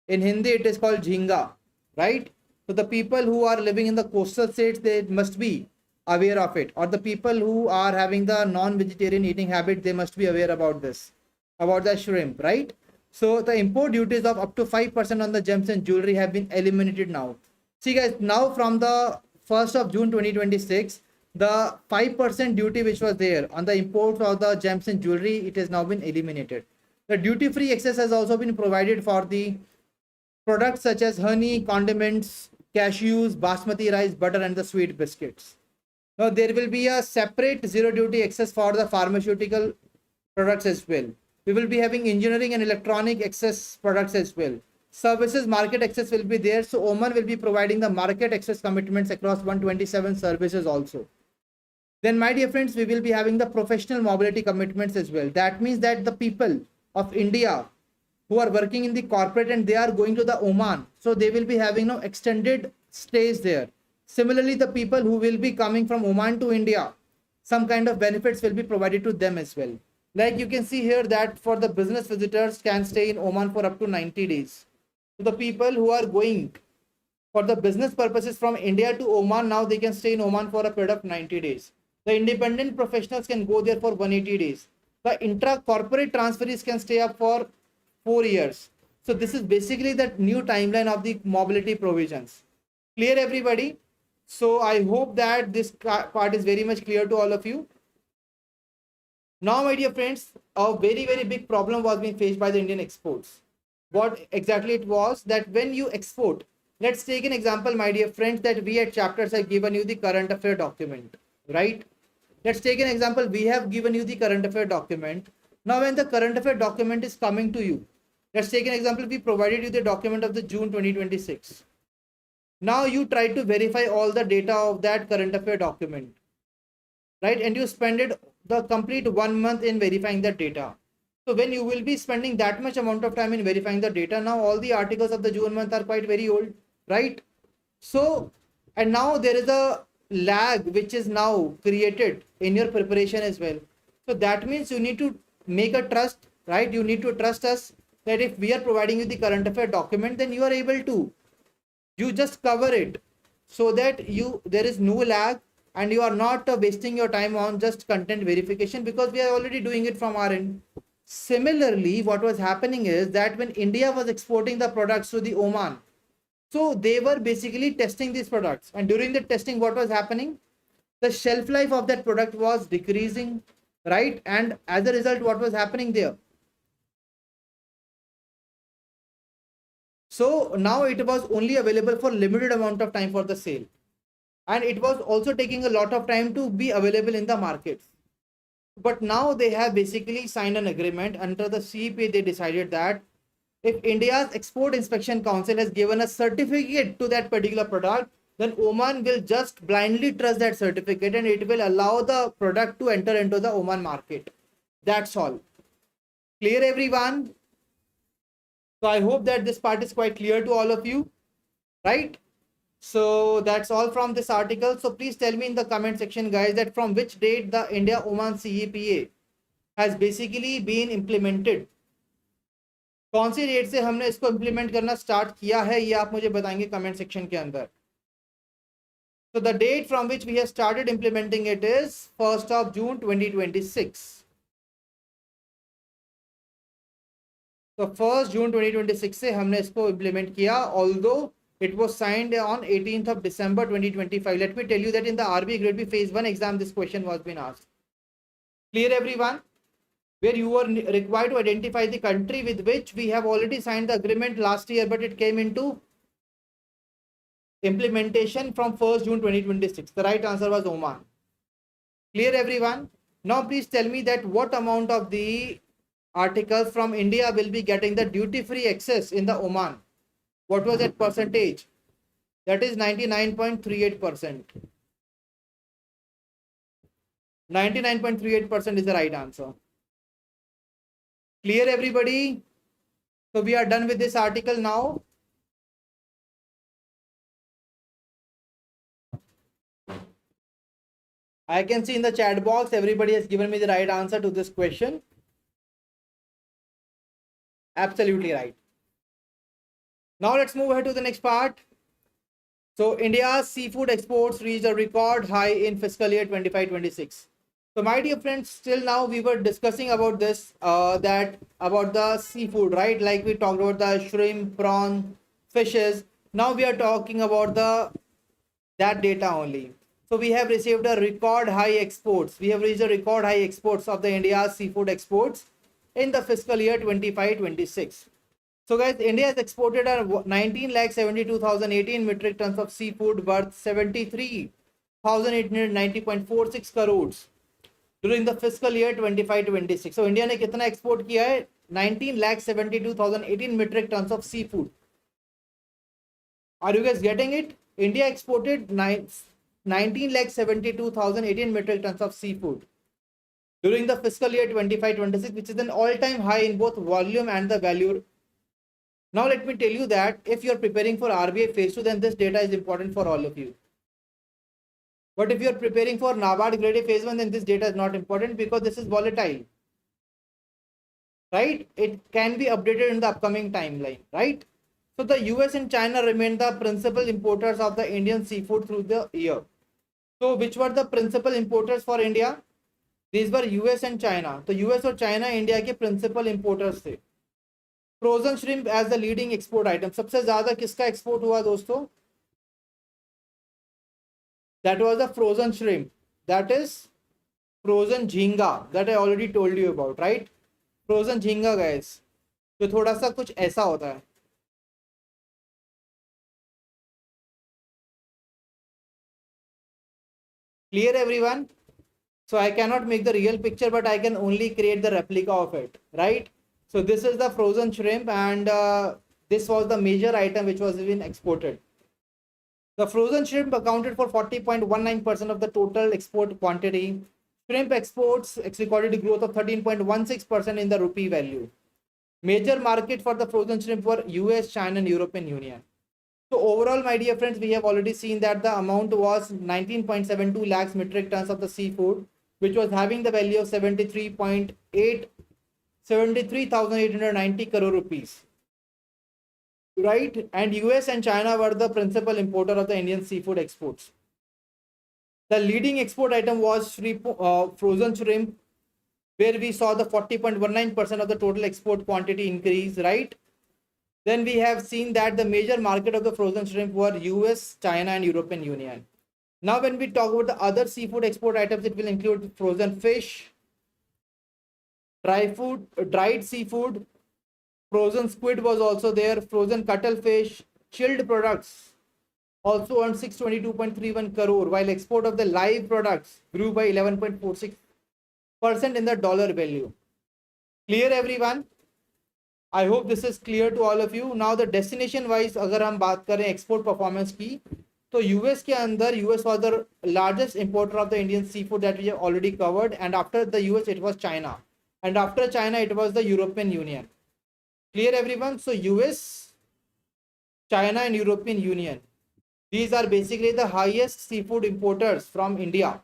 In Hindi it is called jhinga, right? So the people who are living in the coastal states, they must be aware of it, or the people who are having the non-vegetarian eating habit, they must be aware about this, about the shrimp, right? So the import duties of up to 5% on the gems and jewelry have been eliminated now. See guys, now from the 1st of June 2026, the 5% duty which was there on the import of the gems and jewelry, it has now been eliminated. The duty-free access has also been provided for the products such as honey, condiments, cashews, basmati rice, butter, and the sweet biscuits. Now there will be a separate zero duty access for the pharmaceutical products as well. We will be having engineering and electronic access products as well. Services market access will be there. So Oman will be providing the market access commitments across 127 services also. Then my dear friends, we will be having the professional mobility commitments as well. That means that the people of India who are working in the corporate and they are going to the Oman, so they will be having no extended stays there. Similarly, the people who will be coming from Oman to India, some kind of benefits will be provided to them as well. Like you can see here that for the business visitors can stay in Oman for up to 90 days. So the people who are going for the business purposes from India to Oman, now they can stay in Oman for a period of 90 days. The independent professionals can go there for 180 days. The intra-corporate transferees can stay up for 4 years. So this is basically the new timeline of the mobility provisions. Clear everybody? So I hope that this part is very much clear to all of you. Now my dear friends, a very big problem was being faced by the Indian exports. What exactly it was that when you export, let's take an example my dear friends, that we at chapters have given you the current affair document, right? Let's take an example, we have given you the current affair document. Now when the current affair document is coming to you, let's take an example, we provided you the document of the June 2026. Now you try to verify all the data of that current affair document, right? And you spend the complete 1 month in verifying the data. So when you will be spending that much amount of time in verifying the data, now all the articles of the June month are quite very old, right? So, and now there is a lag which is now created in your preparation as well. So that means you need to make a trust, right? You need to trust us that if we are providing you the current affair document, then you are able to, you just cover it so that there is no lag and you are not wasting your time on just content verification, because we are already doing it from our end. Similarly, what was happening is that when India was exporting the products to the Oman, so they were basically testing these products, and during the testing, what was happening? The shelf life of that product was decreasing, right? And as a result, what was happening there? So now it was only available for limited amount of time for the sale, and it was also taking a lot of time to be available in the markets. But now they have basically signed an agreement under the CEPA. They decided that if India's Export Inspection Council has given a certificate to that particular product, then Oman will just blindly trust that certificate, and it will allow the product to enter into the Oman market. That's all. Clear, everyone? So I hope that this part is quite clear to all of you, right? So that's all from this article. So please tell me in the comment section, guys, that from which date the India-Oman CEPA has basically been implemented. कौन सी date से हमने इसको implement करना start किया है, ये आप मुझे बताएंगे कमेंट सेक्शन के अंदर. So the date from which we have started implementing it is 1st of June 2026. तो 1st June 2026 से हमने इसको इम्प्लीमेंट किया, although it was signed on 18th of December 2025. Let me tell you that in the RBI Grade B phase 1 exam, this question was been asked. Clear, everyone? Where you were required to identify the country with which we have already signed the agreement last year, but it came into implementation from 1st June 2026. The right answer was Oman. Clear, everyone? Now please tell me that what amount of the articles from India will be getting the duty-free access in the Oman. What was that percentage? That is 99.38%. 99.38% is the right answer. Clear, everybody? So we are done with this article now. I can see in the chat box, everybody has given me the right answer to this question. Absolutely right. Now let's move ahead to the next part. So India's seafood exports reached a record high in fiscal year 25-26. So my dear friends, till now we were discussing about this, about the seafood, right? Like we talked about the shrimp, prawn, fishes. Now we are talking about that data only. So we have received a record high exports. We have reached a record high exports of the India's seafood exports in the fiscal year 25-26. So guys, India has exported a 19,72,018 metric tons of seafood worth 73,890.46 crores during the fiscal year 25-26. So India ने कितना export किया है? 19,72,018 metric tons of seafood. Are you guys getting it? India exported 19,72,018 metric tons of seafood during the fiscal year 25-26, which is an all-time high in both volume and the value. Now let me tell you that if you are preparing for RBI phase 2, then this data is important for all of you. But if you are preparing for NABARD Grade A phase 1, then this data is not important because this is volatile, right? It can be updated in the upcoming timeline, right? So the US and China remain the principal importers of the Indian seafood through the year. So which were the principal importers for India? These were US and China. So US और China India के principal importers थे. Frozen shrimp as the leading export item. सबसे ज़्यादा किसका export हुआ दोस्तों? That was the frozen shrimp. That is frozen झींगा that I already told you about, right? Frozen झींगा guys. जो थोड़ा सा कुछ ऐसा होता है. Clear, everyone? So I cannot make the real picture, but I can only create the replica of it, right? So this is the frozen shrimp, and this was the major item which was being exported. The frozen shrimp accounted for 40.19% of the total export quantity. Shrimp exports recorded a growth of 13.16% in the rupee value. Major market for the frozen shrimp were US, China, and European Union. So overall, my dear friends, we have already seen that the amount was 19.72 lakhs metric tons of the seafood, which was having the value of 73,890 crore rupees. Right? And US and China were the principal importer of the Indian seafood exports. The leading export item was frozen shrimp, where we saw the 40.19% of the total export quantity increase, right? Then we have seen that the major market of the frozen shrimp were US, China, and European Union. Now, when we talk about the other seafood export items, it will include frozen fish, dried seafood, frozen squid was also there, frozen cuttlefish, chilled products also earned 622.31 crore, while export of the live products grew by 11.46% in the dollar value. Clear everyone? I hope this is clear to all of you. Now the destination wise अगर हम बात करें export performance की, तो US के अंदर US was the largest importer of the Indian seafood that we have already covered, and after the US it was China, and after China it was the European Union. Clear everyone? So US, China and European Union, these are basically the highest seafood importers from India.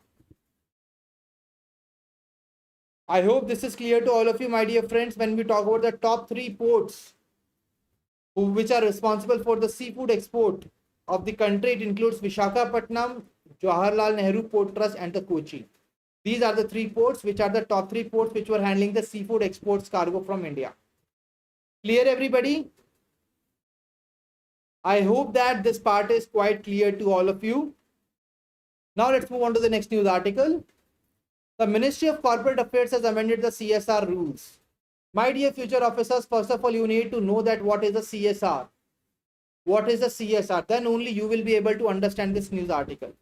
I hope this is clear to all of you, my dear friends. When we talk about the top 3 ports which are responsible for the seafood export of the country, it includes Visakhapatnam, Jawaharlal Nehru Port Trust, and the Kochi. These are the 3 ports which are the top 3 ports which were handling the seafood exports cargo from India. Clear everybody? I hope that this part is quite clear to all of you. Now let's move on to the next news article. The Ministry of Corporate Affairs has amended the CSR rules. My dear future officers, first of all, you need to know that what is the CSR. What is the CSR? Then only you will be able to understand this news article.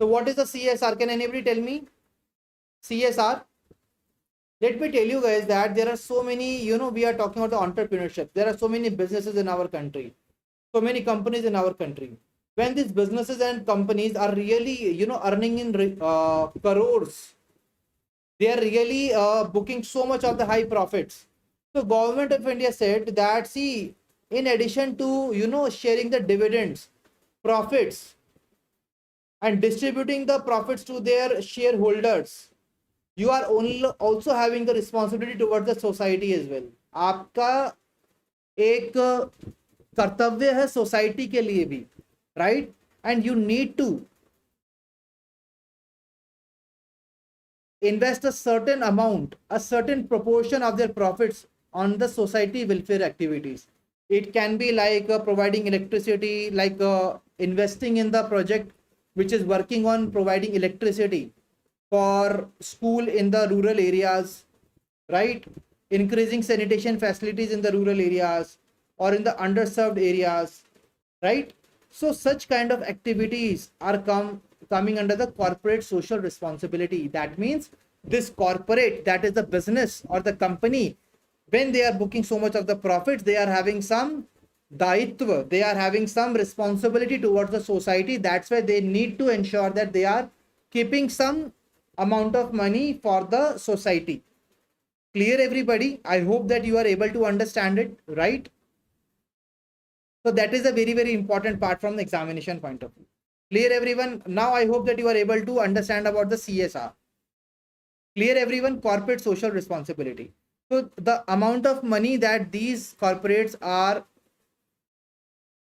So what is the CSR? Can anybody tell me? CSR? Let me tell you guys that there are so many, we are talking about the entrepreneurship. There are so many businesses in our country. So many companies in our country. When these businesses and companies are really, earning in crores, they are really booking so much of the high profits. So government of India said that, see, in addition to, sharing the dividends, profits, and distributing the profits to their shareholders, you are also having the responsibility towards the society as well. आपका एक कर्तव्य है society के लिए भी, right? And you need to invest a certain amount, a certain proportion of their profits on the society welfare activities. It can be like providing electricity, like investing in the project which is working on providing electricity for school in the rural areas, right? Increasing sanitation facilities in the rural areas or in the underserved areas, right? So such kind of activities are coming under the corporate social responsibility. That means this corporate, that is the business or the company, when they are booking so much of the profits, they are having some daitva, they are having some responsibility towards the society. That's why they need to ensure that they are keeping some amount of money for the society. Clear everybody? I hope that you are able to understand it, right? So that is a very, very important part from the examination point of view. Clear everyone? Now I hope that you are able to understand about the CSR. Clear everyone? Corporate social responsibility. So the amount of money that these corporates are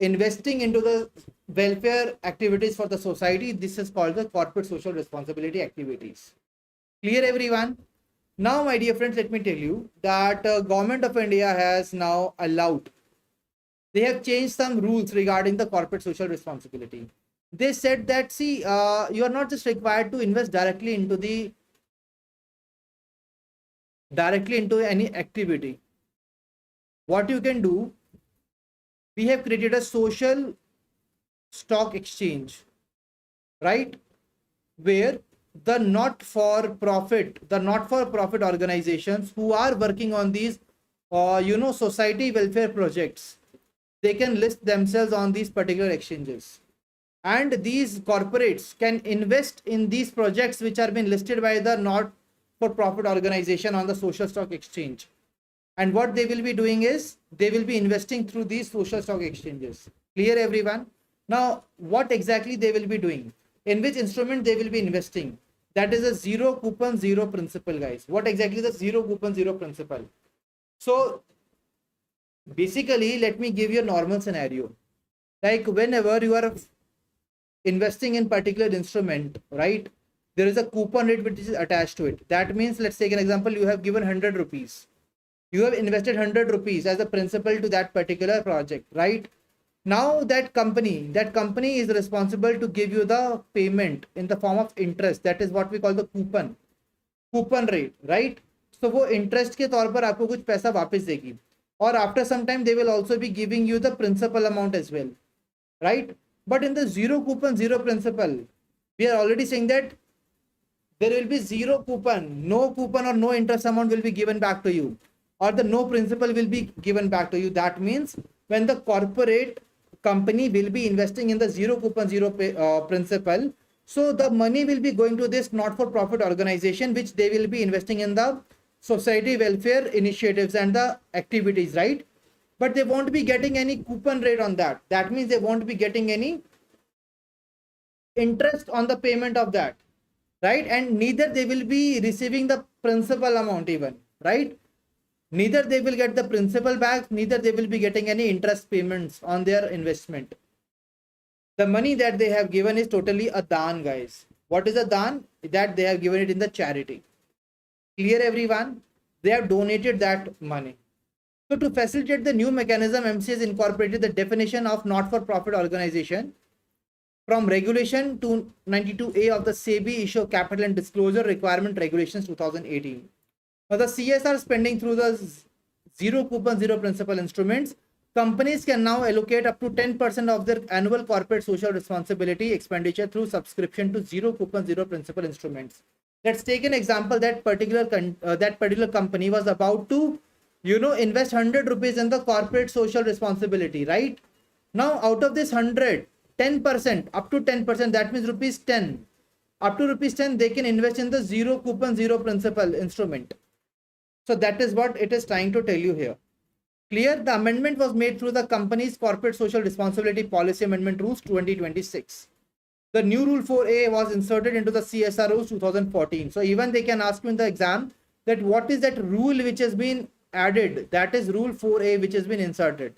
investing into the welfare activities for the society, this is called the corporate social responsibility activities. Clear everyone? Now my dear friends, let me tell you that government of India has now allowed, they have changed some rules regarding the corporate social responsibility. They said that, see, you are not just required to invest directly into any activity. What you can do, we have created a social stock exchange, right? Where the not-for-profit organizations who are working on these, society welfare projects, they can list themselves on these particular exchanges. And these corporates can invest in these projects which are being listed by the not-for-profit organization on the social stock exchange. And what they will be doing is, they will be investing through these social stock exchanges. Clear everyone? Now, what exactly they will be doing? In which instrument they will be investing? That is a zero coupon, zero principal, guys. What exactly is the zero coupon, zero principal? So, basically, let me give you a normal scenario. Like whenever you are investing in particular instrument, right, there is a coupon rate which is attached to it. That means, let's take an example, you have given 100 rupees. You have invested 100 rupees as a principal to that particular project, right? Now that company is responsible to give you the payment in the form of interest. That is what we call the coupon rate, right? So वो interest के तौर पर आपको कुछ पैसा वापस देगी. Or after some time they will also be giving you the principal amount as well, right? But in the zero coupon, zero principal, we are already saying that there will be zero coupon, no coupon or no interest amount will be given back to you, or the no principal will be given back to you. That means when the corporate company will be investing in the zero coupon, zero principal, so the money will be going to this not-for-profit organization, which they will be investing in the society welfare initiatives and the activities, right? But they won't be getting any coupon rate on that. That means they won't be getting any interest on the payment of that, right? And neither they will be receiving the principal amount even, right? Neither they will get the principal back, neither they will be getting any interest payments on their investment. The money that they have given is totally a daan, guys. What is a daan? That they have given it in the charity. Clear, everyone? They have donated that money. So to facilitate the new mechanism, MC has incorporated the definition of not-for-profit organization from Regulation 292A of the SEBI Issue Capital and Disclosure Requirement Regulations 2018. Now the CSR spending through the zero coupon, zero principal instruments, companies can now allocate up to 10% of their annual corporate social responsibility expenditure through subscription to zero coupon, zero principal instruments. Let's take an example. That particular company was about to, invest 100 rupees in the corporate social responsibility, right? Now out of this 100, 10%, up to 10%, that means rupees 10. Up to rupees 10, they can invest in the zero coupon, zero principal instrument. So that is what it is trying to tell you here. Clear? The amendment was made through the company's Corporate Social Responsibility Policy Amendment Rules 2026. The new Rule 4A was inserted into the CSR Rules 2014. So even they can ask you in the exam that what is that rule which has been added? That is Rule 4A which has been inserted.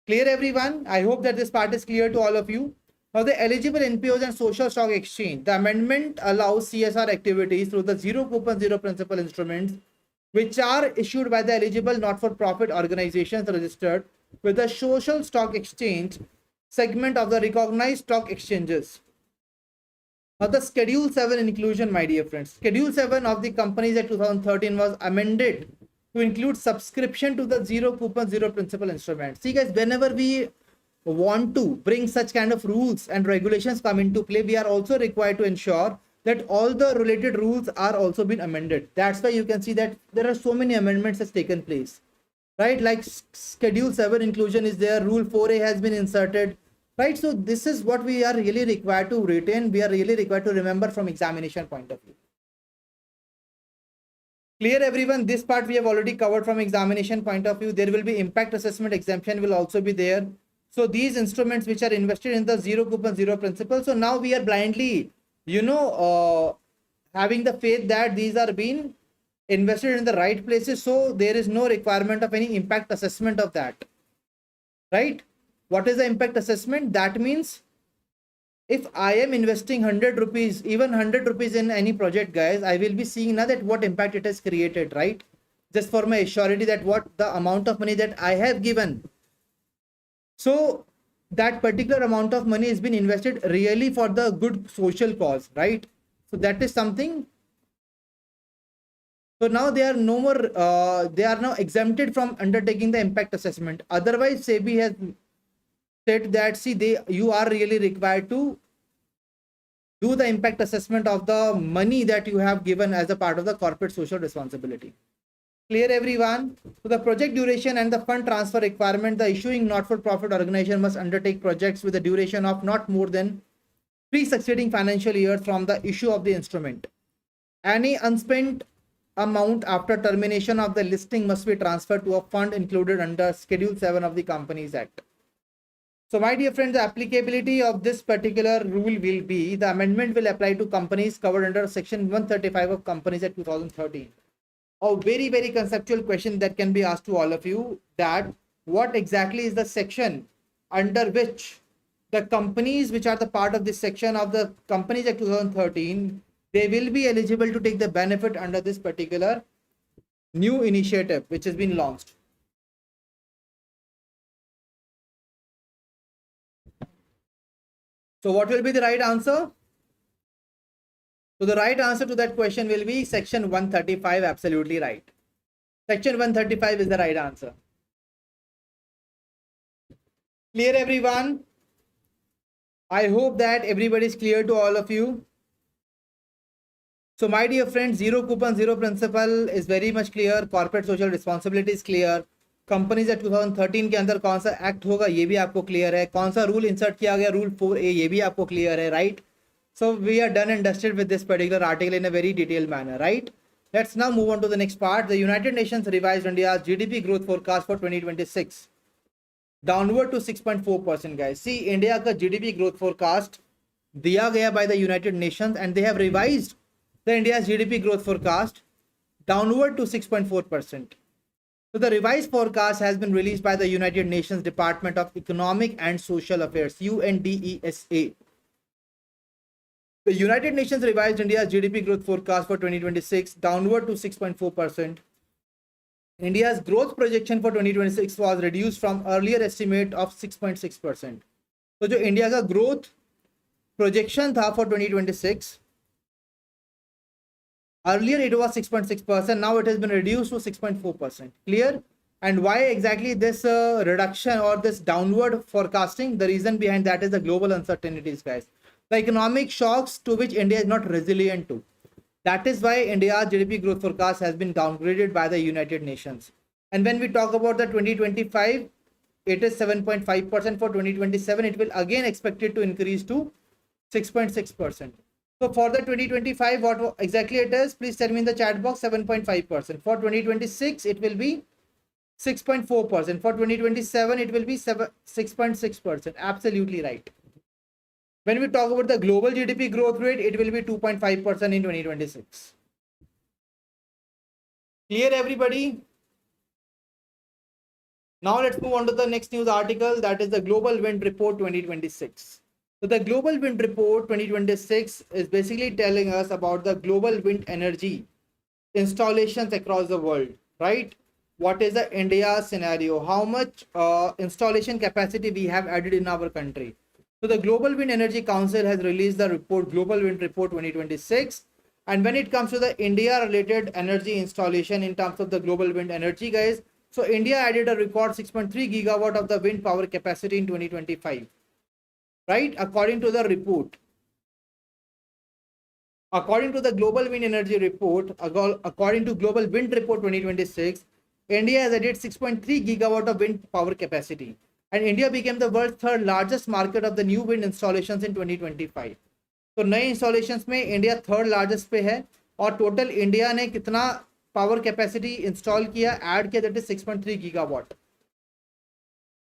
Clear, everyone? I hope that this part is clear to all of you. Now the eligible NPOs and social stock exchange. The amendment allows CSR activities through the zero coupon, zero principal instruments which are issued by the eligible not-for-profit organizations registered with the social stock exchange segment of the recognized stock exchanges. Now the Schedule 7 inclusion, my dear friends. Schedule 7 of the Companies Act 2013 was amended to include subscription to the zero coupon, zero principal instruments. See guys, whenever we want to bring such kind of rules and regulations come into play, we are also required to ensure that all the related rules are also been amended. That's why you can see that there are so many amendments has taken place, right? Like Schedule 7 inclusion is there, Rule 4A has been inserted, right? So this is what we are really required to retain. We are really required to remember from examination point of view. Clear, everyone? This part we have already covered from examination point of view. There will be impact assessment exemption will also be there. So these instruments which are invested in the zero coupon, zero principal. So now we are blindly, having the faith that these are being invested in the right places. So there is no requirement of any impact assessment of that, right? What is the impact assessment? That means if I am investing 100 rupees, even 100 rupees in any project, guys, I will be seeing now that what impact it has created, right? Just for my surety that what the amount of money that I have given. So that particular amount of money has been invested really for the good social cause, right? So that is something. So now they are no more, they are now exempted from undertaking the impact assessment. Otherwise, SEBI has said that, see, you are really required to do the impact assessment of the money that you have given as a part of the corporate social responsibility. Clear, everyone? So the project duration and the fund transfer requirement, the issuing not-for-profit organization must undertake projects with a duration of not more than 3 succeeding financial years from the issue of the instrument. Any unspent amount after termination of the listing must be transferred to a fund included under Schedule 7 of the Companies Act. So my dear friends, the applicability of this particular rule will be, the amendment will apply to companies covered under Section 135 of Companies Act 2013. A very, very conceptual question that can be asked to all of you, that what exactly is the section under which the companies which are the part of this section of the Companies Act 2013, they will be eligible to take the benefit under this particular new initiative which has been launched. So what will be the right answer? So the right answer to that question will be section 135, absolutely right. Section 135 is the right answer. Clear everyone? I hope that everybody is clear to all of you. So my dear friends, zero coupon, zero principal is very much clear. Corporate social responsibility is clear. Companies act 2013 के अंदर कौन सा act होगा ये भी आपको clear है. कौन सा रूल इंसर्ट किया गया, रूल 4A, ये भी आपको क्लियर है, right. So we are done and dusted with this particular article in a very detailed manner, right? Let's now move on to the next part. The United Nations revised India's GDP growth forecast for 2026 downward to 6.4%, guys. See, India का GDP growth forecast दिया गया by the United Nations and they have revised the India's GDP growth forecast downward to 6.4%. So the revised forecast has been released by the United Nations Department of Economic and Social Affairs, UNDESA. The United Nations revised India's GDP growth forecast for 2026 downward to 6.4%. India's growth projection for 2026 was reduced from earlier estimate of 6.6%. तो जो India का growth projection था for 2026, earlier it was 6.6%, now it has been reduced to 6.4%. Clear? And why exactly this reduction or this downward forecasting? The reason behind that is the global uncertainties, guys. The economic shocks to which India is not resilient to. That is why India's GDP growth forecast has been downgraded by the United Nations. And when we talk about the 2025, it is 7.5%. For 2027, it will again expected to increase to 6.6%. So for the 2025, what exactly it is, please tell me in the chat box. 7.5%. For 2026, it will be 6.4%. For 2027, it will be 6.6%. Absolutely right. When we talk about the global GDP growth rate, it will be 2.5% in 2026. Clear, everybody? Now let's move on to the next news article, that is the Global Wind Report 2026. So the Global Wind Report 2026 is basically telling us about the global wind energy installations across the world, right? What is the India scenario? How much installation capacity we have added in our country? So the Global Wind Energy Council has released the report, Global Wind Report 2026. And when it comes to the India related energy installation in terms of the global wind energy, guys, so India added a record 6.3 gigawatt of the wind power capacity in 2025, right? According to the report. According to the Global Wind Energy Report, according to Global Wind Report 2026, India has added 6.3 gigawatt of wind power capacity. And India became the world's third largest market of the new wind installations in 2025. तो नए installations में India third largest पे है और total India ने कितना power capacity install किया, add किया, that is 6.3 gigawatt.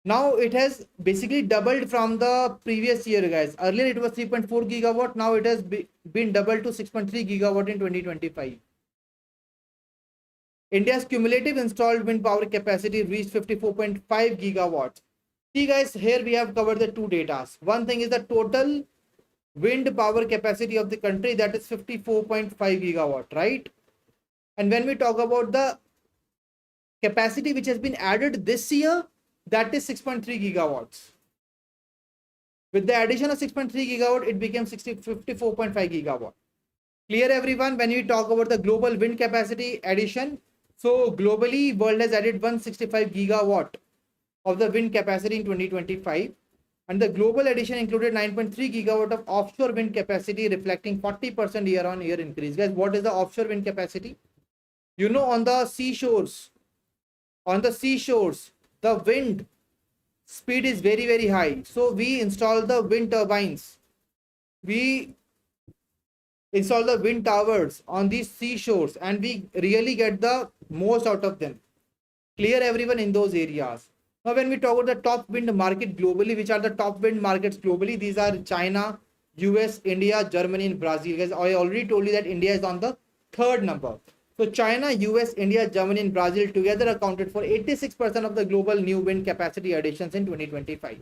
Now it has basically doubled from the previous year, guys. Earlier it was 3.4 gigawatt. Now it has been doubled to 6.3 gigawatt in 2025. India's cumulative installed wind power capacity reached 54.5 gigawatts. See, guys, here we have covered the two data. One thing is the total wind power capacity of the country, that is 54.5 gigawatt, right? And when we talk about the capacity which has been added this year, that is 6.3 gigawatts. With the addition of 6.3 gigawatt, it became 54.5 gigawatt. Clear, everyone? When we talk about the global wind capacity addition, so globally, world has added 165 gigawatt of the wind capacity in 2025. And the global addition included 9.3 gigawatt of offshore wind capacity, reflecting 40% year-on-year increase. Guys, what is the offshore wind capacity? You know, on the seashores, the wind speed is very, very high. So we install the wind turbines. We install the wind towers on these seashores and we really get the most out of them. Clear, everyone, in those areas. Now, when we talk about the top wind market globally, which are the top wind markets globally? These are China, US, India, Germany, and Brazil. Guys, I already told you that India is on the third number. So China, US, India, Germany, and Brazil together accounted for 86% of the global new wind capacity additions in 2025.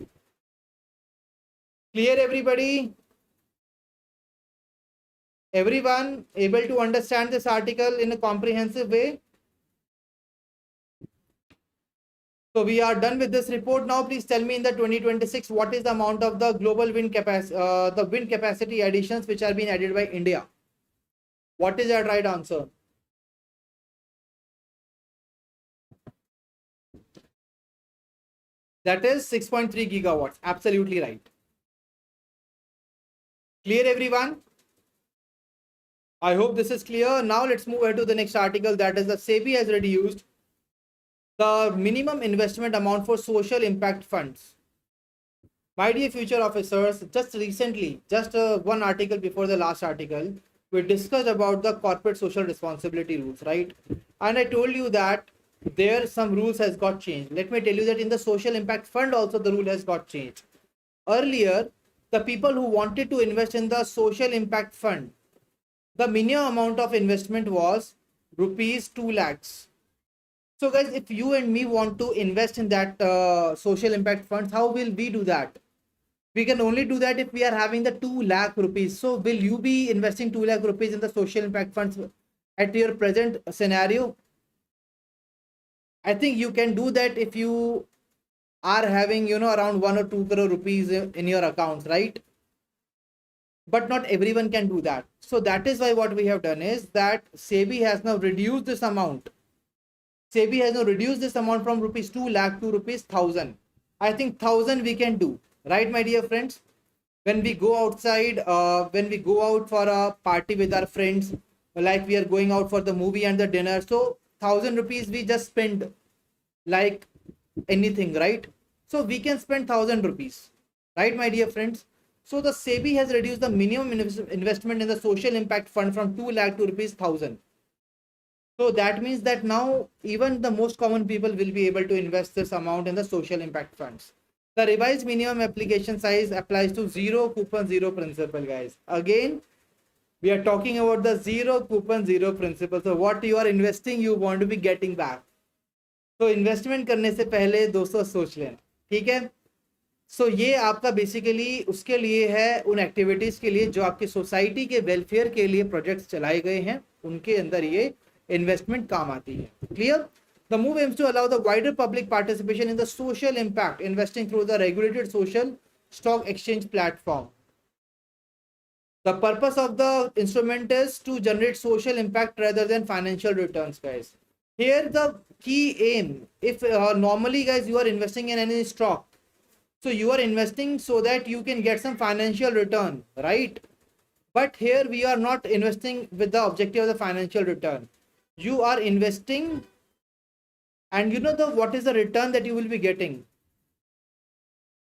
Clear, everybody? Everyone able to understand this article in a comprehensive way? So we are done with this report. Now please tell me in the 2026 what is the amount of the global wind capacity, the wind capacity additions which are being added by India. What is that right answer? That is 6.3 gigawatts. Absolutely right. Clear, everyone? I hope this is clear. Now let's move ahead to the next article. That is the SEBI has reduced the minimum investment amount for social impact funds. My dear future officers, just recently, just one article before the last article, we discussed about the corporate social responsibility rules, right? And I told you that there some rules has got changed. Let me tell you that in the social impact fund also the rule has got changed. Earlier, the people who wanted to invest in the social impact fund, the minimum amount of investment was rupees 2 lakhs. So guys, if you and me want to invest in that social impact funds, how will we do that? We can only do that if we are having the 2 lakh rupees. So will you be investing 2 lakh rupees in the social impact funds at your present scenario? I think you can do that if you are having, around 1 or 2 crore rupees in your accounts, right? But not everyone can do that. So that is why what we have done is that SEBI has now reduced this amount. SEBI has now reduced this amount from rupees 2 lakh to rupees 1000. I think 1000 we can do, right, my dear friends? When we go outside, when we go out for a party with our friends, like we are going out for the movie and the dinner, so 1000 rupees we just spend like anything, right? So we can spend 1000 rupees, right, my dear friends? So the SEBI has reduced the minimum investment in the social impact fund from 2 lakh to rupees 1000. So that means that now even the most common people will be able to invest this amount in the social impact funds. The revised minimum application size applies to zero coupon, zero principal, guys. Again, we are talking about the zero coupon, zero principal. So what you are investing, you want to be getting back. तो investment करने से पहले दोस्तों सोच लें, ठीक है? सो ये आपका बेसिकली उसके लिए है, उन एक्टिविटीज के लिए जो आपकी सोसाइटी के वेलफेयर के लिए प्रोजेक्ट्स चलाए गए हैं, उनके अंदर ये इन्वेस्टमेंट काम आती है. Clear? The move aims to allow the wider public participation in the social impact investing through the regulated social stock exchange platform. The purpose of the instrument is to generate social impact rather than financial returns, guys. Here the key aim, if normally guys you are investing in any stock, so you are investing so that you can get some financial return, right? But here we are not investing with the objective of the financial return. You are investing, and you know what is the return that you will be getting?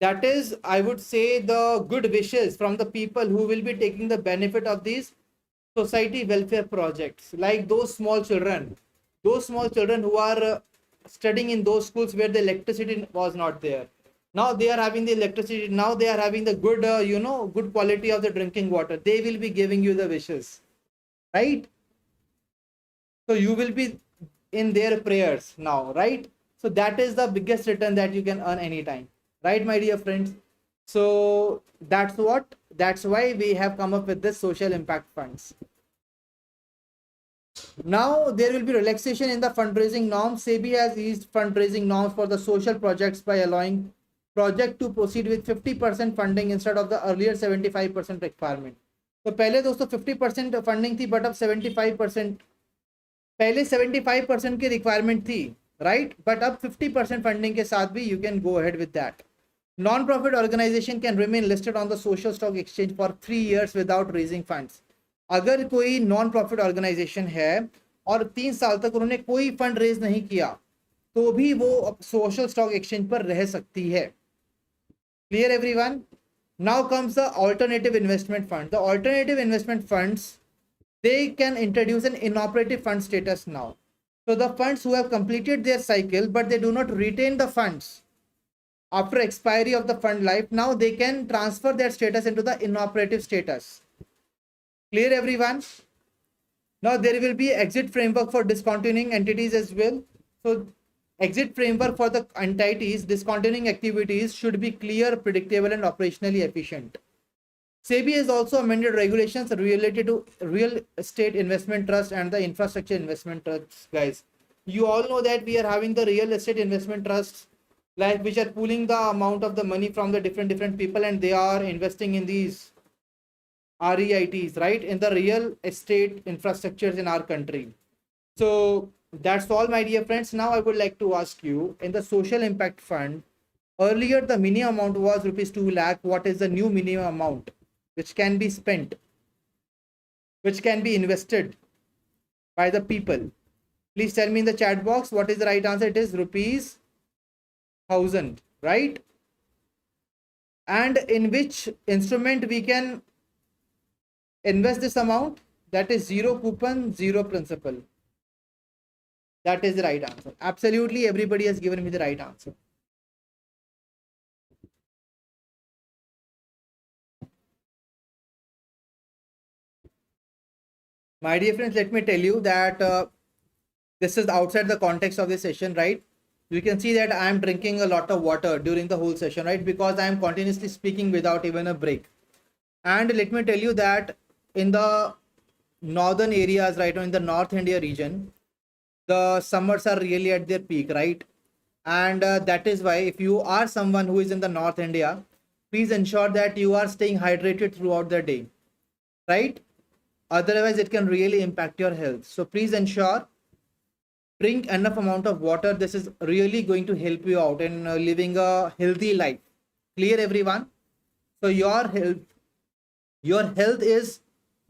That is, I would say, the good wishes from the people who will be taking the benefit of these society welfare projects, like those small children who are studying in those schools where the electricity was not there. Now they are having the electricity. Now they are having the good, good quality of the drinking water. They will be giving you the wishes, right? So you will be in their prayers now, right? So that is the biggest return that you can earn anytime, right, my dear friends? So that's why we have come up with this social impact funds. Now there will be relaxation in the fundraising norms. SEBI has eased fundraising norms for the social projects by allowing project to proceed with 50% funding instead of the earlier 75% requirement. तो पहले दोस्तों 50% funding थी, but अब 75%, पहले 75% की requirement थी, right? But अब 50% funding के साथ भी you can go ahead with that. Non profit organisation can remain listed on the social stock exchange for 3 years without raising funds. अगर कोई नॉन प्रॉफिट ऑर्गेनाइजेशन है और 3 साल तक उन्होंने कोई फंड रेज नहीं किया, तो भी वो सोशल स्टॉक एक्सचेंज पर रह सकती है. Clear, everyone? Now comes the alternative investment fund. The alternative investment funds, they can introduce an inoperative fund status now. So the funds who have completed their cycle but they do not retain the funds after expiry of the fund life, now they can transfer their status into the inoperative status. Clear, everyone? Now there will be exit framework for discontinuing entities as well. So Exit framework for the entities discontinuing activities should be clear, predictable, and operationally efficient. SEBI has also amended regulations related to real estate investment trust and the infrastructure investment trusts, guys. You all know that we are having the real estate investment trusts, like which are pooling the amount of the money from the different people, and they are investing in these REITs, right, in the real estate infrastructures in our country. So that's all, my dear friends. Now I would like to ask you, in the social impact fund, earlier the minimum amount was rupees 2 lakh. What is the new minimum amount which can be spent, which can be invested by the people? Please tell me in the chat box what is the right answer. It is rupees 1000, right? And in which instrument we can invest this amount? That is zero coupon, zero principal. That is the right answer. Absolutely everybody has given me the right answer. My dear friends, let me tell you that this is outside the context of this session, right? You can see that I am drinking a lot of water during the whole session, right? Because I am continuously speaking without even a break. And let me tell you that in the northern areas, right, or in the North India region, the summers are really at their peak, right? And that is why if you are someone who is in the North India, please ensure that you are staying hydrated throughout the day, right? Otherwise it can really impact your health. So please ensure drink enough amount of water. This is really going to help you out in living a healthy life. Clear, everyone? So your health is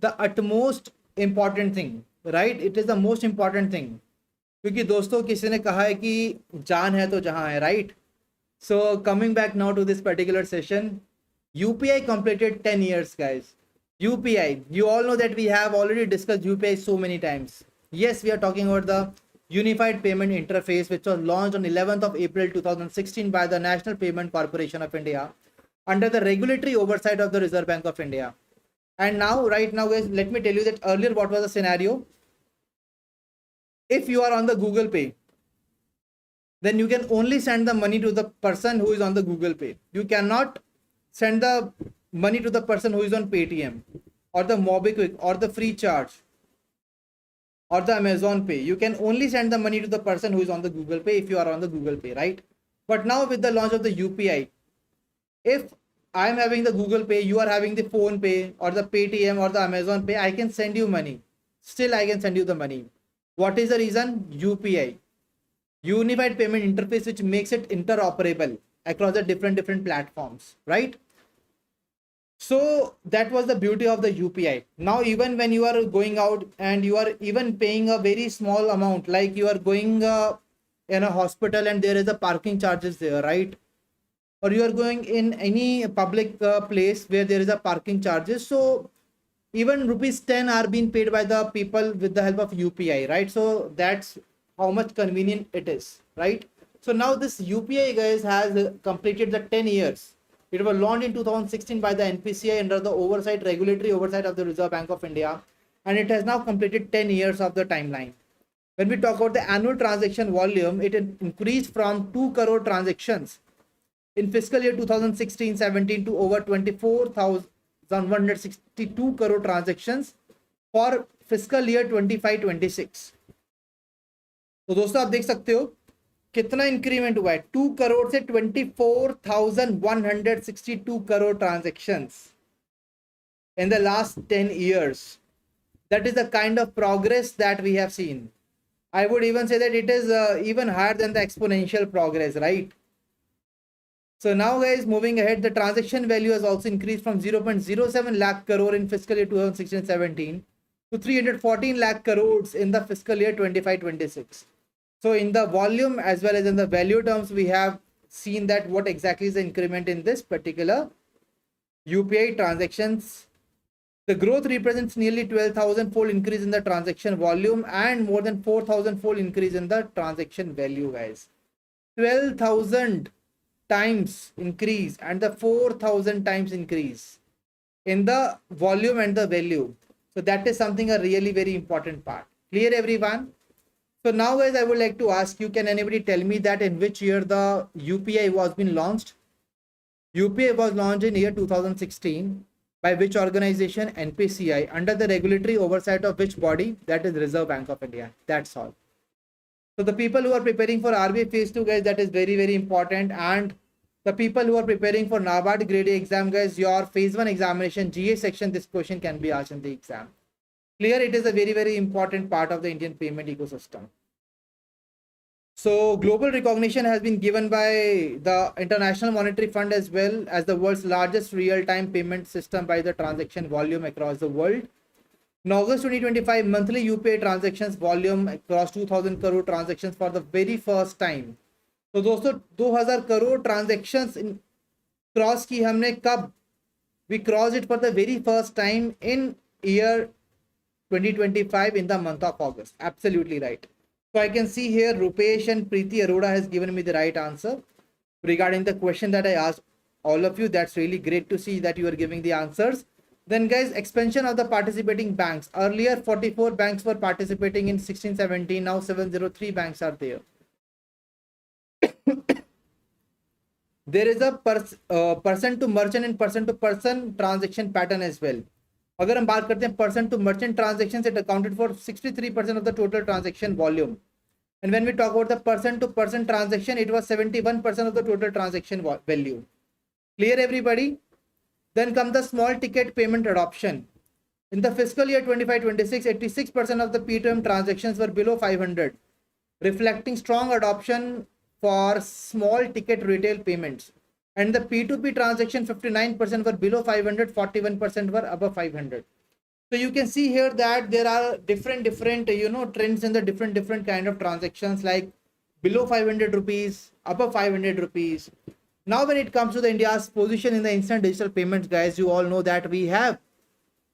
the utmost important thing, right? It is the most important thing. क्योंकि दोस्तों किसी ने कहा है कि जान है तो जहां है, right? So coming back now to this particular session, UPI completed 10 years, guys. UPI, you all know that we have already discussed UPI so many times. Yes, we are talking about the Unified Payment Interface, which was launched on 11th of April 2016 by the National Payment Corporation of India under the regulatory oversight of the Reserve Bank of India. And now, right now, guys, let me tell you that earlier what was the scenario. If you are on the Google Pay, then you can only send the money to the person who is on the Google Pay. You cannot send the money to the person who is on Paytm or the MobiKwik or the Free Charge or the Amazon Pay. You can only send the money to the person who is on the Google Pay if you are on the Google Pay, right? But now with the launch of the UPI, if I am having the Google Pay, you are having the Phone Pay or the Paytm or the Amazon Pay, I can send you money. Still, I can send you the money. What is the reason? UPI, Unified Payment Interface, which makes it interoperable across the different platforms, right? So that was the beauty of the UPI. Now, even when you are going out and you are even paying a very small amount, like you are going in a hospital and there is a parking charges there, right? Or you are going in any public place where there is a parking charges. So even rupees 10 are being paid by the people with the help of UPI, right? So that's how much convenient it is, right? So now this UPI, guys, has completed the 10 years. It was launched in 2016 by the NPCI under the regulatory oversight of the Reserve Bank of India, and it has now completed 10 years of the timeline. When we talk about the annual transaction volume, it increased from 2 crore transactions in fiscal year 2016-17 to over 24,162 crore transactions for fiscal year 25-26. तो दोस्तों आप देख सकते हो कितना increment हुआ है, 2 करोड़ से 24,162 crore transactions in the last 10 years. That is the kind of progress that we have seen. I would even say that it is even higher than the exponential progress, right? So now, guys, moving ahead, the transaction value has also increased from 0.07 lakh crore in fiscal year 2016-17 to 314 lakh crores in the fiscal year 25-26. So in the volume as well as in the value terms, we have seen that what exactly is the increment in this particular UPI transactions. The growth represents nearly 12,000-fold increase in the transaction volume and more than 4,000-fold increase in the transaction value, guys. 12,000 times increase and the 4,000 times increase in the volume and the value. So that is something a really very important part. Clear, everyone? So now guys, I would like to ask you, can anybody tell me that in which year the UPI was been launched? UPI was launched in year 2016 by which organization? NPCI, under the regulatory oversight of which body? That is Reserve Bank of India. That's all. So the people who are preparing for RBI phase 2 guys, that is very, very important. And the people who are preparing for NABARD Grade A exam guys, your phase 1 examination GA section, this question can be asked in the exam. Clear? It is a very, very important part of the Indian payment ecosystem. So global recognition has been given by the International Monetary Fund as well as the world's largest real-time payment system by the transaction volume across the world. In August 2025, monthly UPI transactions volume across 2000 crore transactions for the very first time. तो दोस्तों 2000 crore transactions cross की हमने कब? We crossed it for the very first time in year 2025 in the month of August. Absolutely right. So I can see here Rupesh and Preeti Arora has given me the right answer regarding the question that I asked all of you. That's really great to see that you are giving the answers. Then guys, expansion of the participating banks. Earlier 44 banks were participating in 16-17. Now 703 banks are there. There is a person to merchant and person to person transaction pattern as well. अगर हम बात करते हैं person to merchant transactions, it accounted for 63% of the total transaction volume. And when we talk about the person to person transaction, it was 71% of the total transaction value. Clear everybody? Then come the small ticket payment adoption. In the fiscal year 25-26, 86% of the P2M transactions were below 500, reflecting strong adoption for small ticket retail payments. And the P2P transaction, 59% were below 500, 41% were above 500. So you can see here that there are different trends in the different kind of transactions, like below 500 rupees, above 500 rupees. Now when it comes to the India's position in the instant digital payments, guys, you all know that we have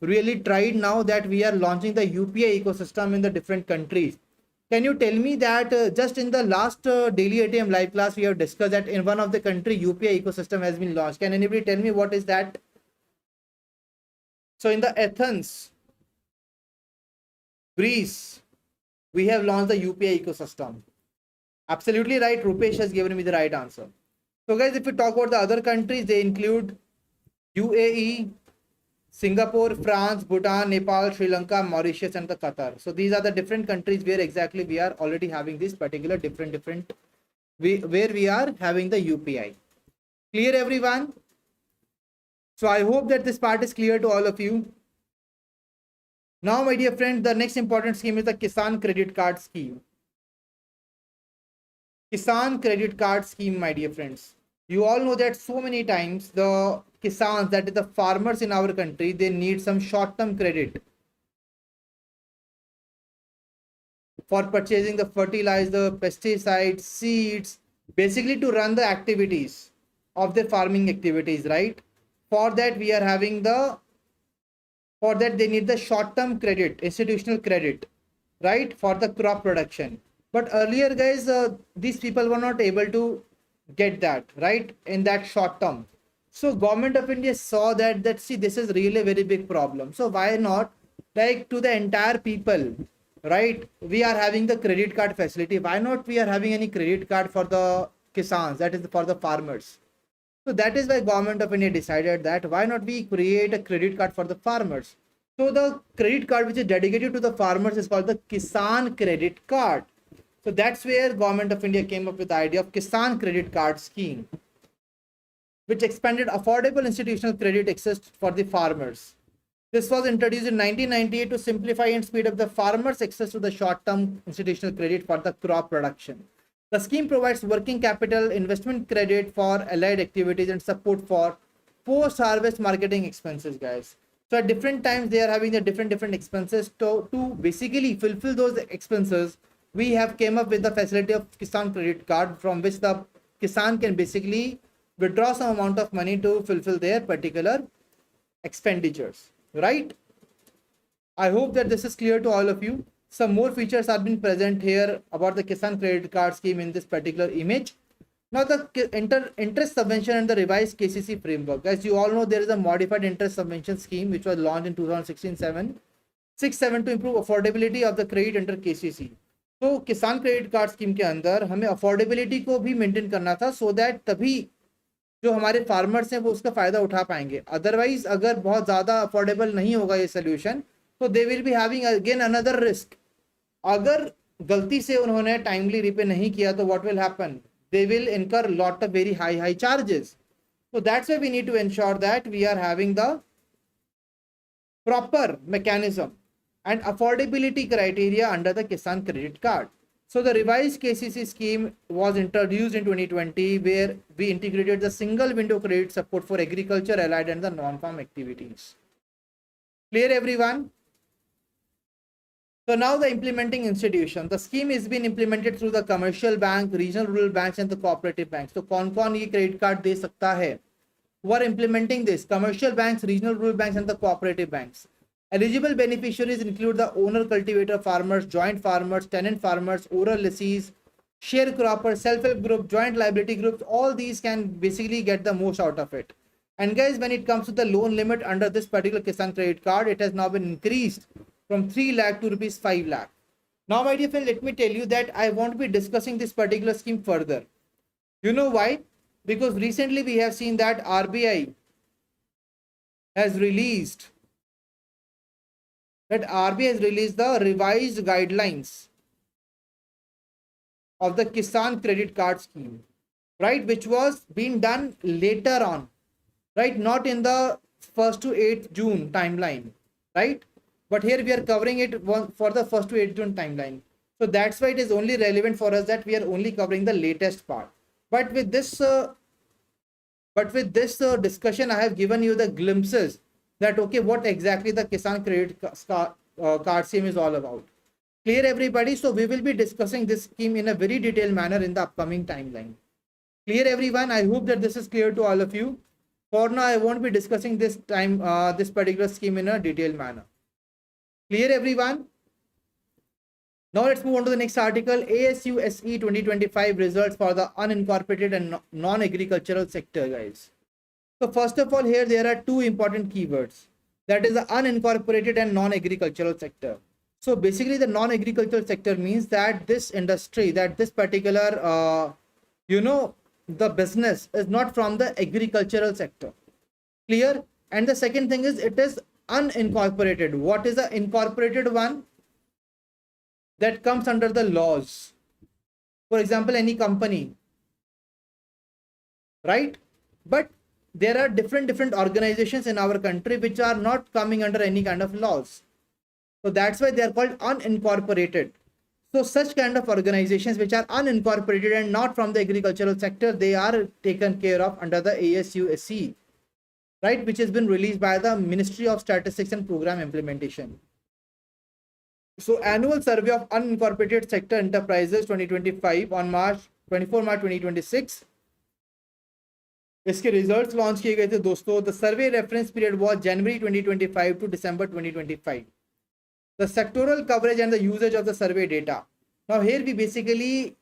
really tried now that we are launching the UPI ecosystem in the different countries. Can you tell me that just in the last daily ATM live class, we have discussed that in one of the country UPI ecosystem has been launched. Can anybody tell me what is that? So in the Athens, Greece, we have launched the UPI ecosystem. Absolutely right. Rupesh has given me the right answer. So guys, if we talk about the other countries, they include UAE, Singapore, France, Bhutan, Nepal, Sri Lanka, Mauritius, and the Qatar. So these are the different countries where exactly we are already having this particular where we are having the UPI. Clear everyone? So I hope that this part is clear to all of you. Now, my dear friend, the next important scheme is the Kisan Credit Card Scheme. Kisan Credit Card Scheme, my dear friends. You all know that so many times the Kisans, that is the farmers in our country, they need some short-term credit for purchasing the fertilizer, pesticides, seeds, basically to run the activities of their farming activities, right? For that we are having for that they need the short-term credit, institutional credit, right? For the crop production. But earlier guys, these people were not able to get that, right? In that short term. So government of India saw that see, this is really a very big problem. So why not, like, to the entire people, right? We are having the credit card facility. Why not we are having any credit card for the Kisans, that is for the farmers. So that is why government of India decided that why not we create a credit card for the farmers. So the credit card which is dedicated to the farmers is called the Kisan Credit Card. So that's where government of India came up with the idea of Kisan Credit Card Scheme, which expanded affordable institutional credit access for the farmers. This was introduced in 1998 to simplify and speed up the farmers' access to the short-term institutional credit for the crop production. The scheme provides working capital, investment credit for allied activities, and support for post-harvest marketing expenses, guys. So at different times, they are having the different expenses. To basically fulfill those expenses, we have came up with the facility of Kisan Credit Card, from which the Kisan can basically withdraw some amount of money to fulfill their particular expenditures, right? I hope that this is clear to all of you. Some more features have been present here about the Kisan Credit Card Scheme in this particular image. Now the interest subvention and the revised KCC framework. As you all know, there is a modified interest subvention scheme which was launched in 2016-67 to improve affordability of the credit under KCC. तो किसान credit card scheme के अंदर हमें affordability को भी maintain करना था, so that तभी जो हमारे फार्मर्स हैं वो उसका फायदा उठा पाएंगे। अदरवाइज अगर बहुत ज्यादा अफोर्डेबल नहीं होगा ये सोल्यूशन, तो they will be having again another risk. अगर गलती से उन्होंने टाइमली रिपे नहीं किया तो what will happen, they will incur lot of very high charges. So that's why we need to ensure that we are having the proper mechanism and affordability criteria under the Kisan credit card. So the revised KCC scheme was introduced in 2020, where we integrated the single window credit support for agriculture, allied and the non-farm activities. Clear everyone? So now the implementing institution. The scheme is being implemented through the commercial bank, regional rural banks and the cooperative banks. So कौन-कौन ये credit card दे सकता है? Who are implementing this? Commercial banks, regional rural banks and the cooperative banks. Eligible beneficiaries include the owner, cultivator, farmers, joint farmers, tenant farmers, oral lessees, sharecroppers, self-help group, joint liability groups. All these can basically get the most out of it. And guys, when it comes to the loan limit under this particular Kisan credit card, it has now been increased from 3 lakh to rupees 5 lakh. Now, my dear friend, let me tell you that I won't be discussing this particular scheme further. You know why? Because recently we have seen that RBI has released the revised guidelines of the Kisan credit card scheme, right, which was being done later on, right, not in the 1st to 8th June timeline, right, but here we are covering it for the 1st to 8th June timeline. So that's why it is only relevant for us that we are only covering the latest part. But with this discussion, I have given you the glimpses that, okay, what exactly the Kisan credit card scheme is all about. Clear everybody? So we will be discussing this scheme in a very detailed manner in the upcoming timeline. Clear everyone? I hope that this is clear to all of you. For now, I won't be discussing this particular scheme in a detailed manner. Clear everyone? Now let's move on to the next article. ASU SE 2025 results for the unincorporated and non-agricultural sector, guys. So first of all, here there are two important keywords. That is the unincorporated and non-agricultural sector. So basically the non-agricultural sector means that this industry, that this particular, the business is not from the agricultural sector. Clear? And the second thing is it is unincorporated. What is the incorporated one? That comes under the laws. For example, any company, right? But there are different organizations in our country which are not coming under any kind of laws. So that's why they are called unincorporated. So such kind of organizations which are unincorporated and not from the agricultural sector, they are taken care of under the ASUSC, right? Which has been released by the Ministry of Statistics and Program Implementation. So annual survey of unincorporated sector enterprises 2025 on 24 March 2026. इसके results launch किए गए थे दोस्तों. The survey reference period was January 2025 to December 2025. The sectoral coverage and the usage of the survey data. Now here we basically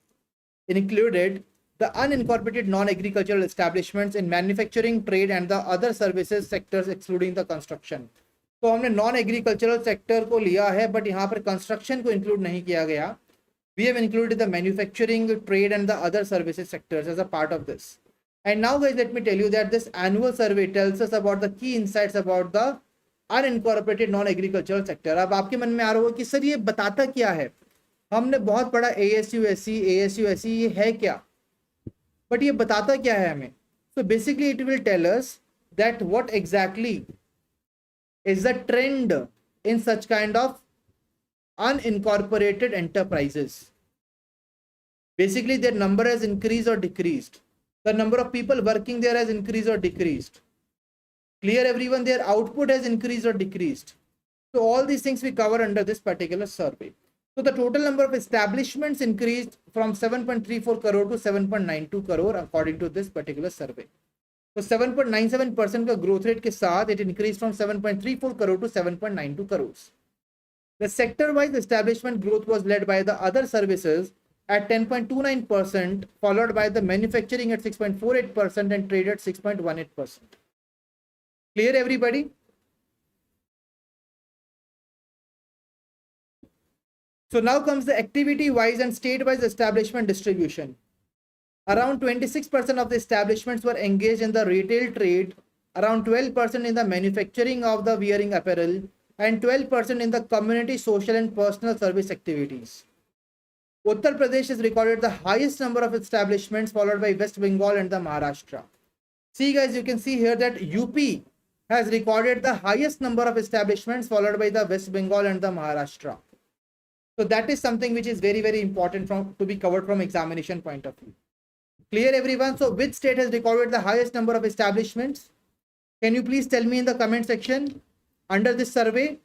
included the unincorporated non-agricultural establishments in manufacturing, trade and the other services sectors excluding the construction. तो हमने non agricultural sector को लिया है but यहाँ पर construction को include नहीं किया गया. We have included the manufacturing, trade and the other services sectors as a part of this. And now guys let me tell you that this annual survey tells us about the key insights about the unincorporated non agricultural sector. अब आपके मन में आ रहा होगा कि sir ये बताता क्या है, हमने बहुत पढ़ा ASUSC ये है क्या, बट ये बताता क्या है हमें. So basically it will tell us that what exactly is the trend in such kind of unincorporated enterprises. Basically, their number has increased or decreased. The number of people working there has increased or decreased. Clear everyone? Their output has increased or decreased. So all these things we cover under this particular survey. So the total number of establishments increased from 7.34 crore to 7.92 crore according to this particular survey. तो 7.97% का growth rate के साथ it increase from 7.34 crore to 7.92 crore. The sector wise establishment growth was led by the other services at 10.29%, followed by the manufacturing at 6.48% and trade at 6.18%. Clear everybody? So now comes the activity-wise and state-wise establishment distribution. Around 26% of the establishments were engaged in the retail trade, around 12% in the manufacturing of the wearing apparel, and 12% in the community, social, and personal service activities. Uttar Pradesh has recorded the highest number of establishments, followed by West Bengal and the Maharashtra. See guys, you can see here that UP has recorded the highest number of establishments, followed by the West Bengal and the Maharashtra. So that is something which is very, very important to be covered from examination point of view. Clear everyone? So which state has recorded the highest number of establishments? Can you please tell me in the comment section under this survey?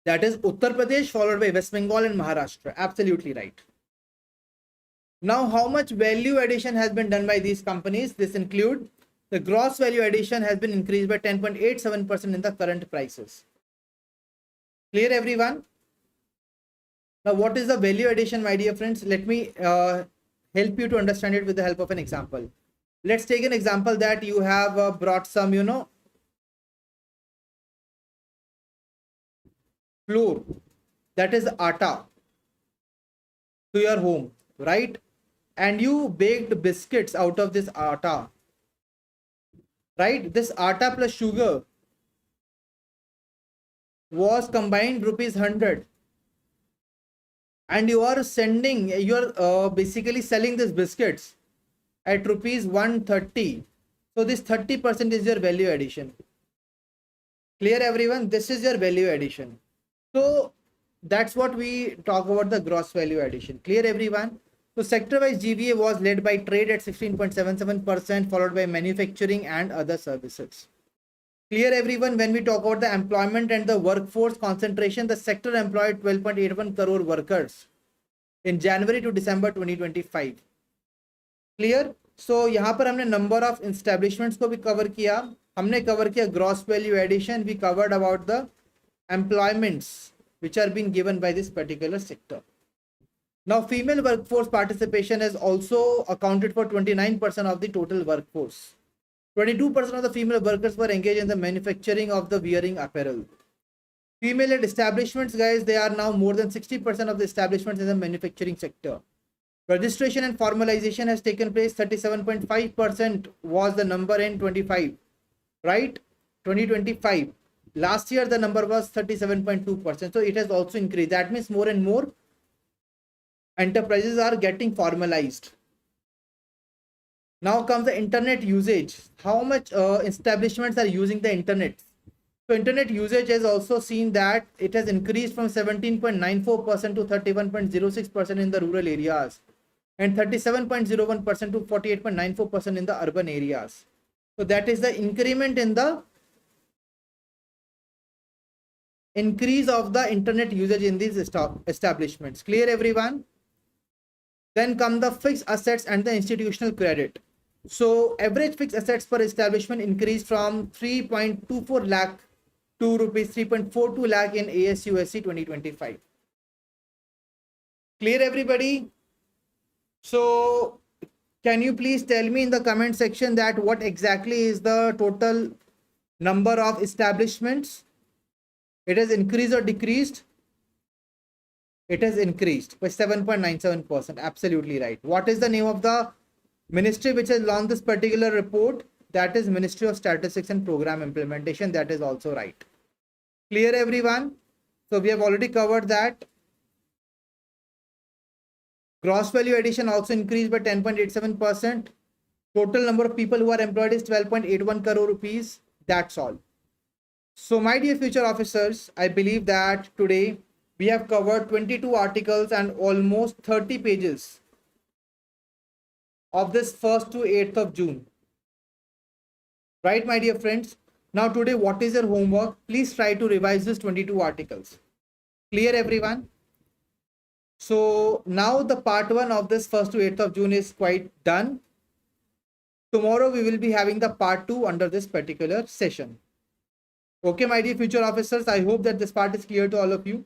That is Uttar Pradesh, followed by West Bengal and Maharashtra. Absolutely right. Now, how much value addition has been done by these companies? This include the gross value addition has been increased by 10.87% in the current prices. Clear everyone? Now, what is the value addition, my dear friends? Let me help you to understand it with the help of an example. Let's take an example that you have brought some, flour, that is atta, to your home, right? And you baked biscuits out of this atta, right? This atta plus sugar was combined rupees 100, and you are basically selling these biscuits at rupees 130. So this 30% is your value addition. Clear everyone? This is your value addition. So that's what we talk about, the gross value addition. Clear everyone? So sector-wise GVA was led by trade at 16.77%, followed by manufacturing and other services. Clear everyone? When we talk about the employment and the workforce concentration, the sector employed 12.81 crore workers in January to December 2025. Clear? So यहाँ पर हमने number of establishments को भी cover किया, हमने cover किया gross value addition, we covered about the employments which are being given by this particular sector. Now, female workforce participation has also accounted for 29% of the total workforce. 22% of the female workers were engaged in the manufacturing of the wearing apparel. Female-led establishments, guys, they are now more than 60% of the establishments in the manufacturing sector. Registration and formalization has taken place. 37.5% was the number in 25, right? 2025. Last year, the number was 37.2%. So it has also increased. That means more and more enterprises are getting formalized. Now comes the internet usage. How much establishments are using the internet? So internet usage has also seen that it has increased from 17.94% to 31.06% in the rural areas, and 37.01% to 48.94% in the urban areas. So that is the increment in the increase of the internet usage in these establishments. Clear everyone? Then come the fixed assets and the institutional credit. So average fixed assets per establishment increased from 3.24 lakh to rupees 3.42 lakh in ASUSC 2025. Clear everybody? So can you please tell me in the comment section that what exactly is the total number of establishments? It has increased or decreased? It has increased by 7.97%. Absolutely right. What is the name of the ministry which has launched this particular report? That is Ministry of Statistics and Program Implementation. That is also right. Clear everyone? So we have already covered that. Gross value addition also increased by 10.87%. Total number of people who are employed is 12.81 crore rupees. That's all. So my dear future officers, I believe that today we have covered 22 articles and almost 30 pages of this 1st to 8th of June. Right, my dear friends? Now today, what is your homework? Please try to revise this 22 articles. Clear everyone? So now the part 1 of this 1st to 8th of June is quite done. Tomorrow we will be having the part 2 under this particular session. Okay, my dear future officers, I hope that this part is clear to all of you.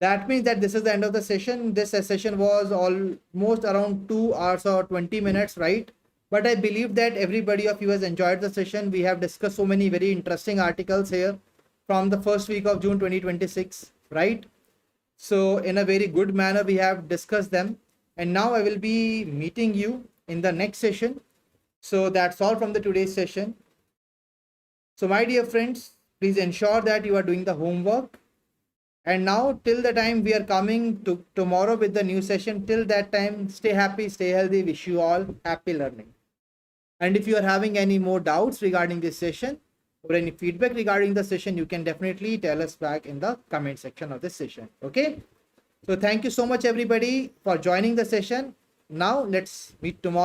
That means that this is the end of the session. This session was almost around 2 hours or 20 minutes, right? But I believe that everybody of you has enjoyed the session. We have discussed so many very interesting articles here from the first week of June 2026, right? So in a very good manner, we have discussed them. And now I will be meeting you in the next session. So that's all from the today's session. So my dear friends, please ensure that you are doing the homework. And now till the time we are coming to tomorrow with the new session, till that time, stay happy, stay healthy. Wish you all happy learning. And if you are having any more doubts regarding this session or any feedback regarding the session, you can definitely tell us back in the comment section of this session. Okay. So thank you so much, everybody, for joining the session. Now let's meet tomorrow.